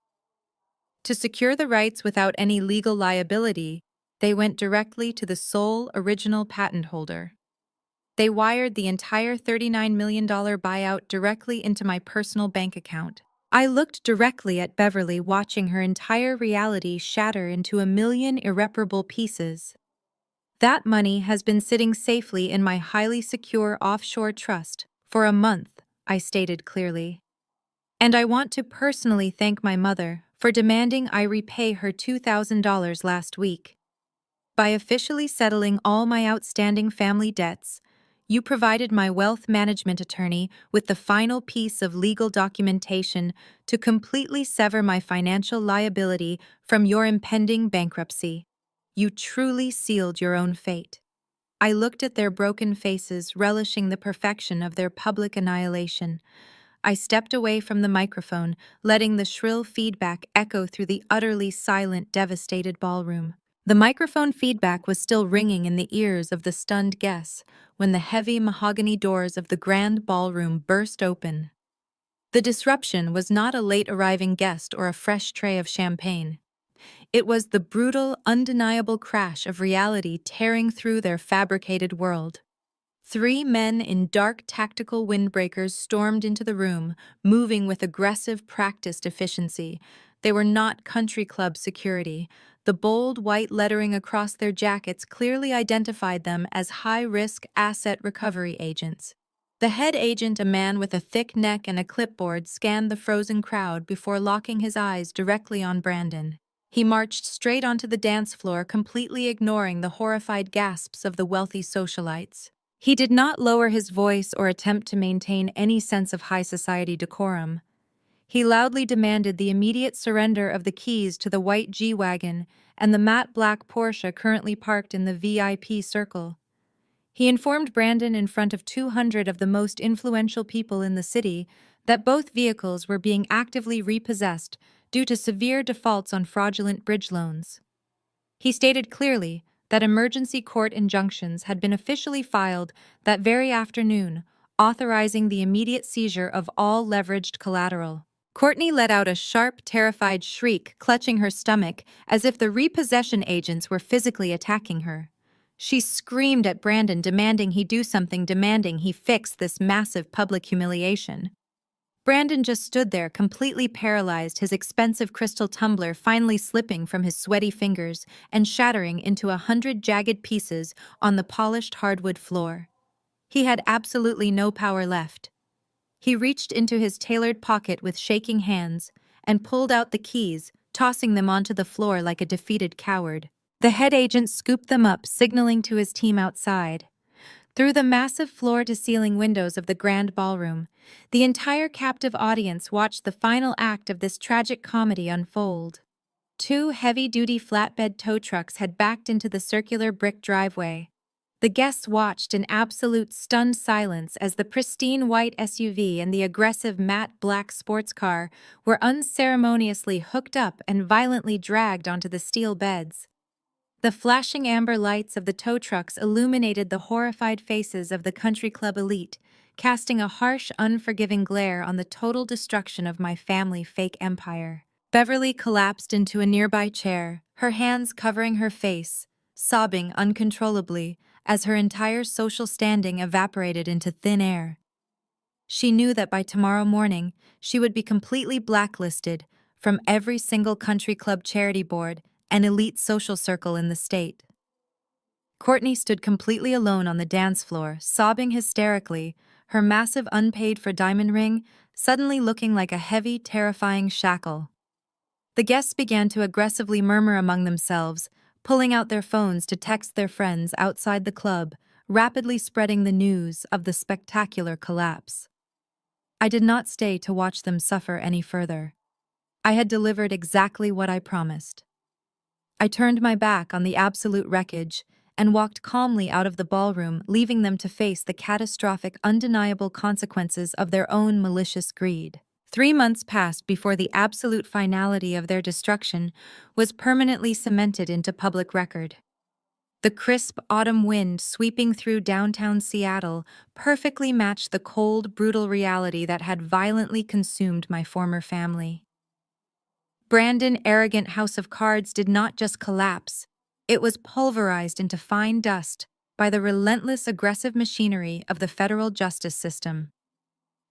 To secure the rights without any legal liability, they went directly to the sole original patent holder. They wired the entire $39 million buyout directly into my personal bank account. I looked directly at Beverly, watching her entire reality shatter into a million irreparable pieces. That money has been sitting safely in my highly secure offshore trust for a month, I stated clearly. And I want to personally thank my mother for demanding I repay her $2,000 last week. By officially settling all my outstanding family debts, you provided my wealth management attorney with the final piece of legal documentation to completely sever my financial liability from your impending bankruptcy. You truly sealed your own fate. I looked at their broken faces, relishing the perfection of their public annihilation. I stepped away from the microphone, letting the shrill feedback echo through the utterly silent, devastated ballroom. The microphone feedback was still ringing in the ears of the stunned guests when the heavy mahogany doors of the grand ballroom burst open. The disruption was not a late-arriving guest or a fresh tray of champagne. It was the brutal, undeniable crash of reality tearing through their fabricated world. Three men in dark tactical windbreakers stormed into the room, moving with aggressive, practiced efficiency. They were not country club security. The bold white lettering across their jackets clearly identified them as high-risk asset recovery agents. The head agent, a man with a thick neck and a clipboard, scanned the frozen crowd before locking his eyes directly on Brandon. He marched straight onto the dance floor, completely ignoring the horrified gasps of the wealthy socialites. He did not lower his voice or attempt to maintain any sense of high society decorum. He loudly demanded the immediate surrender of the keys to the white G-Wagon and the matte black Porsche currently parked in the VIP circle. He informed Brandon in front of 200 of the most influential people in the city that both vehicles were being actively repossessed due to severe defaults on fraudulent bridge loans. He stated clearly that emergency court injunctions had been officially filed that very afternoon, authorizing the immediate seizure of all leveraged collateral. Courtney let out a sharp, terrified shriek, clutching her stomach as if the repossession agents were physically attacking her. She screamed at Brandon, demanding he do something, demanding he fix this massive public humiliation. Brandon just stood there, completely paralyzed, his expensive crystal tumbler finally slipping from his sweaty fingers and shattering into 100 jagged pieces on the polished hardwood floor. He had absolutely no power left. He reached into his tailored pocket with shaking hands and pulled out the keys, tossing them onto the floor like a defeated coward. The head agent scooped them up, signaling to his team outside. Through the massive floor-to-ceiling windows of the grand ballroom, the entire captive audience watched the final act of this tragic comedy unfold. Two heavy-duty flatbed tow trucks had backed into the circular brick driveway. The guests watched in absolute stunned silence as the pristine white SUV and the aggressive matte black sports car were unceremoniously hooked up and violently dragged onto the steel beds. The flashing amber lights of the tow trucks illuminated the horrified faces of the country club elite, casting a harsh, unforgiving glare on the total destruction of my family fake empire. Beverly collapsed into a nearby chair, her hands covering her face, sobbing uncontrollably as her entire social standing evaporated into thin air. She knew that by tomorrow morning, she would be completely blacklisted from every single country club charity board and elite social circle in the state. Courtney stood completely alone on the dance floor, sobbing hysterically, her massive unpaid-for diamond ring suddenly looking like a heavy, terrifying shackle. The guests began to aggressively murmur among themselves, pulling out their phones to text their friends outside the club, rapidly spreading the news of the spectacular collapse. I did not stay to watch them suffer any further. I had delivered exactly what I promised. I turned my back on the absolute wreckage and walked calmly out of the ballroom, leaving them to face the catastrophic, undeniable consequences of their own malicious greed. 3 months passed before the absolute finality of their destruction was permanently cemented into public record. The crisp autumn wind sweeping through downtown Seattle perfectly matched the cold, brutal reality that had violently consumed my former family. Brandon's arrogant house of cards did not just collapse, it was pulverized into fine dust by the relentless aggressive machinery of the federal justice system.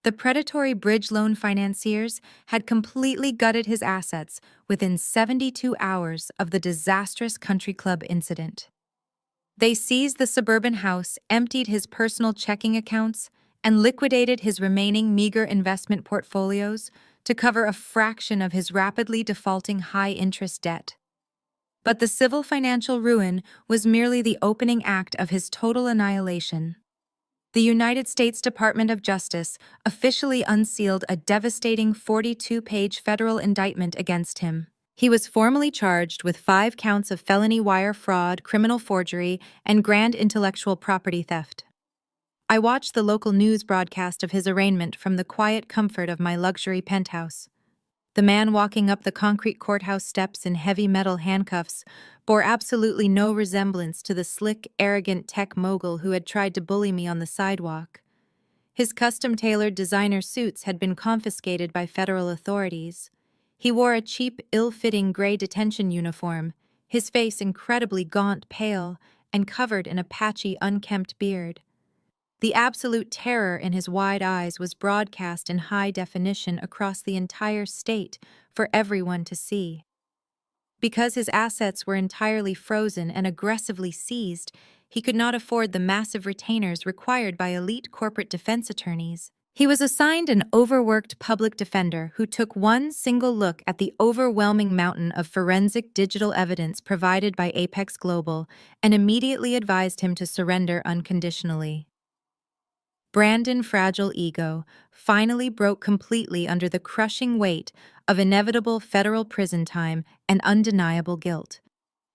The predatory bridge loan financiers had completely gutted his assets within 72 hours of the disastrous country club incident. They seized the suburban house, emptied his personal checking accounts, and liquidated his remaining meager investment portfolios to cover a fraction of his rapidly defaulting high-interest debt. But the civil financial ruin was merely the opening act of his total annihilation. The United States Department of Justice officially unsealed a devastating 42-page federal indictment against him. He was formally charged with 5 counts of felony wire fraud, criminal forgery, and grand intellectual property theft. I watched the local news broadcast of his arraignment from the quiet comfort of my luxury penthouse. The man walking up the concrete courthouse steps in heavy metal handcuffs bore absolutely no resemblance to the slick, arrogant tech mogul who had tried to bully me on the sidewalk. His custom-tailored designer suits had been confiscated by federal authorities. He wore a cheap, ill-fitting gray detention uniform, his face incredibly gaunt, pale, and covered in a patchy, unkempt beard. The absolute terror in his wide eyes was broadcast in high definition across the entire state for everyone to see. Because his assets were entirely frozen and aggressively seized, he could not afford the massive retainers required by elite corporate defense attorneys. He was assigned an overworked public defender who took one single look at the overwhelming mountain of forensic digital evidence provided by Apex Global and immediately advised him to surrender unconditionally. Brandon's fragile ego finally broke completely under the crushing weight of inevitable federal prison time and undeniable guilt.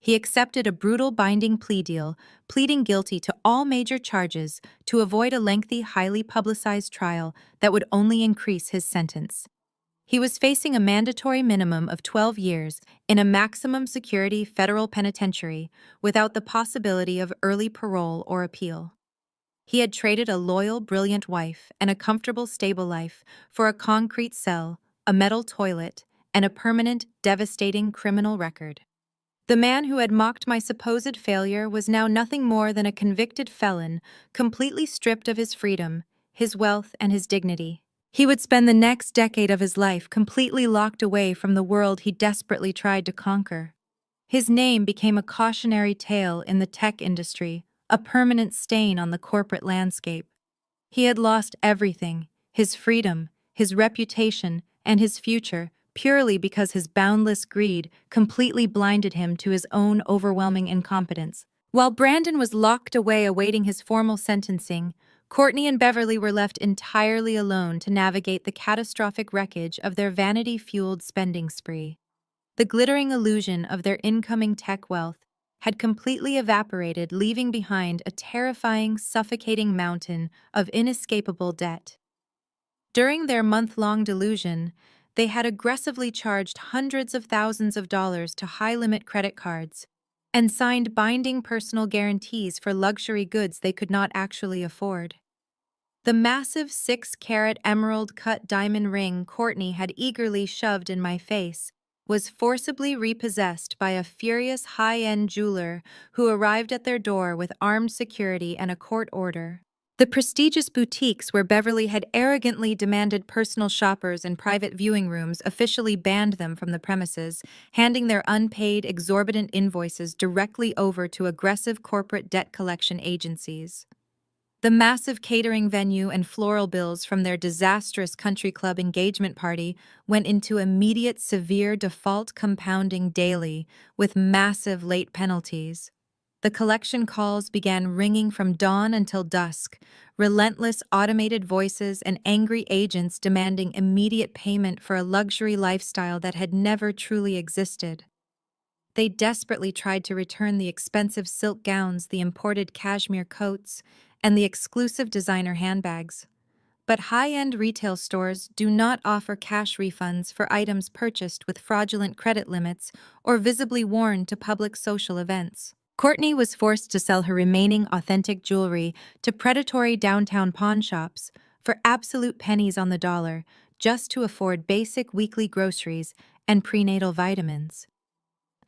He accepted a brutal binding plea deal, pleading guilty to all major charges to avoid a lengthy, highly publicized trial that would only increase his sentence. He was facing a mandatory minimum of 12 years in a maximum security federal penitentiary without the possibility of early parole or appeal. He had traded a loyal, brilliant wife and a comfortable, stable life for a concrete cell, a metal toilet, and a permanent, devastating criminal record. The man who had mocked my supposed failure was now nothing more than a convicted felon, completely stripped of his freedom, his wealth, and his dignity. He would spend the next decade of his life completely locked away from the world he desperately tried to conquer. His name became a cautionary tale in the tech industry, a permanent stain on the corporate landscape. He had lost everything, his freedom, his reputation, and his future, purely because his boundless greed completely blinded him to his own overwhelming incompetence. While Brandon was locked away awaiting his formal sentencing, Courtney and Beverly were left entirely alone to navigate the catastrophic wreckage of their vanity-fueled spending spree. The glittering illusion of their incoming tech wealth had completely evaporated, leaving behind a terrifying, suffocating mountain of inescapable debt. During their month-long delusion, they had aggressively charged hundreds of thousands of dollars to high-limit credit cards and signed binding personal guarantees for luxury goods they could not actually afford. The massive 6-carat emerald-cut diamond ring Courtney had eagerly shoved in my face was forcibly repossessed by a furious high-end jeweler who arrived at their door with armed security and a court order. The prestigious boutiques where Beverly had arrogantly demanded personal shoppers and private viewing rooms officially banned them from the premises, handing their unpaid, exorbitant invoices directly over to aggressive corporate debt collection agencies. The massive catering venue and floral bills from their disastrous country club engagement party went into immediate severe default, compounding daily with massive late penalties. The collection calls began ringing from dawn until dusk, relentless automated voices and angry agents demanding immediate payment for a luxury lifestyle that had never truly existed. They desperately tried to return the expensive silk gowns, the imported cashmere coats, and the exclusive designer handbags. But high-end retail stores do not offer cash refunds for items purchased with fraudulent credit limits or visibly worn to public social events. Courtney was forced to sell her remaining authentic jewelry to predatory downtown pawn shops for absolute pennies on the dollar just to afford basic weekly groceries and prenatal vitamins.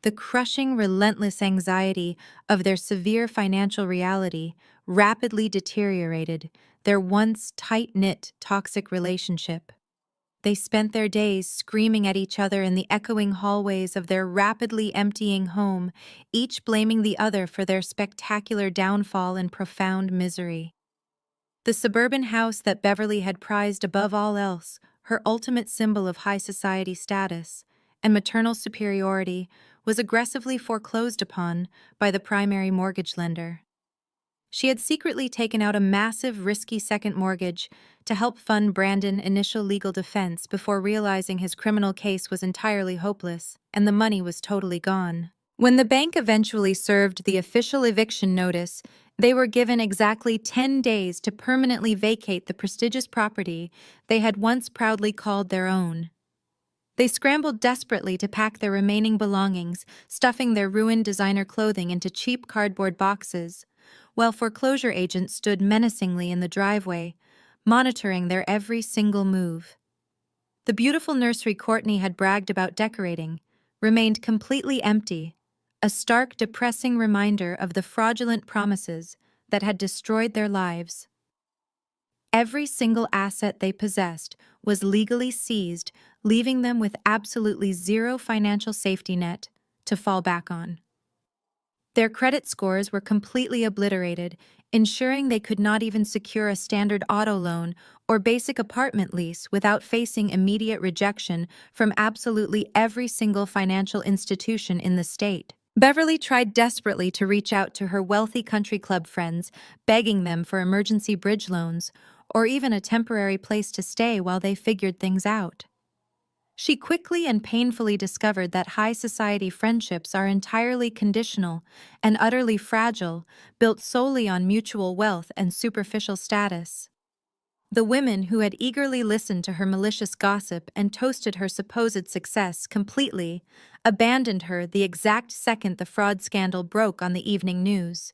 The crushing, relentless anxiety of their severe financial reality rapidly deteriorated their once tight-knit, toxic relationship. They spent their days screaming at each other in the echoing hallways of their rapidly emptying home, each blaming the other for their spectacular downfall and profound misery. The suburban house that Beverly had prized above all else, her ultimate symbol of high society status and maternal superiority, was aggressively foreclosed upon by the primary mortgage lender. She had secretly taken out a massive, risky second mortgage to help fund Brandon's initial legal defense before realizing his criminal case was entirely hopeless and the money was totally gone. When the bank eventually served the official eviction notice, they were given exactly 10 days to permanently vacate the prestigious property they had once proudly called their own. They scrambled desperately to pack their remaining belongings, stuffing their ruined designer clothing into cheap cardboard boxes, while foreclosure agents stood menacingly in the driveway, monitoring their every single move. The beautiful nursery Courtney had bragged about decorating remained completely empty, a stark, depressing reminder of the fraudulent promises that had destroyed their lives. Every single asset they possessed was legally seized, leaving them with absolutely zero financial safety net to fall back on. Their credit scores were completely obliterated, ensuring they could not even secure a standard auto loan or basic apartment lease without facing immediate rejection from absolutely every single financial institution in the state. Beverly tried desperately to reach out to her wealthy country club friends, begging them for emergency bridge loans or even a temporary place to stay while they figured things out. She quickly and painfully discovered that high society friendships are entirely conditional and utterly fragile, built solely on mutual wealth and superficial status. The women who had eagerly listened to her malicious gossip and toasted her supposed success completely abandoned her the exact second the fraud scandal broke on the evening news.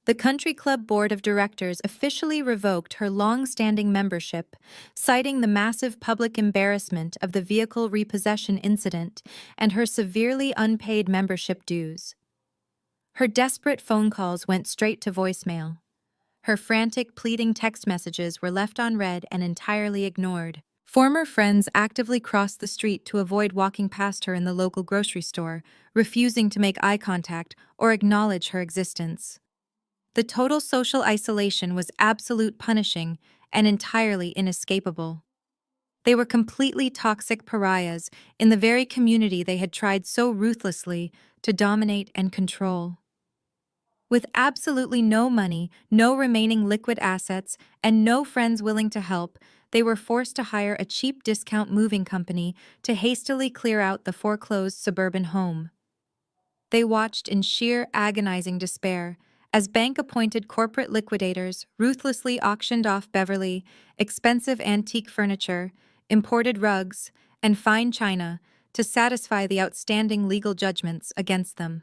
The country club board of directors officially revoked her long-standing membership, citing the massive public embarrassment of the vehicle repossession incident and her severely unpaid membership dues. Her desperate phone calls went straight to voicemail. Her frantic, pleading text messages were left unread and entirely ignored. Former friends actively crossed the street to avoid walking past her in the local grocery store, refusing to make eye contact or acknowledge her existence. The total social isolation was absolute punishing and entirely inescapable. They were completely toxic pariahs in the very community they had tried so ruthlessly to dominate and control. With absolutely no money, no remaining liquid assets, and no friends willing to help, they were forced to hire a cheap discount moving company to hastily clear out the foreclosed suburban home. They watched in sheer agonizing despair as bank-appointed corporate liquidators ruthlessly auctioned off Beverly expensive antique furniture, imported rugs, and fine china to satisfy the outstanding legal judgments against them.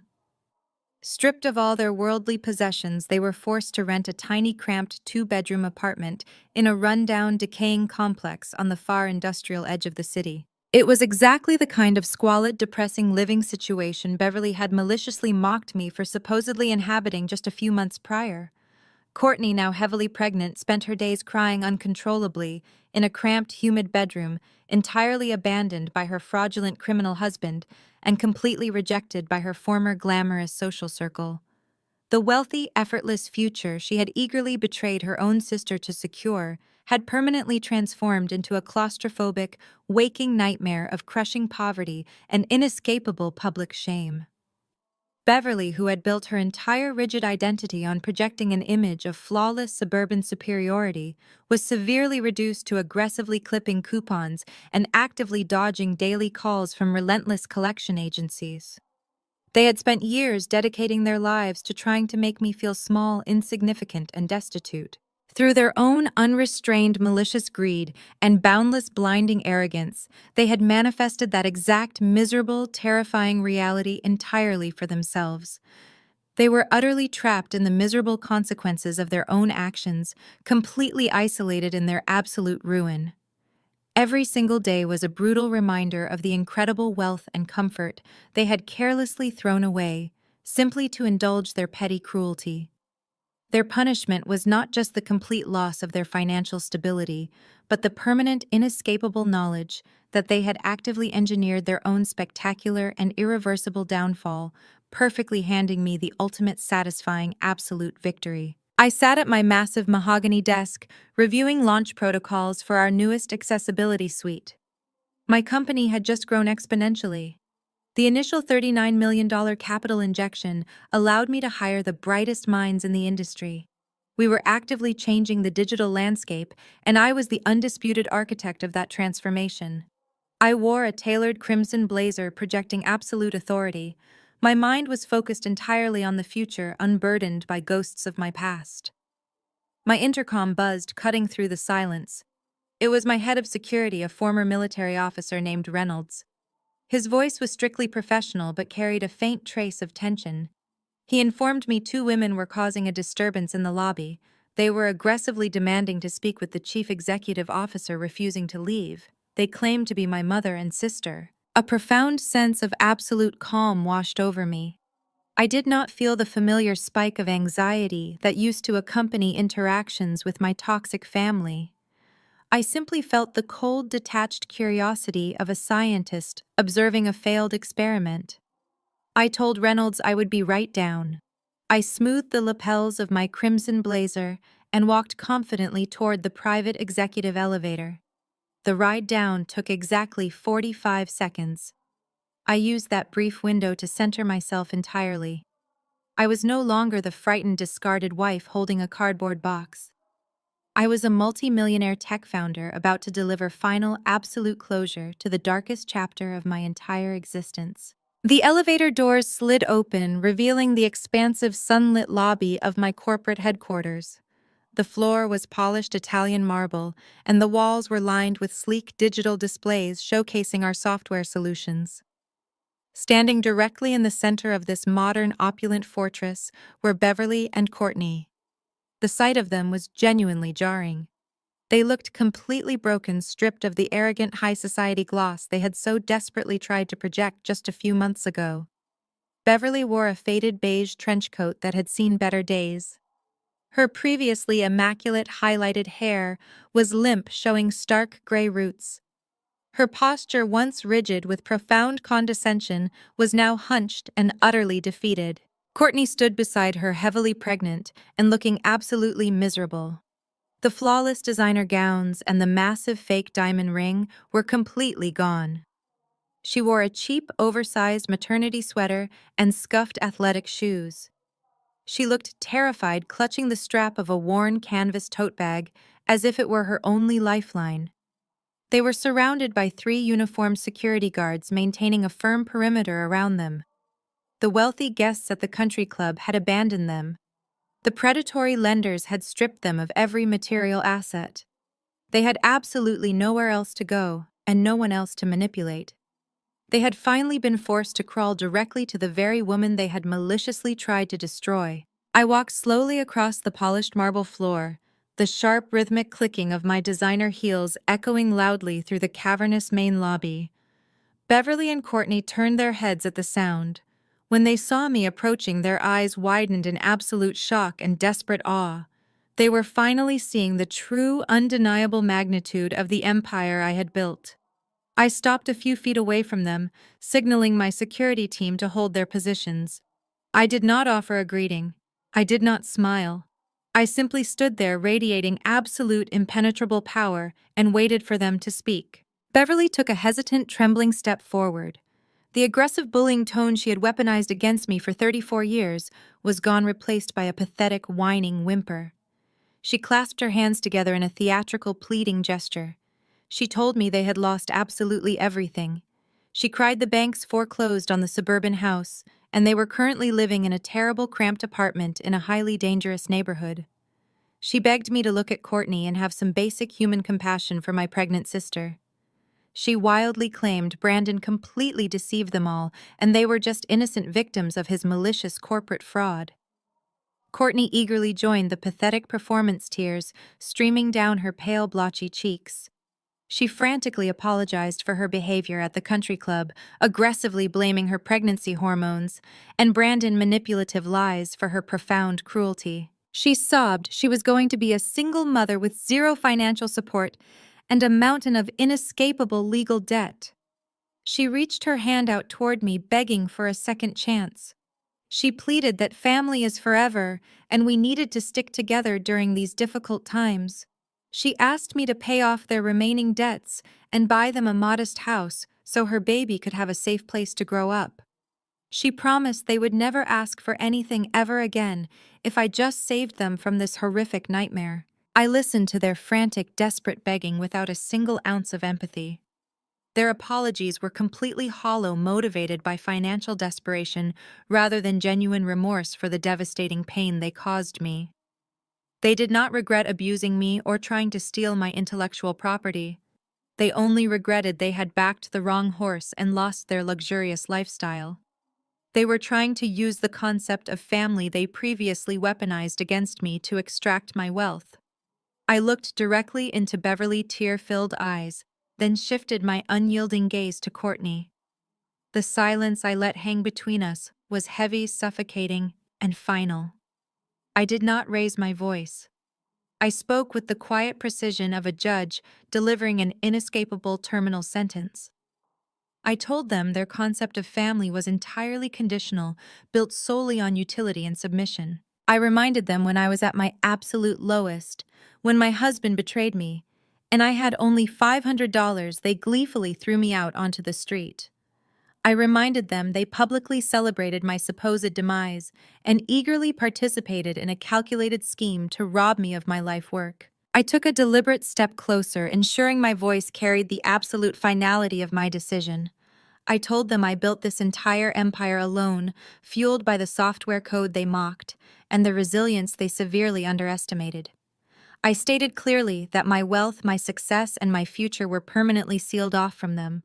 Stripped of all their worldly possessions, they were forced to rent a tiny, cramped two-bedroom apartment in a run-down, decaying complex on the far industrial edge of the city. It was exactly the kind of squalid, depressing living situation Beverly had maliciously mocked me for supposedly inhabiting just a few months prior. Courtney, now heavily pregnant, spent her days crying uncontrollably in a cramped, humid bedroom, entirely abandoned by her fraudulent criminal husband and completely rejected by her former glamorous social circle. The wealthy, effortless future she had eagerly betrayed her own sister to secure had permanently transformed into a claustrophobic, waking nightmare of crushing poverty and inescapable public shame. Beverly, who had built her entire rigid identity on projecting an image of flawless suburban superiority, was severely reduced to aggressively clipping coupons and actively dodging daily calls from relentless collection agencies. They had spent years dedicating their lives to trying to make me feel small, insignificant, and destitute. Through their own unrestrained malicious greed and boundless blinding arrogance, they had manifested that exact miserable, terrifying reality entirely for themselves. They were utterly trapped in the miserable consequences of their own actions, completely isolated in their absolute ruin. Every single day was a brutal reminder of the incredible wealth and comfort they had carelessly thrown away, simply to indulge their petty cruelty. Their punishment was not just the complete loss of their financial stability, but the permanent, inescapable knowledge that they had actively engineered their own spectacular and irreversible downfall, perfectly handing me the ultimate satisfying absolute victory. I sat at my massive mahogany desk, reviewing launch protocols for our newest accessibility suite. My company had just grown exponentially. The initial $39 million capital injection allowed me to hire the brightest minds in the industry. We were actively changing the digital landscape, and I was the undisputed architect of that transformation. I wore a tailored crimson blazer projecting absolute authority. My mind was focused entirely on the future, unburdened by ghosts of my past. My intercom buzzed, cutting through the silence. It was my head of security, a former military officer named Reynolds. His voice was strictly professional but carried a faint trace of tension. He informed me 2 women were causing a disturbance in the lobby. They were aggressively demanding to speak with the chief executive officer, refusing to leave. They claimed to be my mother and sister. A profound sense of absolute calm washed over me. I did not feel the familiar spike of anxiety that used to accompany interactions with my toxic family. I simply felt the cold, detached curiosity of a scientist observing a failed experiment. I told Reynolds I would be right down. I smoothed the lapels of my crimson blazer and walked confidently toward the private executive elevator. The ride down took exactly 45 seconds. I used that brief window to center myself entirely. I was no longer the frightened, discarded wife holding a cardboard box. I was a multi-millionaire tech founder about to deliver final, absolute closure to the darkest chapter of my entire existence. The elevator doors slid open, revealing the expansive, sunlit lobby of my corporate headquarters. The floor was polished Italian marble, and the walls were lined with sleek digital displays showcasing our software solutions. Standing directly in the center of this modern, opulent fortress were Beverly and Courtney. The sight of them was genuinely jarring. They looked completely broken, stripped of the arrogant high society gloss they had so desperately tried to project just a few months ago. Beverly wore a faded beige trench coat that had seen better days. Her previously immaculate highlighted hair was limp, showing stark gray roots. Her posture, once rigid with profound condescension, was now hunched and utterly defeated. Courtney stood beside her, heavily pregnant and looking absolutely miserable. The flawless designer gowns and the massive fake diamond ring were completely gone. She wore a cheap, oversized maternity sweater and scuffed athletic shoes. She looked terrified, clutching the strap of a worn canvas tote bag as if it were her only lifeline. They were surrounded by 3 uniformed security guards maintaining a firm perimeter around them. The wealthy guests at the country club had abandoned them. The predatory lenders had stripped them of every material asset. They had absolutely nowhere else to go and no one else to manipulate. They had finally been forced to crawl directly to the very woman they had maliciously tried to destroy. I walked slowly across the polished marble floor, the sharp rhythmic clicking of my designer heels echoing loudly through the cavernous main lobby. Beverly and Courtney turned their heads at the sound. When they saw me approaching, their eyes widened in absolute shock and desperate awe. They were finally seeing the true, undeniable magnitude of the empire I had built. I stopped a few feet away from them, signaling my security team to hold their positions. I did not offer a greeting. I did not smile. I simply stood there radiating absolute impenetrable power and waited for them to speak. Beverly took a hesitant, trembling step forward. The aggressive bullying tone she had weaponized against me for 34 years was gone, replaced by a pathetic, whining whimper. She clasped her hands together in a theatrical, pleading gesture. She told me they had lost absolutely everything. She cried the banks foreclosed on the suburban house, and they were currently living in a terrible, cramped apartment in a highly dangerous neighborhood. She begged me to look at Courtney and have some basic human compassion for my pregnant sister. She wildly claimed Brandon completely deceived them all, and they were just innocent victims of his malicious corporate fraud. Courtney eagerly joined the pathetic performance, tears streaming down her pale, blotchy cheeks. She frantically apologized for her behavior at the country club, aggressively blaming her pregnancy hormones, and Brandon manipulative lies for her profound cruelty. She sobbed she was going to be a single mother with zero financial support and a mountain of inescapable legal debt. She reached her hand out toward me, begging for a second chance. She pleaded that family is forever and we needed to stick together during these difficult times. She asked me to pay off their remaining debts and buy them a modest house so her baby could have a safe place to grow up. She promised they would never ask for anything ever again if I just saved them from this horrific nightmare. I listened to their frantic, desperate begging without a single ounce of empathy. Their apologies were completely hollow, motivated by financial desperation rather than genuine remorse for the devastating pain they caused me. They did not regret abusing me or trying to steal my intellectual property. They only regretted they had backed the wrong horse and lost their luxurious lifestyle. They were trying to use the concept of family they previously weaponized against me to extract my wealth. I looked directly into Beverly's tear-filled eyes, then shifted my unyielding gaze to Courtney. The silence I let hang between us was heavy, suffocating, and final. I did not raise my voice. I spoke with the quiet precision of a judge delivering an inescapable terminal sentence. I told them their concept of family was entirely conditional, built solely on utility and submission. I reminded them when I was at my absolute lowest, when my husband betrayed me, and I had only $500, they gleefully threw me out onto the street. I reminded them they publicly celebrated my supposed demise and eagerly participated in a calculated scheme to rob me of my life work. I took a deliberate step closer, ensuring my voice carried the absolute finality of my decision. I told them I built this entire empire alone, fueled by the software code they mocked and the resilience they severely underestimated. I stated clearly that my wealth, my success, and my future were permanently sealed off from them.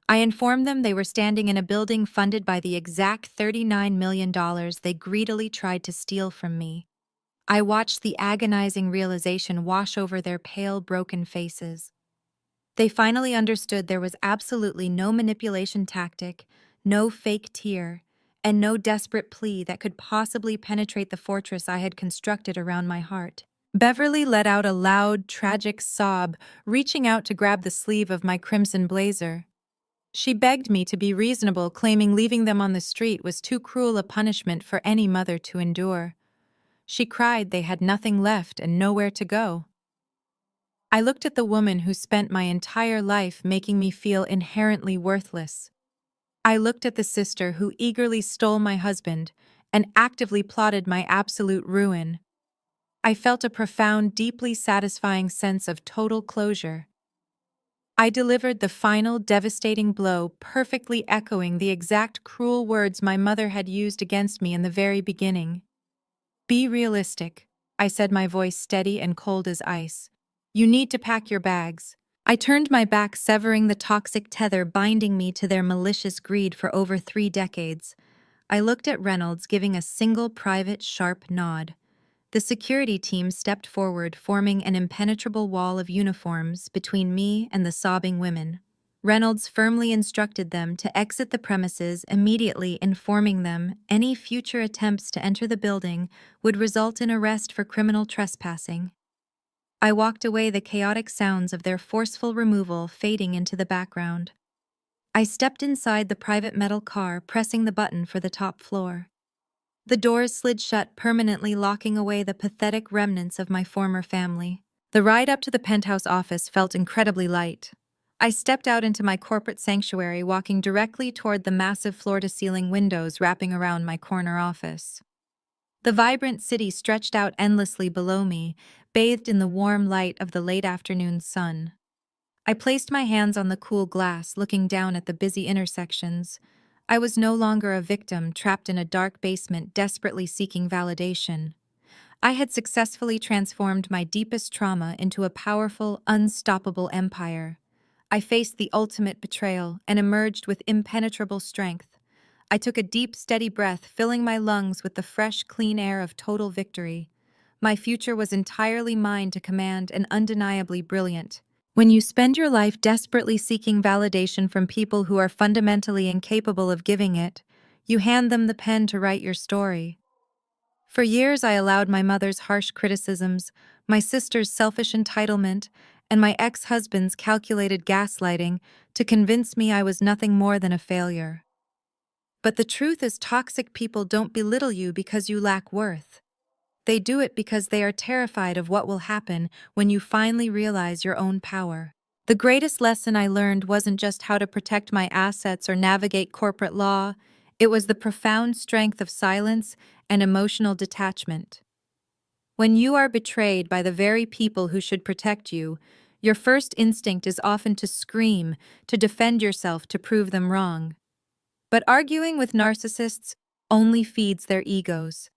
I informed them they were standing in a building funded by the exact $39 million they greedily tried to steal from me. I watched the agonizing realization wash over their pale, broken faces. They finally understood there was absolutely no manipulation tactic, no fake tear, and no desperate plea that could possibly penetrate the fortress I had constructed around my heart. Beverly let out a loud, tragic sob, reaching out to grab the sleeve of my crimson blazer. She begged me to be reasonable, claiming leaving them on the street was too cruel a punishment for any mother to endure. She cried they had nothing left and nowhere to go. I looked at the woman who spent my entire life making me feel inherently worthless. I looked at the sister who eagerly stole my husband and actively plotted my absolute ruin. I felt a profound, deeply satisfying sense of total closure. I delivered the final devastating blow, perfectly echoing the exact cruel words my mother had used against me in the very beginning. "Be realistic," I said, my voice steady and cold as ice. "You need to pack your bags." I turned my back, severing the toxic tether binding me to their malicious greed for over 3 decades. I looked at Reynolds, giving a single private, sharp nod. The security team stepped forward, forming an impenetrable wall of uniforms between me and the sobbing women. Reynolds firmly instructed them to exit the premises immediately, informing them any future attempts to enter the building would result in arrest for criminal trespassing. I walked away, the chaotic sounds of their forceful removal fading into the background. I stepped inside the private metal car, pressing the button for the top floor. The doors slid shut, permanently locking away the pathetic remnants of my former family. The ride up to the penthouse office felt incredibly light. I stepped out into my corporate sanctuary, walking directly toward the massive floor-to-ceiling windows wrapping around my corner office. The vibrant city stretched out endlessly below me, bathed in the warm light of the late afternoon sun. I placed my hands on the cool glass, looking down at the busy intersections. I was no longer a victim trapped in a dark basement, desperately seeking validation. I had successfully transformed my deepest trauma into a powerful, unstoppable empire. I faced the ultimate betrayal and emerged with impenetrable strength. I took a deep, steady breath, filling my lungs with the fresh, clean air of total victory. My future was entirely mine to command and undeniably brilliant. When you spend your life desperately seeking validation from people who are fundamentally incapable of giving it, you hand them the pen to write your story. For years, I allowed my mother's harsh criticisms, my sister's selfish entitlement, and my ex-husband's calculated gaslighting to convince me I was nothing more than a failure. But the truth is, toxic people don't belittle you because you lack worth. They do it because they are terrified of what will happen when you finally realize your own power. The greatest lesson I learned wasn't just how to protect my assets or navigate corporate law, it was the profound strength of silence and emotional detachment. When you are betrayed by the very people who should protect you, your first instinct is often to scream, to defend yourself, to prove them wrong. But arguing with narcissists only feeds their egos.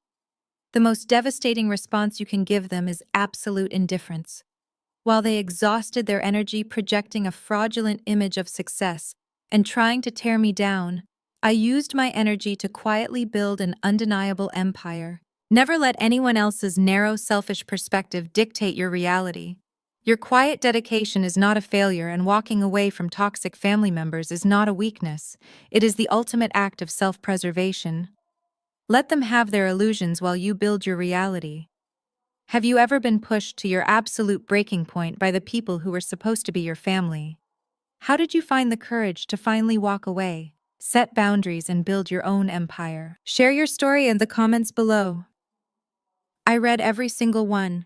The most devastating response you can give them is absolute indifference. While they exhausted their energy projecting a fraudulent image of success and trying to tear me down, I used my energy to quietly build an undeniable empire. Never let anyone else's narrow, selfish perspective dictate your reality. Your quiet dedication is not a failure, and walking away from toxic family members is not a weakness. It is the ultimate act of self-preservation. Let them have their illusions while you build your reality. Have you ever been pushed to your absolute breaking point by the people who were supposed to be your family? How did you find the courage to finally walk away, set boundaries, and build your own empire? Share your story in the comments below. I read every single one.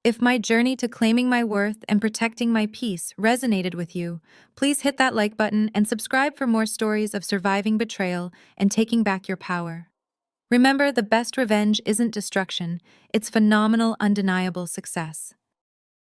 If my journey to claiming my worth and protecting my peace resonated with you, please hit that like button and subscribe for more stories of surviving betrayal and taking back your power. Remember, the best revenge isn't destruction, it's phenomenal, undeniable success.